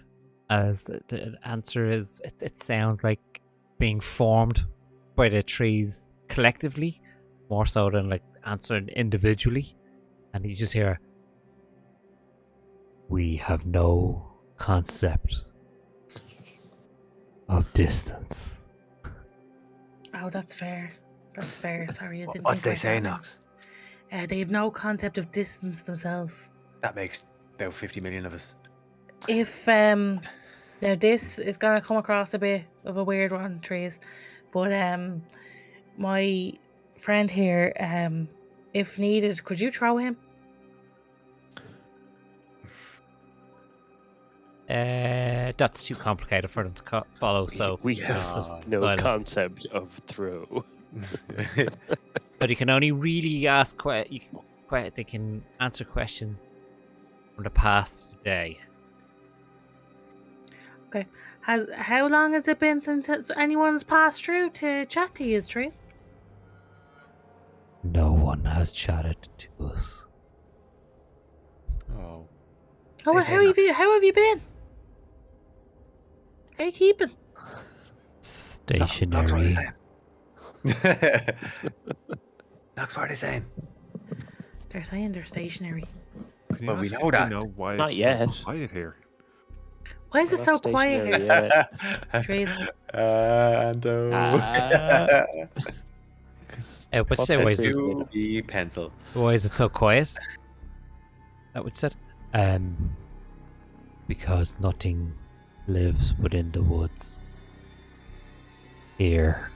[SPEAKER 2] as the answer is. It sounds like being formed by the trees collectively, more so than like answering individually. And you just hear, "We have no concept of distance."
[SPEAKER 3] Oh, that's fair. That's fair. Sorry, I didn't
[SPEAKER 4] What's
[SPEAKER 3] think
[SPEAKER 4] they
[SPEAKER 3] about
[SPEAKER 4] say,
[SPEAKER 3] that.
[SPEAKER 4] Nox?
[SPEAKER 3] They have no concept of distance themselves.
[SPEAKER 4] That makes about 50 million of us.
[SPEAKER 3] If now this is gonna come across a bit of a weird one, Trees, but my friend here, if needed, could you throw him?
[SPEAKER 2] That's too complicated for them to follow. So
[SPEAKER 1] we
[SPEAKER 2] it's
[SPEAKER 1] have
[SPEAKER 2] just
[SPEAKER 1] no
[SPEAKER 2] silence.
[SPEAKER 1] concept of throw.
[SPEAKER 2] But you can only really ask they can answer questions from the past today.
[SPEAKER 3] Okay. How long has it been since anyone's passed through to chat to you, Trees?
[SPEAKER 2] No one has chatted to us.
[SPEAKER 4] Oh.
[SPEAKER 3] How
[SPEAKER 4] Say
[SPEAKER 3] have
[SPEAKER 4] Nox.
[SPEAKER 3] you? How have you been? How you keeping?
[SPEAKER 4] Nox, what are
[SPEAKER 2] Stationary.
[SPEAKER 4] they saying? Nox, what are they saying?
[SPEAKER 3] They're saying they're stationary.
[SPEAKER 5] Can you
[SPEAKER 4] Well, we
[SPEAKER 5] ask
[SPEAKER 4] know
[SPEAKER 5] if they
[SPEAKER 4] that.
[SPEAKER 5] know why
[SPEAKER 1] Not
[SPEAKER 5] it's
[SPEAKER 1] yet.
[SPEAKER 5] so quiet here?
[SPEAKER 3] Why is it
[SPEAKER 1] We're
[SPEAKER 3] so
[SPEAKER 1] not
[SPEAKER 3] quiet
[SPEAKER 1] stationary
[SPEAKER 3] here?
[SPEAKER 1] yet.
[SPEAKER 3] Trees.
[SPEAKER 4] Ando.
[SPEAKER 2] But
[SPEAKER 1] What
[SPEAKER 2] say, why is
[SPEAKER 1] picture
[SPEAKER 2] it,
[SPEAKER 1] is it?
[SPEAKER 4] To be pencil.
[SPEAKER 2] why is it so quiet? That what you said? Because nothing lives within the woods. Here.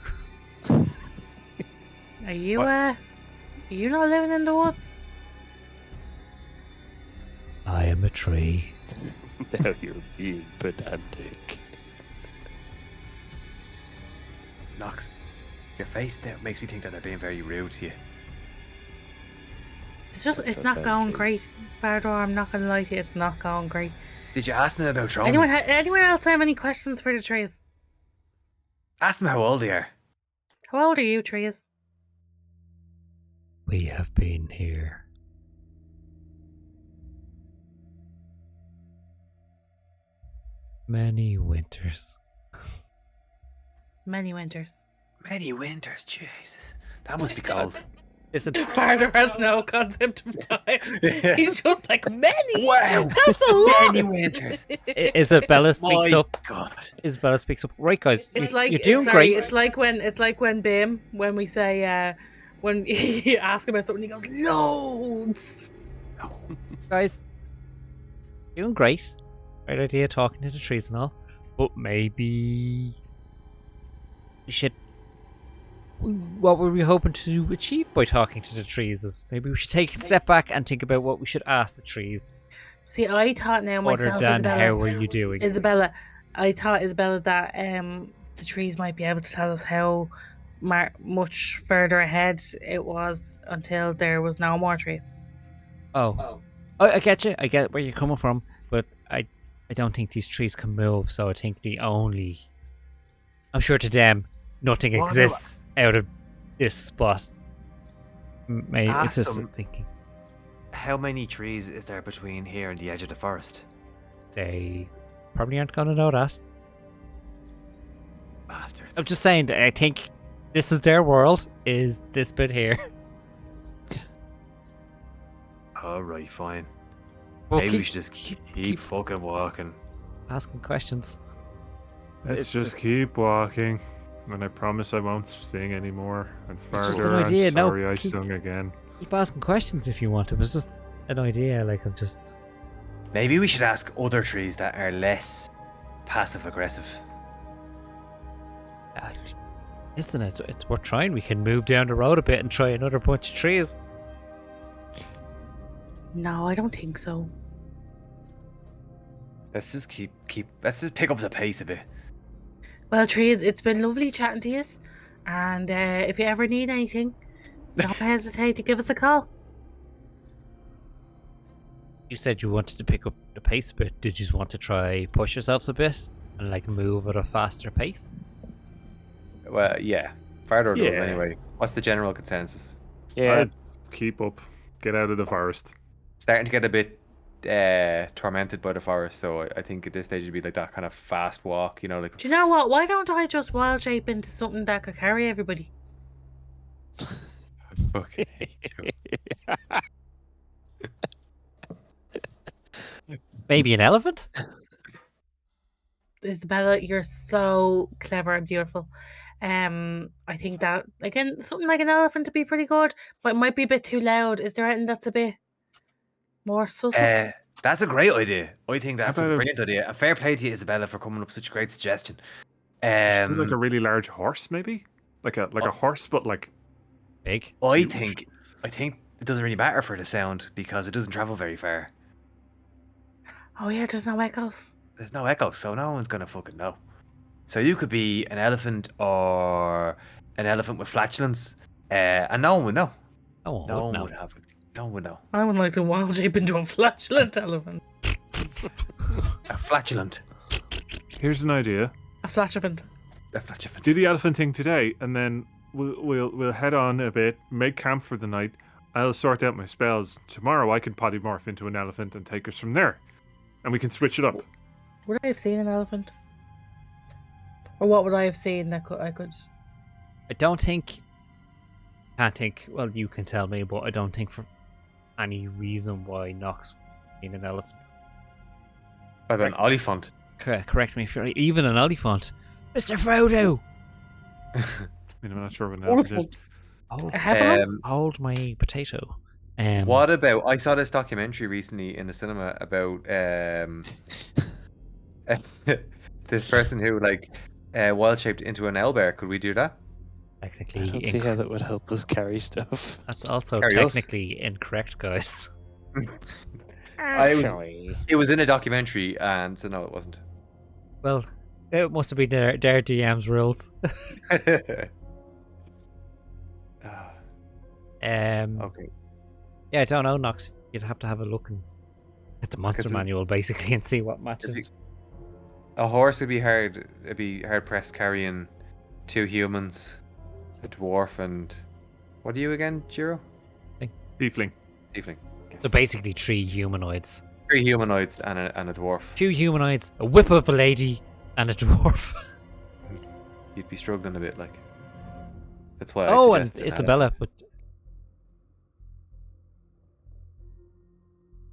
[SPEAKER 3] Are you
[SPEAKER 4] What?
[SPEAKER 3] Are you not living in the woods?
[SPEAKER 2] I am a tree.
[SPEAKER 1] Now you're being pedantic.
[SPEAKER 4] Nox, your face there makes me think that they're being very rude to you.
[SPEAKER 3] It's not going great. Bardor, I'm not gonna lie to you, it's not going great.
[SPEAKER 4] Did you ask them about throwing?
[SPEAKER 3] Anyone else have any questions for the trees?
[SPEAKER 4] Ask them how old they are.
[SPEAKER 3] How old are you, trees?
[SPEAKER 2] We have been here. Many winters.
[SPEAKER 3] Many winters.
[SPEAKER 4] Many winters, Jesus. That must be cold.
[SPEAKER 2] Listen,
[SPEAKER 3] Bardor has no concept of time. He's just like, many?
[SPEAKER 4] Wow!
[SPEAKER 3] That's a lot!
[SPEAKER 4] Many winters.
[SPEAKER 2] Isabella speaks
[SPEAKER 4] My
[SPEAKER 2] up.
[SPEAKER 4] God.
[SPEAKER 2] Isabella speaks up. Right, guys,
[SPEAKER 3] It's like
[SPEAKER 2] you're doing
[SPEAKER 3] sorry,
[SPEAKER 2] great.
[SPEAKER 3] it's like when Bim, when we say when you ask him about something, he goes, loads.
[SPEAKER 2] Guys, doing great. Great idea talking to the trees and all. But maybe we should. What were we hoping to achieve by talking to the trees? Is maybe we should take a step back and think about what we should ask the trees.
[SPEAKER 3] See, I thought now
[SPEAKER 2] Other
[SPEAKER 3] myself,
[SPEAKER 2] than
[SPEAKER 3] Isabella,
[SPEAKER 2] how were you doing?
[SPEAKER 3] Isabella, I thought Isabella that the trees might be able to tell us how much further ahead it was until there was no more trees.
[SPEAKER 2] Oh, I get you. I get where you're coming from, but I don't think these trees can move. So I think I'm sure to them, nothing
[SPEAKER 4] Well, no,
[SPEAKER 2] exists out of this spot. Maybe it's
[SPEAKER 4] Ask
[SPEAKER 2] just
[SPEAKER 4] them.
[SPEAKER 2] thinking
[SPEAKER 4] How many trees is there between here and the edge of the forest?
[SPEAKER 2] they probably aren't going to know that.
[SPEAKER 4] Bastards.
[SPEAKER 2] I'm just saying that I think this is their world. Is this bit here?
[SPEAKER 4] Alright, fine.
[SPEAKER 2] Well,
[SPEAKER 4] Maybe we
[SPEAKER 2] keep
[SPEAKER 4] should just keep
[SPEAKER 2] keep-
[SPEAKER 4] fucking walking.
[SPEAKER 2] asking questions.
[SPEAKER 5] Let's
[SPEAKER 2] It's
[SPEAKER 5] just keep walking. And I promise I won't sing anymore. And
[SPEAKER 2] just
[SPEAKER 5] further,
[SPEAKER 2] an idea,
[SPEAKER 5] I'm
[SPEAKER 2] no,
[SPEAKER 5] sorry I
[SPEAKER 2] keep-
[SPEAKER 5] sung again.
[SPEAKER 2] Keep asking questions if you want. It was just an idea. Like I'm just.
[SPEAKER 4] Maybe we should ask other trees that are less passive aggressive.
[SPEAKER 2] Listen, it's worth trying. We can move down the road a bit and try another bunch of trees.
[SPEAKER 3] No, I don't think so.
[SPEAKER 4] Let's just let's just pick up the pace a bit.
[SPEAKER 3] Well, trees, it's been lovely chatting to you, and if you ever need anything, don't hesitate to give us a call.
[SPEAKER 2] You said you wanted to pick up the pace a bit. Did you just want to try push yourselves a bit and like move at a faster pace?
[SPEAKER 4] Well, yeah. Fardor does
[SPEAKER 5] Yeah.
[SPEAKER 4] anyway. What's the general consensus?
[SPEAKER 1] Yeah.
[SPEAKER 5] I'd keep up. Get out of the forest.
[SPEAKER 4] Starting to get a bit tormented by the forest, so I think at this stage it'd be like that kind of fast walk, like.
[SPEAKER 3] Do you know what? Why don't I just wild shape into something that could carry everybody?
[SPEAKER 4] Okay.
[SPEAKER 2] Maybe an elephant?
[SPEAKER 3] Isabella, you're so clever and beautiful. I think that again, something like an elephant would be pretty good, but it might be a bit too loud. Is there anything that's a bit more subtle?
[SPEAKER 4] That's a great idea. I think that's
[SPEAKER 5] How
[SPEAKER 4] a
[SPEAKER 5] about
[SPEAKER 4] brilliant idea. And fair play to you, Isabella, for coming up with such a great suggestion.
[SPEAKER 5] Should we do like a really large horse, maybe? Like a horse, but like
[SPEAKER 2] Big.
[SPEAKER 4] I
[SPEAKER 5] huge.
[SPEAKER 4] think it doesn't really matter for the sound because it doesn't travel very far.
[SPEAKER 3] Oh yeah, there's no echoes.
[SPEAKER 4] There's no echo, so no one's gonna fucking know. So you could be an elephant or an elephant with flatulence, and no one would know.
[SPEAKER 2] Oh,
[SPEAKER 4] No one
[SPEAKER 2] no.
[SPEAKER 4] would have it. No one would know.
[SPEAKER 3] I would like to wild shape into a flatulent elephant.
[SPEAKER 4] A flatulent.
[SPEAKER 5] Here's an idea.
[SPEAKER 3] A flatulent.
[SPEAKER 4] A flatulent.
[SPEAKER 5] Do the elephant thing today, and then we'll head on a bit, make camp for the night. I'll sort out my spells. Tomorrow I can polymorph into an elephant and take us from there, and we can switch it up.
[SPEAKER 3] Would I have seen an elephant? Or what would I have seen that I could?
[SPEAKER 2] I don't think. Can't think. Well, you can tell me, but I don't think for any reason why Nox being an elephant.
[SPEAKER 4] What about an oliphant?
[SPEAKER 2] Correct me if you're right. Even an elephant. Mr. Frodo!
[SPEAKER 5] I mean, I'm not sure what an elephant is.
[SPEAKER 2] Hold,
[SPEAKER 3] A heffalump?
[SPEAKER 2] hold my potato.
[SPEAKER 4] What about? I saw this documentary recently in the cinema about this person who wild shaped into an owlbear. Could we do that?
[SPEAKER 2] Technically,
[SPEAKER 1] I don't see how that would help us carry stuff.
[SPEAKER 2] that's also
[SPEAKER 4] Carry us.
[SPEAKER 2] technically incorrect, guys.
[SPEAKER 4] It was in a documentary, and so no, it wasn't.
[SPEAKER 2] Well, it must have been their DM's rules.
[SPEAKER 4] Okay.
[SPEAKER 2] Yeah, I don't know, Nox. You'd have to have a look at the monster
[SPEAKER 4] 'Cause
[SPEAKER 2] manual basically and see what matches.
[SPEAKER 4] A horse would be hard. It'd be hard pressed carrying two humans, a dwarf, and what are you again, Jiro?
[SPEAKER 5] Tiefling.
[SPEAKER 4] Tiefling. Yes.
[SPEAKER 2] So basically, 3 humanoids.
[SPEAKER 4] 3 humanoids and a dwarf.
[SPEAKER 2] 2 humanoids, a whip of a lady, and a dwarf.
[SPEAKER 4] You'd be struggling a bit, like. That's why.
[SPEAKER 2] Oh,
[SPEAKER 4] I
[SPEAKER 2] and
[SPEAKER 4] suggested
[SPEAKER 2] Isabella. But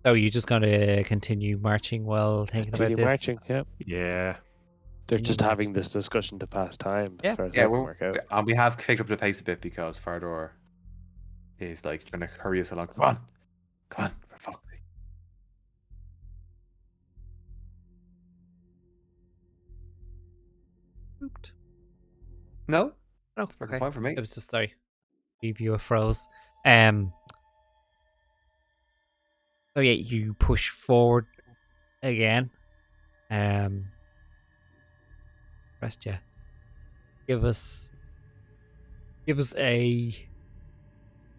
[SPEAKER 2] so you're just going to continue marching while thinking about
[SPEAKER 1] Continue
[SPEAKER 2] this?
[SPEAKER 1] marching, yeah.
[SPEAKER 5] Yeah.
[SPEAKER 1] They're just
[SPEAKER 2] Continue
[SPEAKER 1] having this discussion to pass time,
[SPEAKER 2] Yeah.
[SPEAKER 1] as far as
[SPEAKER 4] Yeah,
[SPEAKER 1] I can work out.
[SPEAKER 4] and we have picked up the pace a bit because Fardor is trying to hurry us along. Come on, for fuck's sake.
[SPEAKER 2] Ooped.
[SPEAKER 4] No,
[SPEAKER 2] Oh,
[SPEAKER 4] fucking
[SPEAKER 2] okay.
[SPEAKER 4] fine for me.
[SPEAKER 2] It was just sorry. Reviewer froze. So yeah, you push forward again. Rest, yeah. Give us a.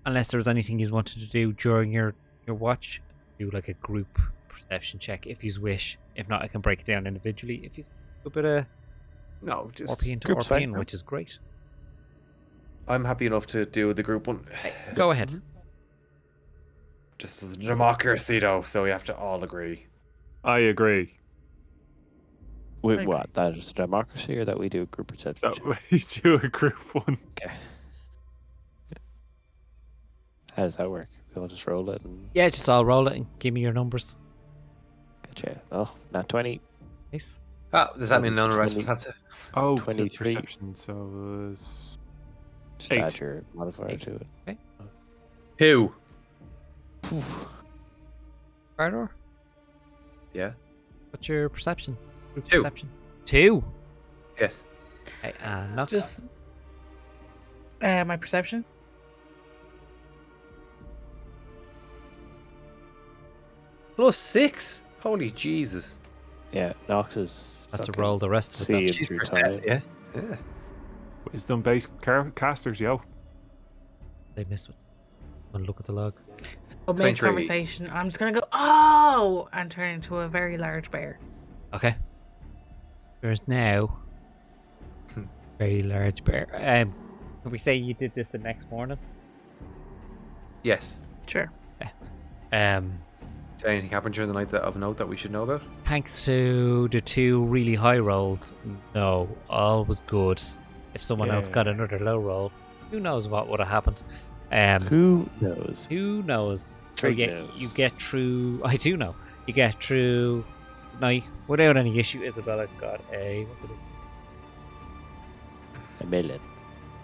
[SPEAKER 2] Unless there was anything you wanted to do during your watch, do like a group perception check if you wish. If not, I can break it down individually. If you a bit of
[SPEAKER 1] No, just
[SPEAKER 2] RP to
[SPEAKER 1] group's fine.
[SPEAKER 2] RP, which is great.
[SPEAKER 4] I'm happy enough to do the group one.
[SPEAKER 2] Go ahead.
[SPEAKER 4] Just as a democracy, though, so we have to all agree.
[SPEAKER 5] I agree.
[SPEAKER 1] With
[SPEAKER 3] Okay.
[SPEAKER 1] what? That is democracy, or that we do a group perception? check?
[SPEAKER 5] That we do a group one.
[SPEAKER 1] Okay. How does that work? We'll just roll it and
[SPEAKER 2] Yeah, just all roll it and give me your numbers.
[SPEAKER 1] gotcha. Oh, not 20.
[SPEAKER 2] Nice.
[SPEAKER 4] Ah, does that mean none of the rest of us
[SPEAKER 1] 20.
[SPEAKER 4] have to?
[SPEAKER 5] Oh,
[SPEAKER 1] 23.
[SPEAKER 5] perception. So
[SPEAKER 1] Just
[SPEAKER 5] 8.
[SPEAKER 1] add your modifier
[SPEAKER 2] 8.
[SPEAKER 1] to it.
[SPEAKER 2] Okay.
[SPEAKER 4] Who?
[SPEAKER 2] Ardor,
[SPEAKER 4] Yeah.
[SPEAKER 2] what's your perception? Group
[SPEAKER 4] 2.
[SPEAKER 2] Perception. 2.
[SPEAKER 4] Yes.
[SPEAKER 2] Okay, and Nox.
[SPEAKER 3] Just my perception.
[SPEAKER 4] +6. Holy Jesus.
[SPEAKER 1] Yeah, Nox is.
[SPEAKER 2] has to
[SPEAKER 1] fucking
[SPEAKER 2] roll the rest of it.
[SPEAKER 1] seeing
[SPEAKER 2] Though.
[SPEAKER 4] Jeez,
[SPEAKER 1] through
[SPEAKER 4] percent,
[SPEAKER 1] time.
[SPEAKER 4] yeah. Yeah.
[SPEAKER 5] wisdom-based casters, yo.
[SPEAKER 2] They missed it. And look at the log.
[SPEAKER 3] So mid
[SPEAKER 4] 23.
[SPEAKER 3] conversation, I'm just gonna go, oh, and turn into a very large bear.
[SPEAKER 2] Okay. There's now very large bear. Can we say you did this the next morning?
[SPEAKER 4] Yes.
[SPEAKER 3] Sure.
[SPEAKER 4] Did anything happen during the night of note that we should know about?
[SPEAKER 2] Thanks to the 2 really high rolls, no, all was good. If someone else got another low roll, who knows what would have happened?
[SPEAKER 1] Who knows?
[SPEAKER 2] Who knows? So
[SPEAKER 1] Trig
[SPEAKER 2] you
[SPEAKER 1] knows.
[SPEAKER 2] get through. I do know. You get through night without any issue. Isabella got a what's it?
[SPEAKER 1] A million.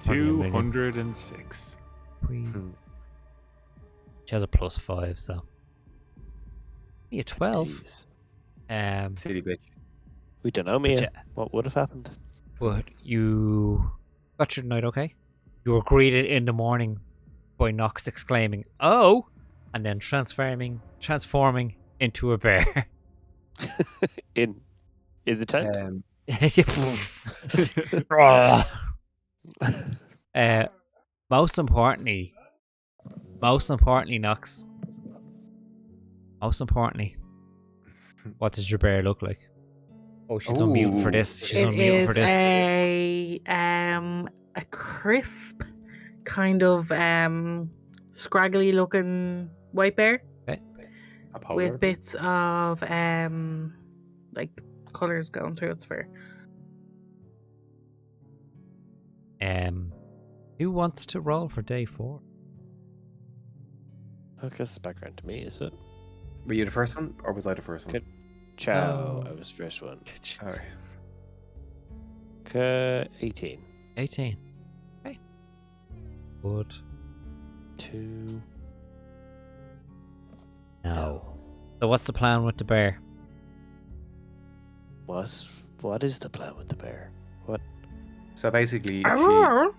[SPEAKER 5] 206.
[SPEAKER 2] She has a +5, so a 12.
[SPEAKER 1] Jeez.
[SPEAKER 4] Silly bitch.
[SPEAKER 1] We don't know, Mia.
[SPEAKER 2] Yeah.
[SPEAKER 1] What would have happened?
[SPEAKER 2] But you got through the night, okay? You were greeted in the morning by Nox exclaiming, "Oh!" and then transforming into a bear.
[SPEAKER 1] In the tent?
[SPEAKER 2] Most importantly, Nox. Most importantly, what does your bear look like? Oh, she's on mute for this. She's
[SPEAKER 3] It
[SPEAKER 2] on mute for
[SPEAKER 3] is
[SPEAKER 2] this.
[SPEAKER 3] a crisp, kind of scraggly looking white bear
[SPEAKER 2] Okay.
[SPEAKER 4] A polar.
[SPEAKER 3] with bits of like colours going through its fur.
[SPEAKER 2] Who wants to roll for day 4?
[SPEAKER 1] Okay, it's back around to me, is it?
[SPEAKER 4] Were you the first one, or was I the first one?
[SPEAKER 1] Good. Ciao.
[SPEAKER 2] Oh.
[SPEAKER 1] I was the first one.
[SPEAKER 4] Alright.
[SPEAKER 1] 18.
[SPEAKER 2] 18. Okay. Good.
[SPEAKER 1] 2.
[SPEAKER 2] No. So what's the plan with the bear?
[SPEAKER 1] What is the plan with the bear? What?
[SPEAKER 4] So basically, she.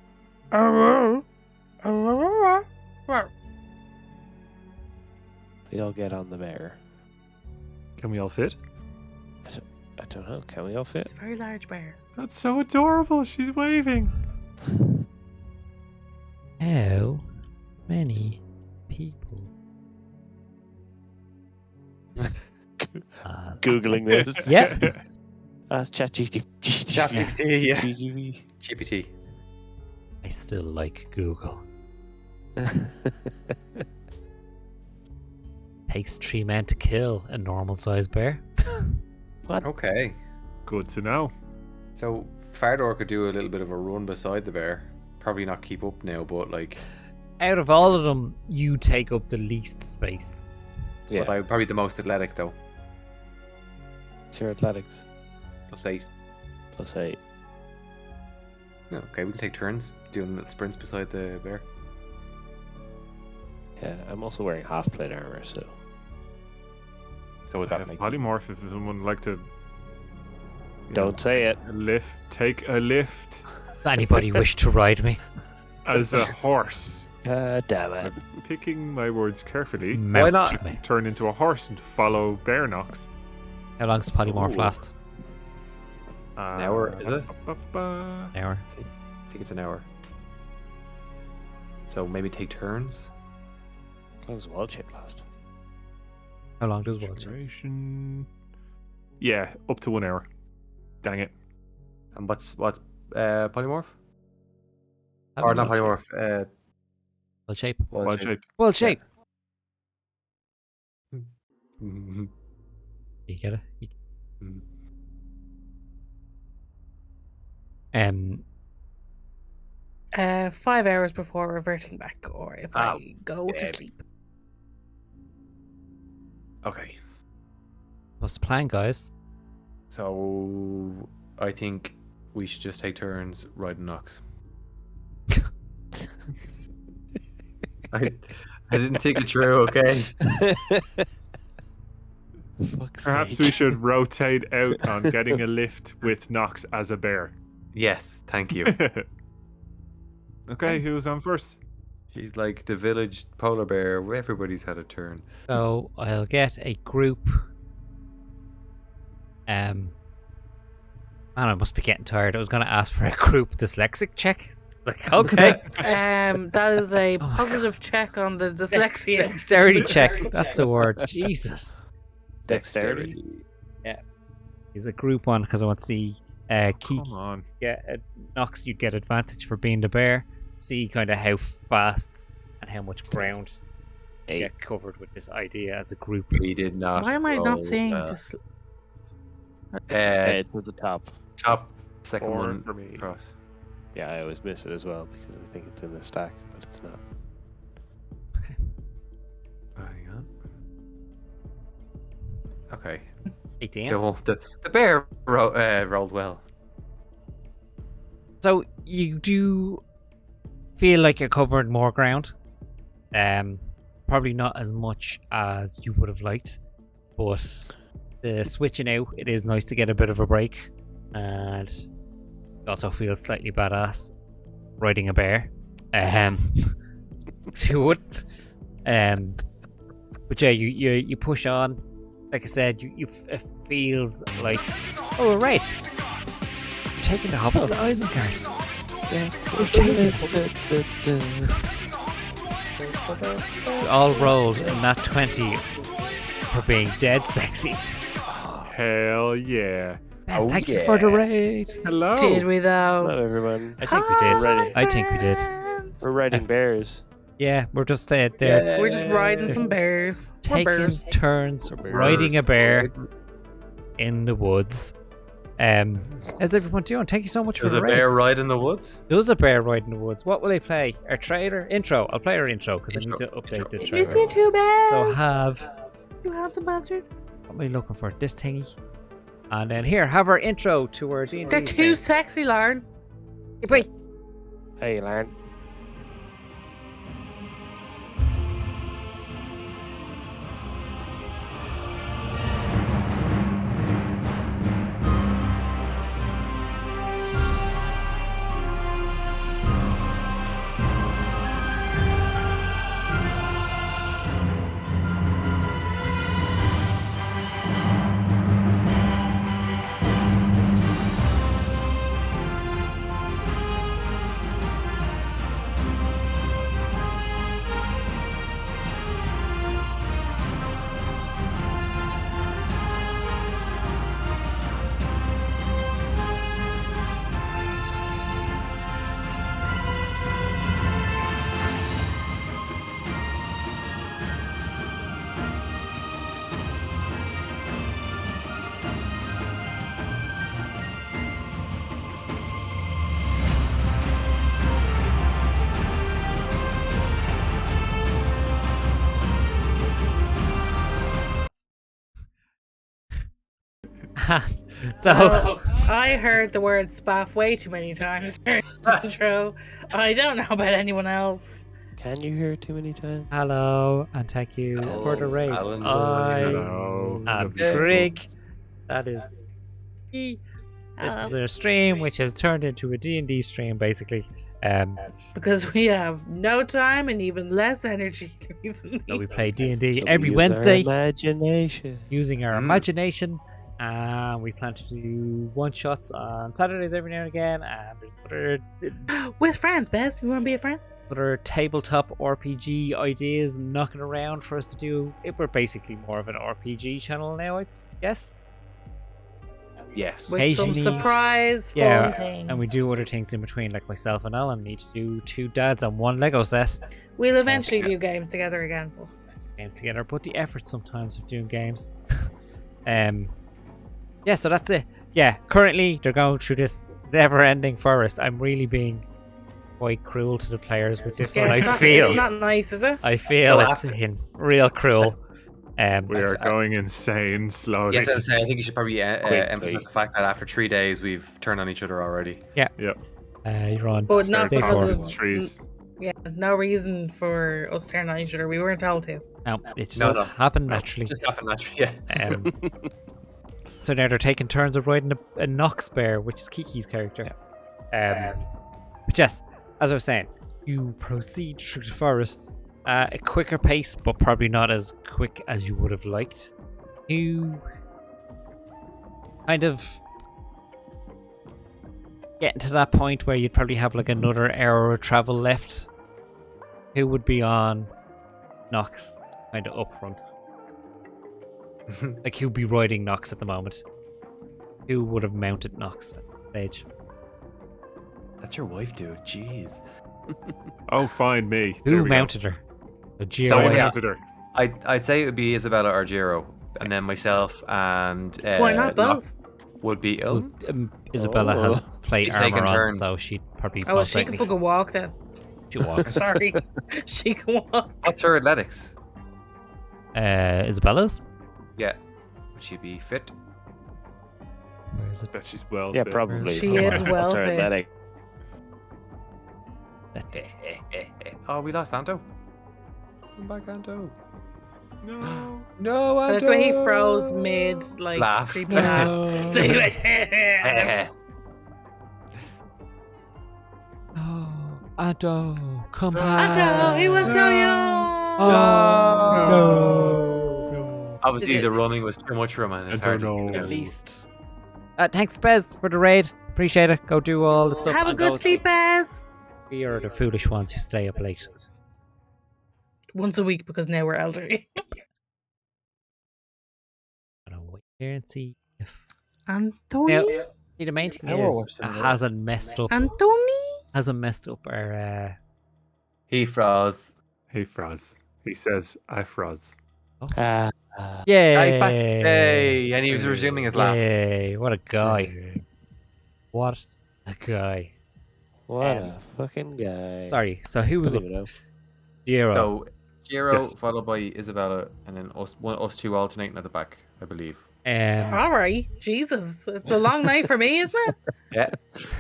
[SPEAKER 1] We all get on the bear.
[SPEAKER 5] Can we all fit?
[SPEAKER 1] I don't know. Can we all fit?
[SPEAKER 3] It's a very large bear.
[SPEAKER 5] That's so adorable. She's waving.
[SPEAKER 2] How many people?
[SPEAKER 1] Googling this.
[SPEAKER 2] Yeah.
[SPEAKER 1] Ask ChatGPT.
[SPEAKER 4] ChatGPT, yeah.
[SPEAKER 1] GGB.
[SPEAKER 4] GPT.
[SPEAKER 2] I still like Google. Takes 3 men to kill a normal sized bear.
[SPEAKER 4] Okay.
[SPEAKER 5] Good to know.
[SPEAKER 4] So Fardor could do a little bit of a run beside the bear. Probably not keep up now, but like.
[SPEAKER 2] Out of all of them, you take up the least space.
[SPEAKER 1] Yeah.
[SPEAKER 4] But I'm probably the most athletic though.
[SPEAKER 1] It's your athletics.
[SPEAKER 4] +8.
[SPEAKER 1] +8.
[SPEAKER 4] Yeah, okay, we can take turns doing little sprints beside the bear.
[SPEAKER 1] Yeah, I'm also wearing half plate armor, so.
[SPEAKER 4] So would
[SPEAKER 5] I
[SPEAKER 4] that
[SPEAKER 5] have
[SPEAKER 4] make
[SPEAKER 5] polymorph if someone would like to.
[SPEAKER 1] Don't say it.
[SPEAKER 5] Take a lift
[SPEAKER 2] Does anybody wish to ride me?
[SPEAKER 5] as a horse.
[SPEAKER 1] Damn it.
[SPEAKER 5] Picking my words carefully.
[SPEAKER 2] Mount
[SPEAKER 4] not?
[SPEAKER 2] me.
[SPEAKER 5] Turn into a horse and follow Bear Knox.
[SPEAKER 2] How long does polymorph
[SPEAKER 4] Ooh.
[SPEAKER 2] last?
[SPEAKER 4] An hour, is it?
[SPEAKER 2] An hour.
[SPEAKER 4] I think it's an hour. So maybe take turns.
[SPEAKER 1] How long does wild shape last?
[SPEAKER 2] How long does one?
[SPEAKER 5] Duration. Yeah, up to 1 hour. Dang it.
[SPEAKER 4] And what's polymorph? Or not polymorph.
[SPEAKER 2] Wild shape.
[SPEAKER 5] Wild shape.
[SPEAKER 2] Wild shape.
[SPEAKER 5] Mhm.
[SPEAKER 2] You get it?
[SPEAKER 5] Mhm.
[SPEAKER 2] Um,
[SPEAKER 3] 5 hours before reverting back, or if I go to
[SPEAKER 1] yeah.
[SPEAKER 3] sleep.
[SPEAKER 4] Okay.
[SPEAKER 2] what's the plan, guys?
[SPEAKER 4] So I think we should just take turns riding Knox. I didn't think it through, okay?
[SPEAKER 5] Perhaps we should rotate out on getting a lift with Knox as a bear.
[SPEAKER 4] Yes, thank you.
[SPEAKER 5] Okay, who's on first?
[SPEAKER 4] She's like the village polar bear. Everybody's had a turn.
[SPEAKER 2] So I'll get a group. Man, I must be getting tired. I was going to ask for a group dyslexic check. Like, okay.
[SPEAKER 3] That is a
[SPEAKER 2] Oh my
[SPEAKER 3] positive check on the dyslexia.
[SPEAKER 2] Dexterity check. That's the word. Jesus.
[SPEAKER 1] Dexterity.
[SPEAKER 2] He's a group one because I want to see Keek
[SPEAKER 5] Come on.
[SPEAKER 2] get Nox. You get advantage for being the bear. See kind of how fast and how much ground you
[SPEAKER 1] 8.
[SPEAKER 2] get covered with this idea as a group.
[SPEAKER 4] We did not.
[SPEAKER 3] Why am I
[SPEAKER 4] roll,
[SPEAKER 3] not seeing this?
[SPEAKER 1] It's at the top.
[SPEAKER 4] top second
[SPEAKER 5] 4
[SPEAKER 4] one
[SPEAKER 5] for me.
[SPEAKER 4] across.
[SPEAKER 1] Yeah, I always miss it as well because I think it's in the stack, but it's not.
[SPEAKER 4] Hang on. Okay.
[SPEAKER 2] 18.
[SPEAKER 4] Cool. The bear rolled well.
[SPEAKER 2] So you do feel like you're covering more ground. Probably not as much as you would have liked, but the switching out, it is nice to get a bit of a break, and it also feels slightly badass riding a bear. So you wouldn't. But yeah, you push on. Like I said, it feels like, oh right, you're taking the hobbits to Isengard. You're taking We all rolled a nat 20 for being dead sexy.
[SPEAKER 5] Hell yeah.
[SPEAKER 2] Best
[SPEAKER 4] Oh,
[SPEAKER 2] thank you for the
[SPEAKER 4] yeah.
[SPEAKER 2] raid.
[SPEAKER 5] Hello.
[SPEAKER 3] Did we
[SPEAKER 1] Not
[SPEAKER 3] though?
[SPEAKER 1] everyone.
[SPEAKER 2] I think we did.
[SPEAKER 1] Ready.
[SPEAKER 2] I think we did.
[SPEAKER 1] We're riding bears.
[SPEAKER 2] Yeah, we're just there
[SPEAKER 3] We're just riding some bears. We're
[SPEAKER 2] taking
[SPEAKER 3] bears.
[SPEAKER 2] turns
[SPEAKER 1] Bears.
[SPEAKER 2] riding a bear in the woods. How's everyone doing? Thank you so much
[SPEAKER 4] There's
[SPEAKER 2] for
[SPEAKER 4] a
[SPEAKER 2] the raid.
[SPEAKER 4] bear ride in the woods.
[SPEAKER 2] There's a bear ride in the woods. What will I play? Our trailer? Intro. I'll play our intro because I need to
[SPEAKER 4] Intro.
[SPEAKER 2] update the
[SPEAKER 3] You
[SPEAKER 2] trailer.
[SPEAKER 3] see two bears?
[SPEAKER 2] So have,
[SPEAKER 3] You handsome bastard.
[SPEAKER 2] what am I looking for? This thingy. And then here, have our intro to our D&D
[SPEAKER 3] They're too
[SPEAKER 2] thing.
[SPEAKER 3] sexy, Lauren.
[SPEAKER 2] Wait.
[SPEAKER 1] Hey, Lauren.
[SPEAKER 2] So,
[SPEAKER 3] I heard the word spaff way too many times during the intro. I don't know about anyone else.
[SPEAKER 1] Can you hear it too many times?
[SPEAKER 2] hello, and thank you for the raid.
[SPEAKER 4] Alan's
[SPEAKER 2] I
[SPEAKER 5] Hello.
[SPEAKER 2] am
[SPEAKER 5] Lovely people.
[SPEAKER 2] Trig. That is me. This is a stream which has turned into a D&D stream, basically.
[SPEAKER 3] Because we have no time and even less energy recently.
[SPEAKER 2] So we play D&D
[SPEAKER 1] So we
[SPEAKER 2] every
[SPEAKER 1] use our
[SPEAKER 2] Wednesday
[SPEAKER 1] imagination.
[SPEAKER 2] using our imagination. And we plan to do one-shots on Saturdays every now and again. And there's
[SPEAKER 3] With friends, Bess. You want to be a friend?
[SPEAKER 2] other tabletop RPG ideas knocking around for us to do. We're basically more of an RPG channel now, I guess.
[SPEAKER 4] Yes.
[SPEAKER 3] With some
[SPEAKER 2] Occasionally-
[SPEAKER 3] surprise fun
[SPEAKER 2] Yeah,
[SPEAKER 3] things.
[SPEAKER 2] and we do other things in between, like myself and Alan need to do 2 dads on 1 Lego set.
[SPEAKER 3] We'll eventually do games together again.
[SPEAKER 2] Games together, but the effort sometimes of doing games. Yeah, so that's it. Yeah, currently they're going through this never-ending forest. I'm really being quite cruel to the players with this one. I
[SPEAKER 3] it's
[SPEAKER 2] feel
[SPEAKER 3] not nice, is it?
[SPEAKER 2] I feel
[SPEAKER 4] So
[SPEAKER 2] it's been real cruel.
[SPEAKER 5] We are going insane slowly.
[SPEAKER 4] Yeah, I was gonna say, I think you should probably
[SPEAKER 1] Quickly.
[SPEAKER 4] emphasize the fact that after 3 days we've turned on each other already.
[SPEAKER 2] You're on.
[SPEAKER 3] But not
[SPEAKER 2] Day
[SPEAKER 3] because
[SPEAKER 2] four.
[SPEAKER 3] of
[SPEAKER 5] trees.
[SPEAKER 3] Yeah, no reason for us turning on each other. We weren't told to.
[SPEAKER 2] No, it just
[SPEAKER 4] No.
[SPEAKER 2] happened naturally.
[SPEAKER 4] Just happened naturally. Yeah.
[SPEAKER 2] So now they're taking turns of riding a Nox bear, which is Kiki's character. But yes, as I was saying, you proceed through the forest at a quicker pace, but probably not as quick as you would have liked. You kind of getting to that point where you'd probably have like another hour of travel left, who would be on Nox kind of up front? Like, who'd be riding Nox at the moment? Who would have mounted Nox at the stage?
[SPEAKER 4] That's your wife, dude. Jeez.
[SPEAKER 5] Oh, fine, me. There
[SPEAKER 2] Who
[SPEAKER 5] we go.
[SPEAKER 2] mounted her? So
[SPEAKER 4] So,
[SPEAKER 5] I
[SPEAKER 2] Giro.
[SPEAKER 4] yeah.
[SPEAKER 5] mounted her.
[SPEAKER 4] I'd say it would be Isabella or Jiro, and then myself and
[SPEAKER 3] Why not
[SPEAKER 4] Locke
[SPEAKER 3] both?
[SPEAKER 4] would be
[SPEAKER 2] Well,
[SPEAKER 4] Ilm.
[SPEAKER 2] Isabella has plate
[SPEAKER 4] Each taking
[SPEAKER 2] armor on,
[SPEAKER 4] turn.
[SPEAKER 2] so she'd probably
[SPEAKER 3] Oh, well,
[SPEAKER 2] most
[SPEAKER 3] she can
[SPEAKER 2] likely
[SPEAKER 3] fucking walk then.
[SPEAKER 2] she walks.
[SPEAKER 3] Sorry. She can walk.
[SPEAKER 4] What's her athletics?
[SPEAKER 2] Isabella's?
[SPEAKER 4] Yeah. Would she be fit?
[SPEAKER 2] Where is it?
[SPEAKER 5] Bet she's well
[SPEAKER 1] Yeah,
[SPEAKER 5] fit.
[SPEAKER 1] probably.
[SPEAKER 3] She is well
[SPEAKER 1] That's her
[SPEAKER 3] fit.
[SPEAKER 1] athletic.
[SPEAKER 4] Oh, we lost Anto. Come back, Anto.
[SPEAKER 5] No.
[SPEAKER 4] No, Anto.
[SPEAKER 3] That's why he froze mid, like,
[SPEAKER 4] Laugh.
[SPEAKER 3] creepy laugh. So he went,
[SPEAKER 2] Oh, Ado, come
[SPEAKER 3] Anto, he was so young.
[SPEAKER 2] no.
[SPEAKER 4] Obviously, the running was too much for him, and his
[SPEAKER 5] Anto,
[SPEAKER 4] heart just
[SPEAKER 5] no.
[SPEAKER 4] gave
[SPEAKER 2] At
[SPEAKER 4] out.
[SPEAKER 2] least. Thanks, Bez, for the raid. Appreciate it. Go do all the stuff.
[SPEAKER 3] Have a
[SPEAKER 2] and go
[SPEAKER 3] good sleep, Bez.
[SPEAKER 2] We are the foolish ones who stay up late.
[SPEAKER 3] Once a week because now we're elderly.
[SPEAKER 2] I'm gonna wait here and see if.
[SPEAKER 3] Anthony?
[SPEAKER 2] Now, see, the main thing
[SPEAKER 1] I will
[SPEAKER 2] is
[SPEAKER 1] watch
[SPEAKER 2] it
[SPEAKER 1] some of it.
[SPEAKER 2] hasn't messed up.
[SPEAKER 3] Anthony?
[SPEAKER 2] Our.
[SPEAKER 4] He froze.
[SPEAKER 5] Hey, Froz. He says, I froze.
[SPEAKER 1] Ah,
[SPEAKER 2] Yay!
[SPEAKER 4] Ah, he's back. Hey, and he was resuming his laugh.
[SPEAKER 2] Yay! What a guy! What a guy!
[SPEAKER 1] what a fucking guy.
[SPEAKER 2] Sorry. So who was
[SPEAKER 1] Don't
[SPEAKER 2] up?
[SPEAKER 1] even know.
[SPEAKER 2] Jiro.
[SPEAKER 4] So, Jiro,
[SPEAKER 5] Yes.
[SPEAKER 4] followed by Isabella, and then us two alternating at the back, I believe.
[SPEAKER 3] All right. Jesus. It's a long night for me, isn't it?
[SPEAKER 4] Yeah.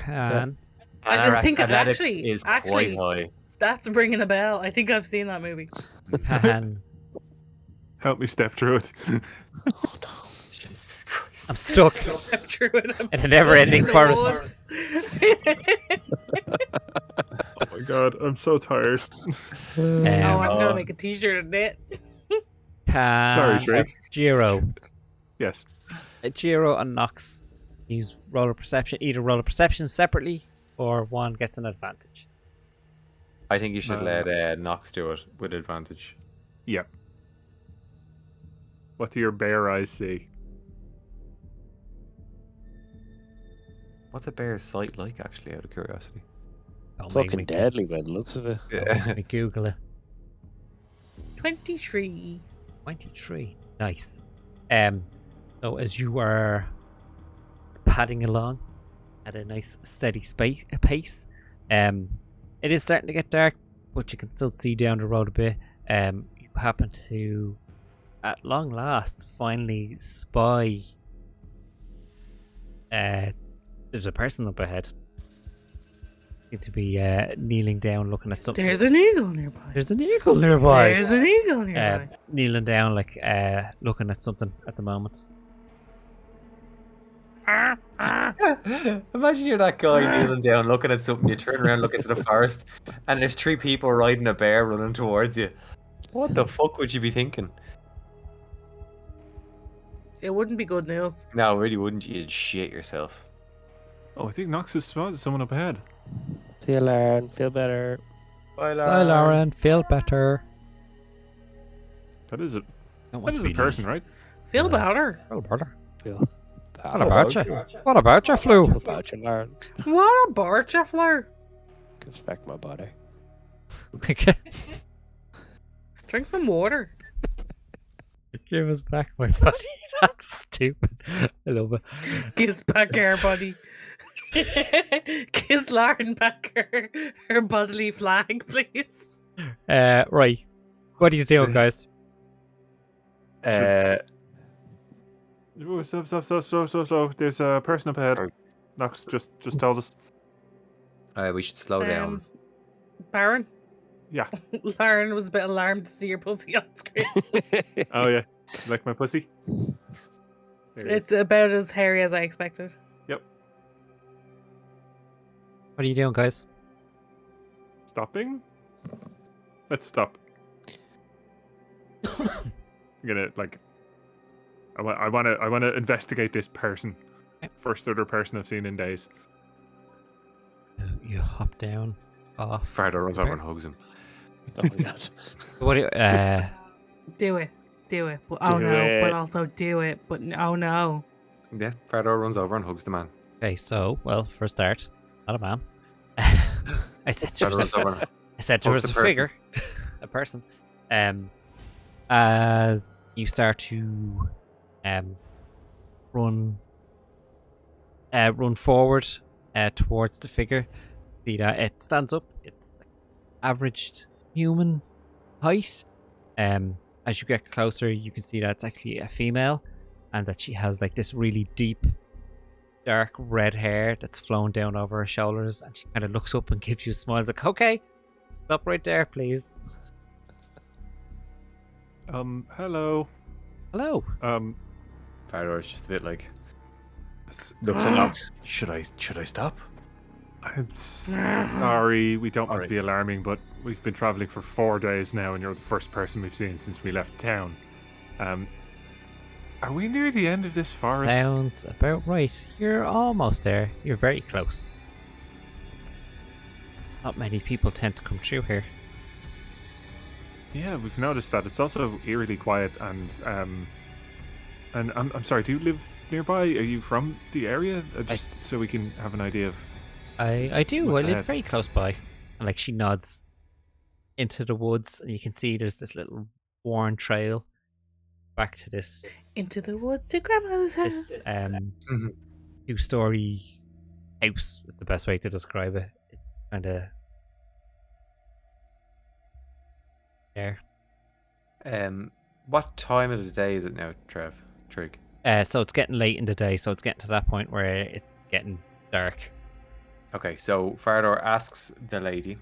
[SPEAKER 2] and
[SPEAKER 3] I
[SPEAKER 4] And our
[SPEAKER 3] think
[SPEAKER 4] athletics
[SPEAKER 3] actually-
[SPEAKER 4] is
[SPEAKER 3] actually-
[SPEAKER 4] quite high.
[SPEAKER 3] That's ringing a bell. I think I've seen that movie.
[SPEAKER 2] and
[SPEAKER 5] Help me step through it.
[SPEAKER 4] Jesus Christ.
[SPEAKER 2] I'm stuck
[SPEAKER 3] I'm true it.
[SPEAKER 2] in a never-ending forest.
[SPEAKER 5] Oh my god, I'm so tired.
[SPEAKER 3] Oh, I'm
[SPEAKER 4] Oh.
[SPEAKER 3] gonna make a t-shirt of it.
[SPEAKER 5] Sorry, Drake.
[SPEAKER 2] Jiro.
[SPEAKER 5] Yes.
[SPEAKER 2] Jiro and Nox use roller perception. Either roller perception separately, or one gets an advantage.
[SPEAKER 4] I think you should let Nox do it with advantage.
[SPEAKER 5] Yep. What do your bare eyes see?
[SPEAKER 4] What's a bear's sight like, actually, out of curiosity?
[SPEAKER 2] Don't make
[SPEAKER 1] Fucking
[SPEAKER 2] me go-
[SPEAKER 1] deadly by the looks of it.
[SPEAKER 2] don't make me Google it.
[SPEAKER 3] 23.
[SPEAKER 2] 23. Nice. So as you are padding along at a nice steady pace, it is starting to get dark, but you can still see down the road a bit. You happen to, at long last, finally spy. There's a person up ahead. Seem to be kneeling down, looking at something.
[SPEAKER 3] There's an eagle nearby.
[SPEAKER 2] There's an eagle nearby.
[SPEAKER 3] There's an eagle nearby.
[SPEAKER 2] Kneeling down, like looking at something at the moment.
[SPEAKER 4] Imagine you're that guy kneeling down, looking at something. You turn around, look into the forest, and there's 3 people riding a bear running towards you. What the fuck would you be thinking?
[SPEAKER 3] It wouldn't be good news.
[SPEAKER 4] No, really wouldn't you? You'd shit yourself.
[SPEAKER 5] Oh, I think Nox has spotted someone up ahead.
[SPEAKER 1] See you, Lauren. Feel better.
[SPEAKER 4] Bye,
[SPEAKER 2] Bye, Lauren. Feel better.
[SPEAKER 5] That is a
[SPEAKER 2] Don't want
[SPEAKER 5] that
[SPEAKER 2] to
[SPEAKER 5] is
[SPEAKER 2] be
[SPEAKER 5] a person, right?
[SPEAKER 3] Feel better.
[SPEAKER 2] Feel better.
[SPEAKER 1] Feel
[SPEAKER 2] What about you? What about you, flu?
[SPEAKER 1] What about you, Lauren?
[SPEAKER 3] What a bar, Jeffler.
[SPEAKER 1] Gives back my body.
[SPEAKER 2] Okay.
[SPEAKER 3] Drink some water.
[SPEAKER 2] Give us back my body. That's stupid. I love it.
[SPEAKER 3] Kiss back her body. Kiss Lauren back her bodily flag, please.
[SPEAKER 2] Right. What are you doing, guys?
[SPEAKER 4] Uh,
[SPEAKER 5] Oh, so. There's a person up ahead.
[SPEAKER 4] Sorry.
[SPEAKER 5] Nox just told us.
[SPEAKER 4] we should slow down.
[SPEAKER 3] Baron?
[SPEAKER 5] Yeah.
[SPEAKER 3] Lauren was a bit alarmed to see your pussy on screen.
[SPEAKER 5] Oh yeah. Like my pussy? There it is.
[SPEAKER 3] It's about as hairy as I expected.
[SPEAKER 2] What are you doing, guys?
[SPEAKER 5] Stopping? Let's stop. I'm gonna I wanna investigate this person.
[SPEAKER 2] Okay.
[SPEAKER 5] First other person I've seen in days.
[SPEAKER 2] You hop down, off.
[SPEAKER 4] Fardo runs over
[SPEAKER 2] there.
[SPEAKER 4] and hugs him.
[SPEAKER 1] Oh my god.
[SPEAKER 2] What do you,
[SPEAKER 3] Do it. But
[SPEAKER 1] Do
[SPEAKER 3] oh no.
[SPEAKER 1] it.
[SPEAKER 3] But also do it. But oh no.
[SPEAKER 4] Yeah, Fardo runs over and hugs the man.
[SPEAKER 2] okay, so, well, for a start, not a man. I said there
[SPEAKER 4] Fardo
[SPEAKER 2] was
[SPEAKER 4] runs over and
[SPEAKER 2] there
[SPEAKER 4] hugs
[SPEAKER 2] was a
[SPEAKER 4] the person.
[SPEAKER 2] figure. A person. As you start to run forward towards the figure, see that it stands up. It's like averaged human height. As you get closer, you can see that it's actually a female, and that she has like this really deep, dark red hair that's flowing down over her shoulders, and she kind of looks up and gives you a smile. It's like, okay, stop right there, please.
[SPEAKER 5] Hello.
[SPEAKER 2] Hello.
[SPEAKER 4] Fardo's just a bit like looks and looks. Should I stop?
[SPEAKER 5] I'm sorry. We don't want to
[SPEAKER 4] Alright.
[SPEAKER 5] be alarming, but we've been traveling for 4 days now, and you're the first person we've seen since we left town. Are we near the end of this forest?
[SPEAKER 2] Sounds about right. You're almost there. You're very close. Not many people tend to come through here.
[SPEAKER 5] Yeah, we've noticed that. It's also eerily quiet, and I'm sorry. Do you live nearby? Are you from the area? Just so we can have an idea of.
[SPEAKER 2] I do.
[SPEAKER 5] What's
[SPEAKER 2] I live
[SPEAKER 5] ahead?
[SPEAKER 2] very close by. And like she nods into the woods, and you can see there's this little worn trail back to this
[SPEAKER 3] Into the woods to grandma's house.
[SPEAKER 2] this
[SPEAKER 4] Mhm.
[SPEAKER 2] 2-story house is the best way to describe it. It's kind of there.
[SPEAKER 4] What time of the day is it now, Trig?
[SPEAKER 2] So it's getting late in the day, so it's getting to that point where it's getting dark.
[SPEAKER 4] Okay, so Fardor asks the lady,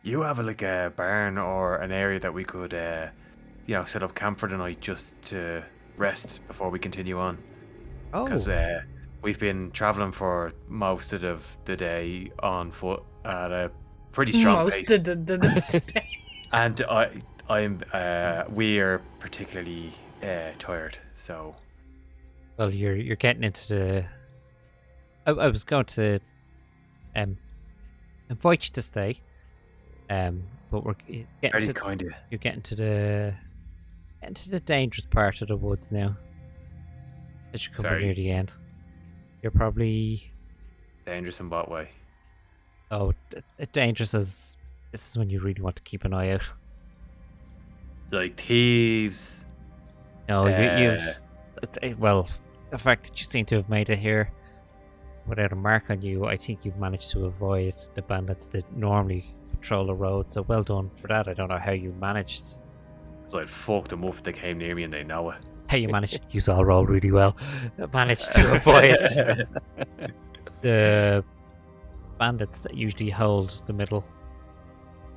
[SPEAKER 4] you have like a barn or an area that we could, set up camp for the night just to rest before we continue on?
[SPEAKER 2] Oh,
[SPEAKER 4] Because we've been traveling for most of the day on foot at a pretty strong pace, and we are particularly tired. So
[SPEAKER 2] well, you're getting into the. I was going to invite you to stay, but we're getting
[SPEAKER 4] very
[SPEAKER 2] to,
[SPEAKER 4] kind of
[SPEAKER 2] you're getting to the dangerous part of the woods now. As you're coming
[SPEAKER 4] Sorry.
[SPEAKER 2] near the end, you're probably
[SPEAKER 4] dangerous in what way?
[SPEAKER 2] dangerous as this is when you really want to keep an eye out.
[SPEAKER 4] Like thieves.
[SPEAKER 2] No, well, the fact that you seem to have made it here without a mark on you, I think you've managed to avoid the bandits that normally patrol the road. So well done for that. I don't know how you managed.
[SPEAKER 4] So I'd fuck them up if they came near me and they know it.
[SPEAKER 2] How you managed? You all roll really well. Managed to avoid the bandits that usually hold the middle.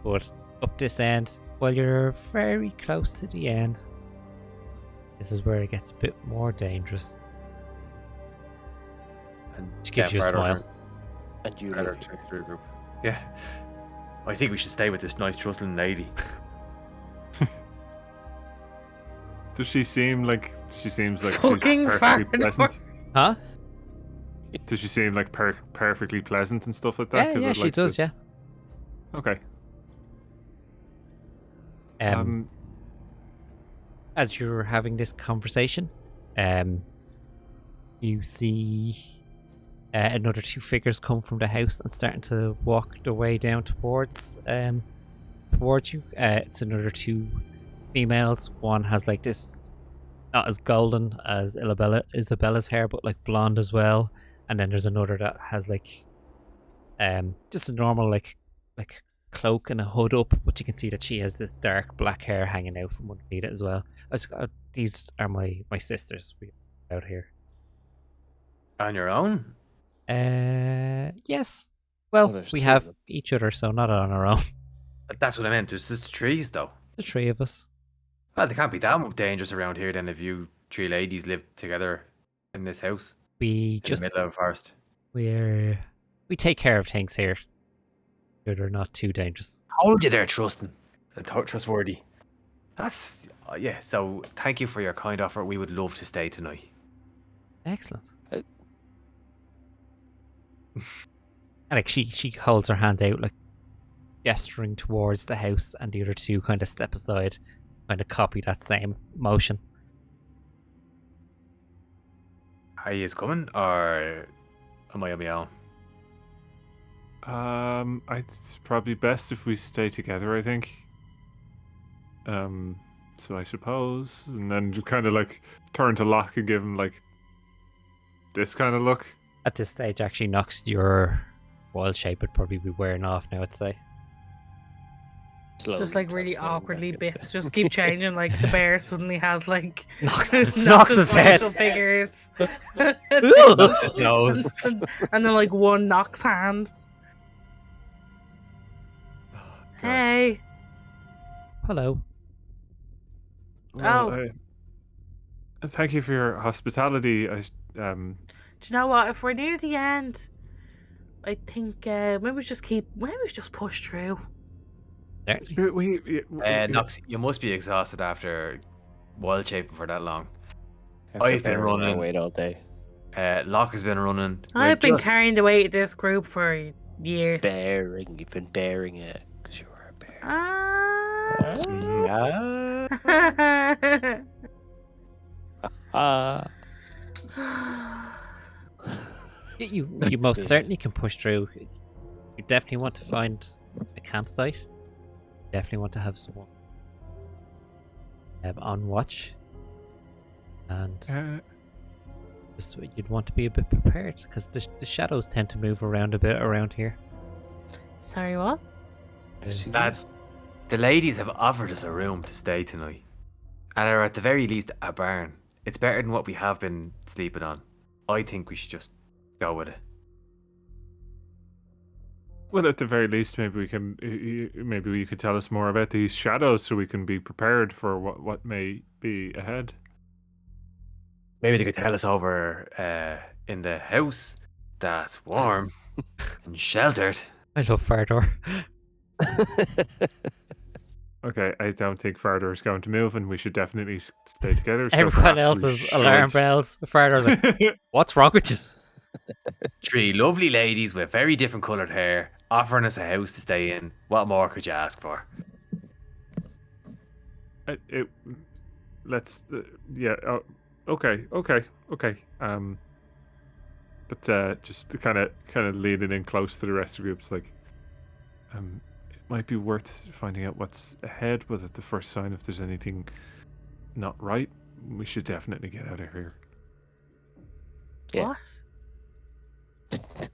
[SPEAKER 2] But up this end, well, you're very close to the end. This is where it gets a bit more dangerous.
[SPEAKER 4] And
[SPEAKER 2] She gives you a
[SPEAKER 4] Fardor
[SPEAKER 2] smile.
[SPEAKER 4] turns-
[SPEAKER 1] And you
[SPEAKER 4] Fardor
[SPEAKER 1] live
[SPEAKER 4] turns to the group. Yeah. I think we should stay with this nice trustling lady.
[SPEAKER 5] Does she seem like she seems like she's
[SPEAKER 3] Fucking
[SPEAKER 5] perfectly
[SPEAKER 3] Fardor.
[SPEAKER 5] pleasant?
[SPEAKER 2] Huh?
[SPEAKER 5] Does she seem like perfectly pleasant and stuff like that?
[SPEAKER 2] Yeah,
[SPEAKER 5] 'Cause
[SPEAKER 2] yeah,
[SPEAKER 5] I'd
[SPEAKER 2] she
[SPEAKER 5] like to-
[SPEAKER 2] does, yeah.
[SPEAKER 5] Okay.
[SPEAKER 2] As you're having this conversation, you see another two figures come from the house and starting to walk their way down towards you. It's another two females. One has like this, not as golden as Isabella's hair, but like blonde as well. And then there's another that has like just a normal like cloak and a hood up, but you can see that she has this dark black hair hanging out from underneath it as well. These are my sisters out here.
[SPEAKER 4] On your own?
[SPEAKER 2] Yes. Well,
[SPEAKER 1] there's
[SPEAKER 2] we
[SPEAKER 1] two
[SPEAKER 2] have
[SPEAKER 1] of them.
[SPEAKER 2] each other, so not on our own.
[SPEAKER 4] That's what I meant. There's just trees, though.
[SPEAKER 2] The three of us.
[SPEAKER 4] Well, they can't be that dangerous around here then if you three ladies live together in this house
[SPEAKER 2] We
[SPEAKER 4] in
[SPEAKER 2] just
[SPEAKER 4] the middle of a forest.
[SPEAKER 2] we take care of things here. They're not too dangerous.
[SPEAKER 4] Hold you there, trusting and trustworthy. That's yeah. So thank you for your kind offer. We would love to stay tonight.
[SPEAKER 2] Excellent. And like she holds her hand out, like gesturing towards the house, and the other two kind of step aside, kind of copy that same motion.
[SPEAKER 4] Are you coming, or am I on my own?
[SPEAKER 5] It's probably best if we stay together, I think. So I suppose, and then you kind of like turn to Locke and give him like this kind of look.
[SPEAKER 2] At this stage, actually, Nox, your wild shape would probably be wearing off now, I'd say.
[SPEAKER 1] Slowly
[SPEAKER 3] Just like really
[SPEAKER 1] transforming
[SPEAKER 3] awkwardly
[SPEAKER 1] back into-
[SPEAKER 3] bits just keep changing. Like the bear suddenly has like
[SPEAKER 2] Nox's head.
[SPEAKER 3] facial figures.
[SPEAKER 4] Nox's nose.
[SPEAKER 3] And then like one Nox hand. Hey.
[SPEAKER 2] Hello.
[SPEAKER 5] Well, thank you for your hospitality.
[SPEAKER 3] Do you know what? If we're near the end, I think maybe we just push through.
[SPEAKER 4] Nox, you must be exhausted after wild shaping for that long.
[SPEAKER 1] After
[SPEAKER 4] I've been
[SPEAKER 1] bearing our
[SPEAKER 4] running.
[SPEAKER 1] weight all day.
[SPEAKER 4] Locke has been running.
[SPEAKER 3] I've been carrying the weight of this group for years.
[SPEAKER 1] You've been bearing it because you were a bear.
[SPEAKER 3] Ah.
[SPEAKER 2] You most certainly can push through. You definitely want to find a campsite. Definitely want to have someone on watch. And just you'd want to be a bit prepared because the shadows tend to move around a bit around here.
[SPEAKER 3] Sorry, what?
[SPEAKER 4] The ladies have offered us a room to stay tonight, and are at the very least a barn. It's better than what we have been sleeping on. I think we should just go with it.
[SPEAKER 5] Well, at the very least, maybe you could tell us more about these shadows so we can be prepared for what may be ahead.
[SPEAKER 4] Maybe they could tell us over in the house that's warm and sheltered.
[SPEAKER 2] I love Fardor.
[SPEAKER 5] Okay, I don't think Fardor is going to move, and we should definitely stay together. So
[SPEAKER 2] Everyone
[SPEAKER 5] perhaps we
[SPEAKER 2] else's alarm
[SPEAKER 5] should.
[SPEAKER 2] bells. Fardor's like, what's wrong with you?
[SPEAKER 4] Three lovely ladies with very different coloured hair offering us a house to stay in. What more could you ask for?
[SPEAKER 5] Let's. Yeah. Okay. But just kind of leaning in close to the rest of the groups, like, it might be worth finding out what's ahead. But at the first sign, if there's anything not right, we should definitely get out of here.
[SPEAKER 1] Yeah.
[SPEAKER 3] What?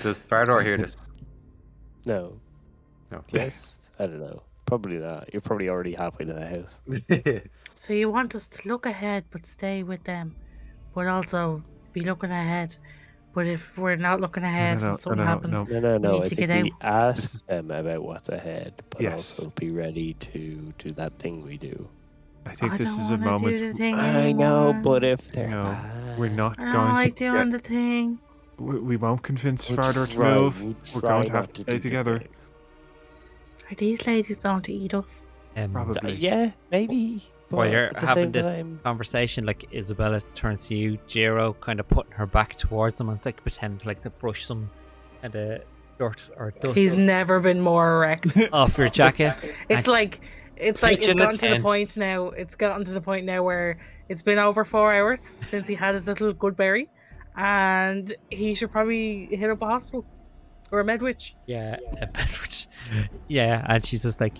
[SPEAKER 4] Does Fardor hear this?
[SPEAKER 1] No.
[SPEAKER 4] No.
[SPEAKER 1] Yes? I don't know. Probably not. You're probably already halfway to the house.
[SPEAKER 3] So you want us to look ahead but stay with them, but also be looking ahead. But if we're not looking ahead and something happens,
[SPEAKER 1] No.
[SPEAKER 3] we need
[SPEAKER 1] I
[SPEAKER 3] to
[SPEAKER 1] think
[SPEAKER 3] get
[SPEAKER 1] we
[SPEAKER 3] out.
[SPEAKER 1] ask them about what's ahead, but
[SPEAKER 5] Yes.
[SPEAKER 1] also be ready to do that thing we do.
[SPEAKER 5] I think
[SPEAKER 3] I
[SPEAKER 5] this
[SPEAKER 3] don't
[SPEAKER 5] is a
[SPEAKER 3] wanna do
[SPEAKER 5] moment.
[SPEAKER 3] the thing
[SPEAKER 1] I know,
[SPEAKER 3] anymore.
[SPEAKER 1] but if they're
[SPEAKER 5] No,
[SPEAKER 1] bad,
[SPEAKER 5] we're not
[SPEAKER 3] I don't
[SPEAKER 5] going
[SPEAKER 3] like
[SPEAKER 5] to.
[SPEAKER 3] doing the thing.
[SPEAKER 5] We won't convince
[SPEAKER 1] We'll
[SPEAKER 5] Fardor to
[SPEAKER 1] try-
[SPEAKER 5] move.
[SPEAKER 1] we'll
[SPEAKER 5] We're
[SPEAKER 1] try
[SPEAKER 5] going to
[SPEAKER 1] not
[SPEAKER 5] have to
[SPEAKER 1] to
[SPEAKER 5] stay
[SPEAKER 1] do the
[SPEAKER 5] together.
[SPEAKER 1] thing.
[SPEAKER 3] Are these ladies going to eat us?
[SPEAKER 5] Probably.
[SPEAKER 1] Yeah, maybe.
[SPEAKER 2] While
[SPEAKER 1] but
[SPEAKER 2] you're
[SPEAKER 1] at the
[SPEAKER 2] having
[SPEAKER 1] same
[SPEAKER 2] this
[SPEAKER 1] time,
[SPEAKER 2] conversation, like Isabella turns to you, Jiro, kind of putting her back towards them, and it's like pretend like to brush some kind of dirt or dust
[SPEAKER 3] He's never been more erect.
[SPEAKER 2] off your jacket.
[SPEAKER 3] It's like it's
[SPEAKER 4] Pitching a
[SPEAKER 3] gotten to the
[SPEAKER 4] tent.
[SPEAKER 3] point now. It's gotten to the point now where it's been over 4 hours since he had his little good berry, and he should probably hit up a hospital or a medwitch.
[SPEAKER 2] Yeah, yeah, and she's just like,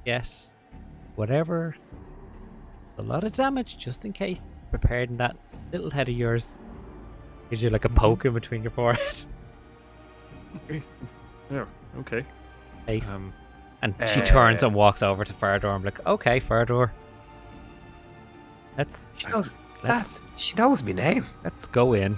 [SPEAKER 2] yes, whatever. A lot of damage, just in case. Prepared in that little head of yours. Gives you like a poke in between your forehead.
[SPEAKER 5] Yeah. Okay.
[SPEAKER 2] Face. And she turns and walks over to Fardor. I'm like, okay, Fardor.
[SPEAKER 4] She knows my name.
[SPEAKER 2] Let's go in.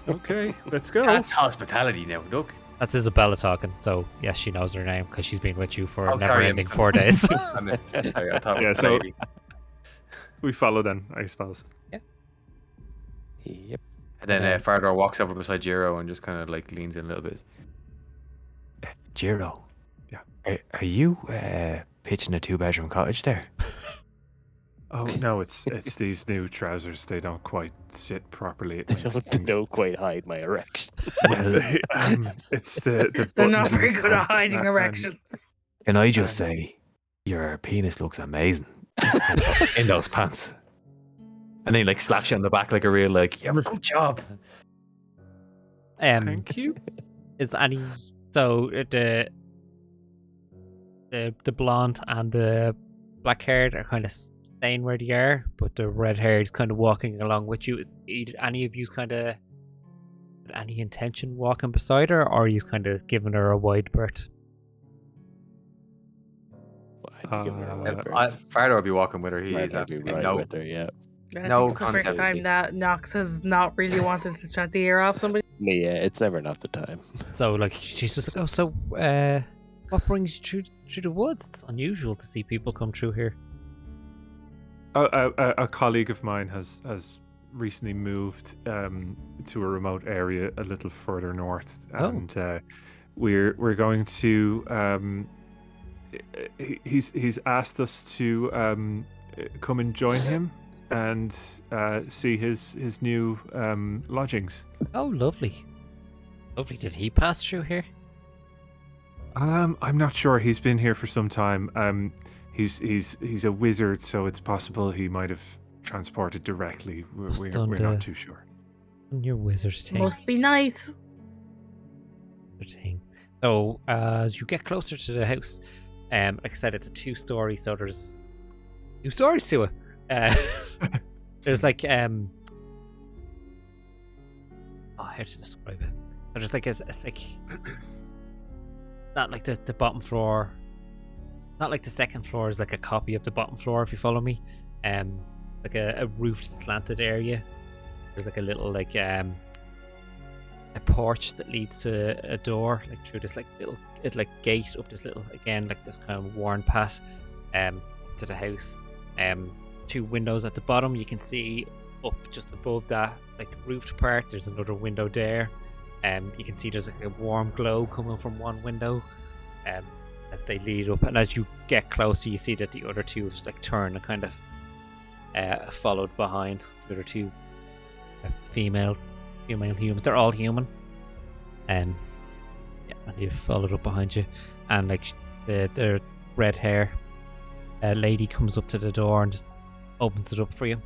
[SPEAKER 5] Okay. Let's go.
[SPEAKER 4] That's hospitality now. Look.
[SPEAKER 2] That's Isabella talking. So yes, she knows her name because she's been with you for
[SPEAKER 4] Oh,
[SPEAKER 2] never
[SPEAKER 4] sorry,
[SPEAKER 2] ending
[SPEAKER 4] I'm
[SPEAKER 2] 4 days.
[SPEAKER 4] I missed it. Sorry, I thought it
[SPEAKER 5] Yeah,
[SPEAKER 4] was
[SPEAKER 5] so-
[SPEAKER 4] lady.
[SPEAKER 5] We follow then, I suppose.
[SPEAKER 1] yep.
[SPEAKER 4] And then Fardor walks over beside Jiro and just kind of like leans in a little bit. Jiro.
[SPEAKER 5] Yeah.
[SPEAKER 4] Are you pitching a 2-bedroom cottage there?
[SPEAKER 5] Oh no, it's these new trousers. They don't quite sit properly. It
[SPEAKER 1] I
[SPEAKER 5] makes
[SPEAKER 1] don't
[SPEAKER 5] things.
[SPEAKER 1] know quite hide my erection.
[SPEAKER 5] It's the
[SPEAKER 3] They're
[SPEAKER 5] buttons
[SPEAKER 3] not very
[SPEAKER 5] in
[SPEAKER 3] good at
[SPEAKER 5] front
[SPEAKER 3] hiding
[SPEAKER 5] and-
[SPEAKER 3] erections.
[SPEAKER 4] Can I just
[SPEAKER 5] Um,
[SPEAKER 4] say, your penis looks amazing in those pants. And then he like slaps you on the back like a real like, yeah, good job.
[SPEAKER 5] Thank you.
[SPEAKER 2] Is any so the blonde and the black haired are kind of staying where they are, but the red haired is kind of walking along with you. Is any of you kind of any intention walking beside her, or are you kind of giving her a wide berth?
[SPEAKER 1] I'd give her a wide berth.
[SPEAKER 4] Fardo will be walking with her. He's
[SPEAKER 1] I'd be
[SPEAKER 4] absolutely
[SPEAKER 1] right
[SPEAKER 4] no.
[SPEAKER 1] with her, yeah.
[SPEAKER 3] I
[SPEAKER 4] No
[SPEAKER 3] think it's the first
[SPEAKER 4] concept.
[SPEAKER 3] time that Nox has not really wanted to chat the ear off somebody.
[SPEAKER 1] Yeah, it's never enough the time.
[SPEAKER 2] So like she's just like, oh, so what brings you through the woods? It's unusual to see people come through here.
[SPEAKER 5] A colleague of mine has recently moved to a remote area a little further north, and we're going to. He's asked us to come and join him and see his new lodgings.
[SPEAKER 2] Oh, lovely. Lovely. Did he pass through here?
[SPEAKER 5] I'm not sure. He's been here for some time. He's a wizard, so it's possible he might have transported directly. We're not too sure.
[SPEAKER 2] Your wizard thing.
[SPEAKER 3] Must be nice.
[SPEAKER 2] Thing. So as you get closer to the house, like I said, it's a 2-story, so there's 2 stories to it. There's like how to describe it? So there's like it's like not like the bottom floor, not like the second floor is like a copy of the bottom floor, if you follow me. Like a roofed slanted area. There's like a little like a porch that leads to a door, like through this like little gate up this little, again, like this kind of worn path to the house. 2 windows at the bottom. You can see up just above that like roofed part, there's another window there. You can see there's like a warm glow coming from one window as they lead up, and as you get closer you see that the other 2 just like turn and kind of followed behind the other 2 female humans. They're all human. And they've followed up behind you, and like the red hair lady comes up to the door and just opens it up for you.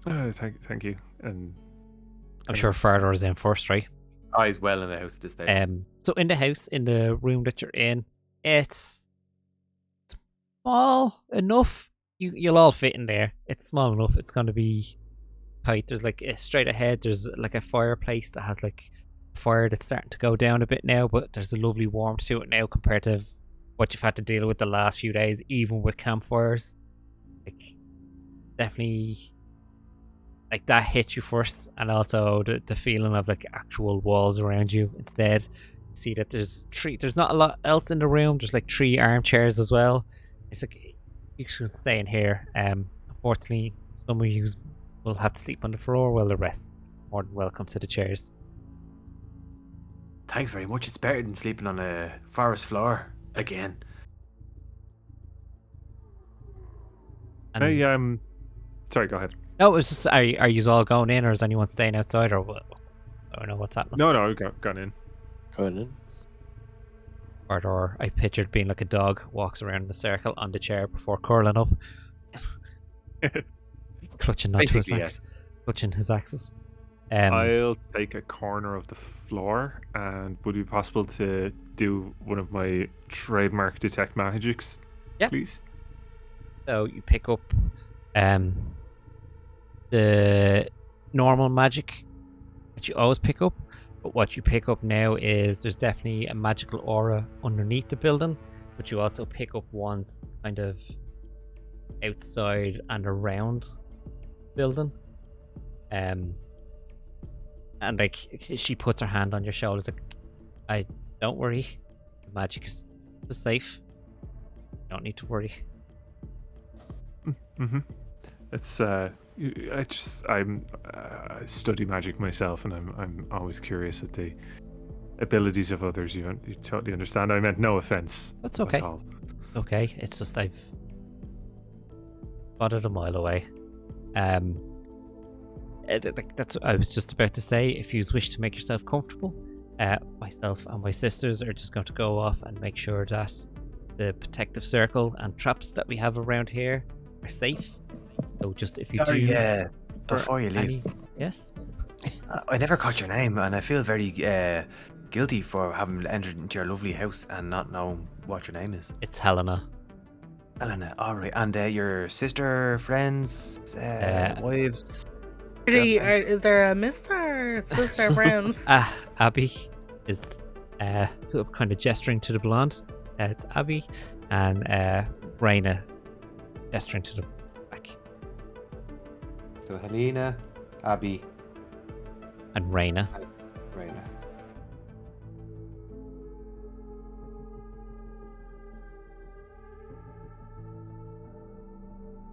[SPEAKER 5] Thank you. And
[SPEAKER 2] I'm sure Fardor is in first, right?
[SPEAKER 4] Oh, he's well in the house at this stage.
[SPEAKER 2] So in the house, in the room that you're in, it's small enough. You'll all fit in there. It's small enough. It's going to be tight. There's like straight ahead. There's like a fireplace that has like fire that's starting to go down a bit now, but there's a lovely warmth to it now compared to what you've had to deal with the last few days, even with campfires. Like definitely, like that hits you first, and also the feeling of like actual walls around you. Instead, you see that there's not a lot else in the room. There's like 3 armchairs as well. It's like you should stay in here. Unfortunately, some of you will have to sleep on the floor, while the rest more than welcome to the chairs.
[SPEAKER 4] Thanks very much. It's better than sleeping on a forest floor again.
[SPEAKER 2] And
[SPEAKER 5] Hey, sorry, go ahead.
[SPEAKER 2] no, it was just are you all going in, or is anyone staying outside, or what? I don't know what's happening.
[SPEAKER 5] No, I've gone in.
[SPEAKER 1] Going in.
[SPEAKER 2] Or I pictured being like a dog walks around in a circle on the chair before curling up, clutching onto his
[SPEAKER 4] Basically,
[SPEAKER 2] axe, clutching his axes.
[SPEAKER 5] I'll take a corner of the floor, and would it be possible to do one of my trademark detect magics,
[SPEAKER 2] Yeah.
[SPEAKER 5] please?
[SPEAKER 2] So you pick up the normal magic that you always pick up, but what you pick up now is there's definitely a magical aura underneath the building, but you also pick up ones kind of outside and around the building. And like she puts her hand on your shoulders, like, don't worry, the magic's safe. You don't need to worry.
[SPEAKER 5] Mm-hmm. It's I study magic myself, and I'm always curious at the abilities of others. You totally understand. I meant no offense.
[SPEAKER 2] That's okay.
[SPEAKER 5] At all.
[SPEAKER 2] okay. It's just I've spotted a mile away. That's what I was just about to say. If you wish to make yourself comfortable, myself and my sisters are just going to go off and make sure that the protective circle and traps that we have around here are safe. So just if you
[SPEAKER 4] Sorry,
[SPEAKER 2] do...
[SPEAKER 4] before you leave,
[SPEAKER 2] Yes?
[SPEAKER 4] I never caught your name, and I feel very guilty for having entered into your lovely house and not knowing what your name is.
[SPEAKER 2] It's Helena.
[SPEAKER 4] Helena, alright. And your sister, friends, wives?
[SPEAKER 3] Is there a Mr. Sister friends?
[SPEAKER 2] Abby is kind of gesturing to the blonde. It's Abby. And Raina gesturing to the back.
[SPEAKER 4] So Helena, Abby,
[SPEAKER 2] and Raina.
[SPEAKER 4] Raina.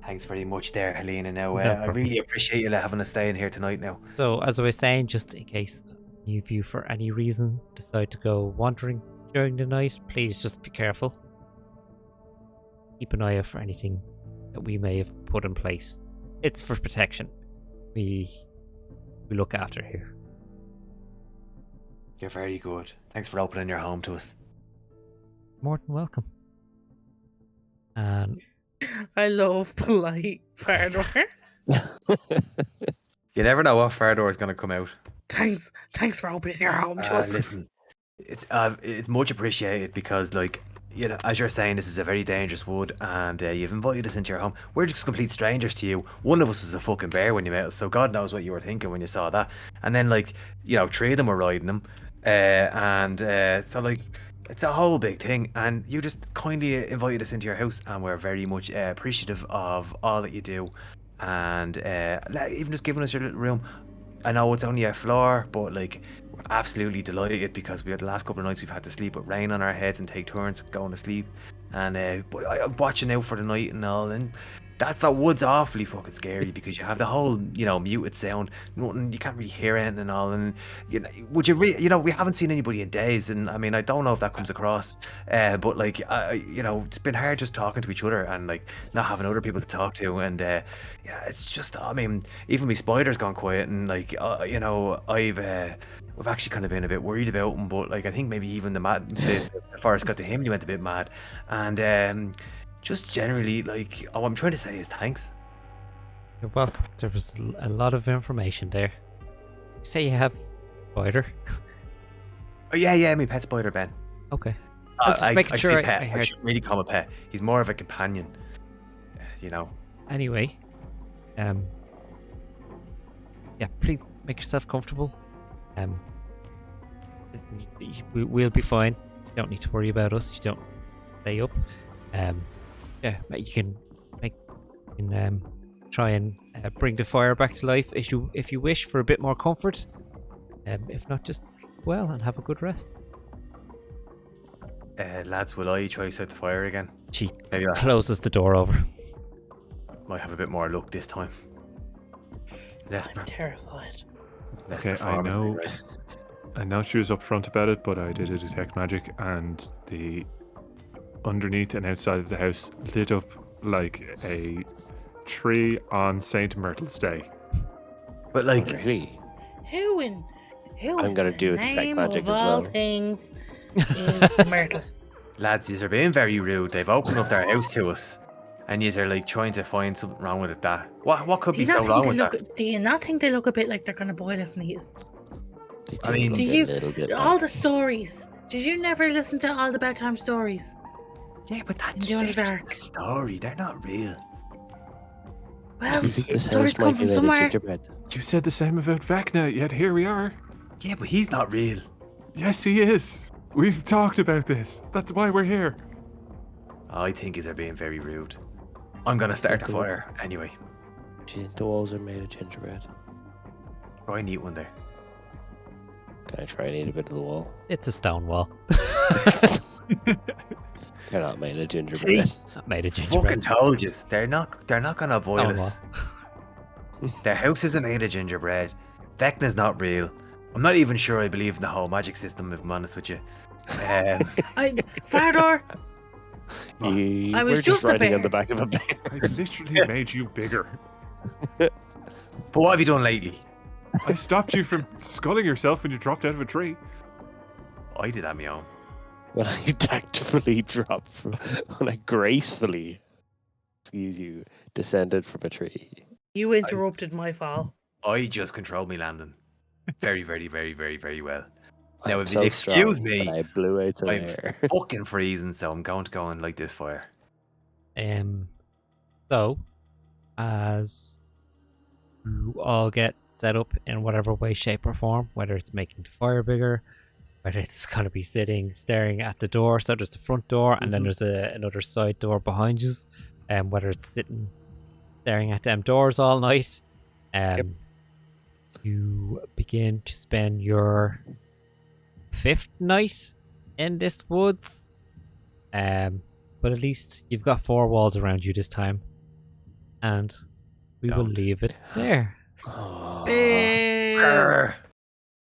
[SPEAKER 4] Thanks very much there, Helena. Now,
[SPEAKER 2] No
[SPEAKER 4] I
[SPEAKER 2] problem.
[SPEAKER 4] really appreciate you having us stay in here tonight now.
[SPEAKER 2] So, as I was saying, just in case any of you, for any reason, decide to go wandering during the night, please just be careful. Keep an eye out for anything that we may have put in place. It's for protection. We look after here.
[SPEAKER 4] You're very good. Thanks for opening your home to us.
[SPEAKER 2] More than welcome. And
[SPEAKER 3] I love polite Fardor.
[SPEAKER 4] You never know what Fardor is going to come out.
[SPEAKER 3] Thanks for opening your home to us.
[SPEAKER 4] Listen, it's much appreciated because, like, you know, as you're saying, this is a very dangerous wood, and you've invited us into your home. We're just complete strangers to you. One of us was a fucking bear when you met us, so God knows what you were thinking when you saw that. And then, like, you know, 3 of them were riding them, so like, it's a whole big thing. And you just kindly invited us into your house, and we're very much appreciative of all that you do, and even just giving us your little room. I know it's only a floor, but like, we're absolutely delighted because we had the last couple of nights we've had to sleep with rain on our heads and take turns going to sleep, and I'm watching out for the night and all, and that wood's awfully fucking scary because you have the whole, you know, muted sound, nothing, you can't really hear anything and all, and you know, you know, we haven't seen anybody in days, and I mean, I don't know if that comes across, but like, you know, it's been hard just talking to each other and like not having other people to talk to, and yeah, it's just, I mean, even my spider's gone quiet, and like, you know, we've actually kind of been a bit worried about him, but like, I think maybe even the forest got to him, he went a bit mad, and just generally, like, all I'm trying to say is thanks.
[SPEAKER 2] you're welcome. There was a lot of information there. You say you have spider.
[SPEAKER 4] Oh, yeah, my pet spider, Ben.
[SPEAKER 2] Okay. I'm just making
[SPEAKER 4] I
[SPEAKER 2] sure
[SPEAKER 4] say
[SPEAKER 2] I
[SPEAKER 4] pet. I
[SPEAKER 2] heard.
[SPEAKER 4] shouldn't really call him a pet. He's more of a companion, you know.
[SPEAKER 2] Anyway, yeah, please make yourself comfortable. We'll be fine. You don't need to worry about us. You don't stay up. Yeah, you can try and bring the fire back to life if you wish for a bit more comfort. If not, just sleep well and have a good rest.
[SPEAKER 4] Lads, will I try to set the fire again?
[SPEAKER 2] She
[SPEAKER 4] Maybe I
[SPEAKER 2] closes the door over.
[SPEAKER 4] might have a bit more luck this time. Less
[SPEAKER 3] I'm terrified.
[SPEAKER 5] Okay,
[SPEAKER 4] performance,
[SPEAKER 5] I know she was upfront about it, but I did a detect magic, and the underneath and outside of the house lit up like a tree on Saint Myrtle's Day.
[SPEAKER 4] But like,
[SPEAKER 1] Really?
[SPEAKER 3] Who in
[SPEAKER 1] I'm gonna
[SPEAKER 3] the
[SPEAKER 1] do a detect
[SPEAKER 3] name
[SPEAKER 1] magic
[SPEAKER 3] of
[SPEAKER 1] as
[SPEAKER 3] all
[SPEAKER 1] well.
[SPEAKER 3] things is Myrtle?
[SPEAKER 4] lads, yous are being very rude. They've opened up their house to us, and yous are like trying to find something wrong with it. What could
[SPEAKER 3] Do
[SPEAKER 4] be
[SPEAKER 3] you
[SPEAKER 4] so
[SPEAKER 3] not
[SPEAKER 4] wrong
[SPEAKER 3] think
[SPEAKER 4] with
[SPEAKER 3] they
[SPEAKER 4] that?
[SPEAKER 3] look? Do you not think they look a bit like they're gonna boil us and eat us?
[SPEAKER 1] They
[SPEAKER 4] I mean-
[SPEAKER 1] look
[SPEAKER 3] Do
[SPEAKER 1] a
[SPEAKER 3] you-
[SPEAKER 1] little bit
[SPEAKER 3] All
[SPEAKER 1] like-
[SPEAKER 3] the stories. Did you never listen to all the bedtime stories?
[SPEAKER 4] Yeah, but that's
[SPEAKER 3] Doing
[SPEAKER 4] they're just
[SPEAKER 3] dark.
[SPEAKER 4] a story. They're not real.
[SPEAKER 3] Well,
[SPEAKER 1] Do you think this
[SPEAKER 3] stories
[SPEAKER 1] house
[SPEAKER 3] come
[SPEAKER 1] might be
[SPEAKER 3] from
[SPEAKER 1] made of
[SPEAKER 3] somewhere.
[SPEAKER 1] gingerbread?
[SPEAKER 5] You said the same about Vecna, yet here we are.
[SPEAKER 4] Yeah, but he's not real.
[SPEAKER 5] Yes, he is. We've talked about this. That's why we're here.
[SPEAKER 4] I think yous are being very rude. I'm gonna start the
[SPEAKER 1] Okay.
[SPEAKER 4] fire anyway.
[SPEAKER 1] Do you think the walls are made of gingerbread?
[SPEAKER 4] Try and eat one there.
[SPEAKER 1] Can I try and eat a bit of the wall?
[SPEAKER 2] It's a stone wall.
[SPEAKER 1] They're not made of gingerbread.
[SPEAKER 2] Not made of
[SPEAKER 4] Fucking
[SPEAKER 2] gingerbread.
[SPEAKER 4] told yous. They're not gonna boil
[SPEAKER 2] Stone
[SPEAKER 4] us. Their house isn't made of gingerbread. Vecna's not real. I'm not even sure I believe in the whole magic system, if I'm honest with you.
[SPEAKER 3] Fardor,
[SPEAKER 1] You
[SPEAKER 3] I was
[SPEAKER 1] were just
[SPEAKER 3] just a
[SPEAKER 1] riding on the
[SPEAKER 3] bear.
[SPEAKER 1] back of a bear.
[SPEAKER 5] I literally made you bigger.
[SPEAKER 4] But what have you done lately?
[SPEAKER 5] I stopped you from sculling yourself when you dropped out of a tree.
[SPEAKER 4] I did that, my own.
[SPEAKER 1] When I tactfully dropped from, when I gracefully, excuse you, descended from a tree.
[SPEAKER 3] You interrupted my fall.
[SPEAKER 4] I just controlled my landing. Very, very, very, very, very well. Now,
[SPEAKER 1] I'm
[SPEAKER 4] if
[SPEAKER 1] so
[SPEAKER 4] you excuse
[SPEAKER 1] strong
[SPEAKER 4] me,
[SPEAKER 1] that I blew out some
[SPEAKER 4] I'm
[SPEAKER 1] air.
[SPEAKER 4] fucking freezing, so I'm going to go and light this fire.
[SPEAKER 2] So, as you all get set up in whatever way, shape, or form, whether it's making the fire bigger, whether it's going to be sitting, staring at the door. So there's the front door, and then there's another side door behind you. Whether it's sitting, staring at them doors all night, you begin to spend your 5th night in this woods. But at least you've got 4 walls around you this time, and we will
[SPEAKER 4] Don't.
[SPEAKER 2] leave it there.
[SPEAKER 1] Oh,
[SPEAKER 3] Boo.
[SPEAKER 4] Grr.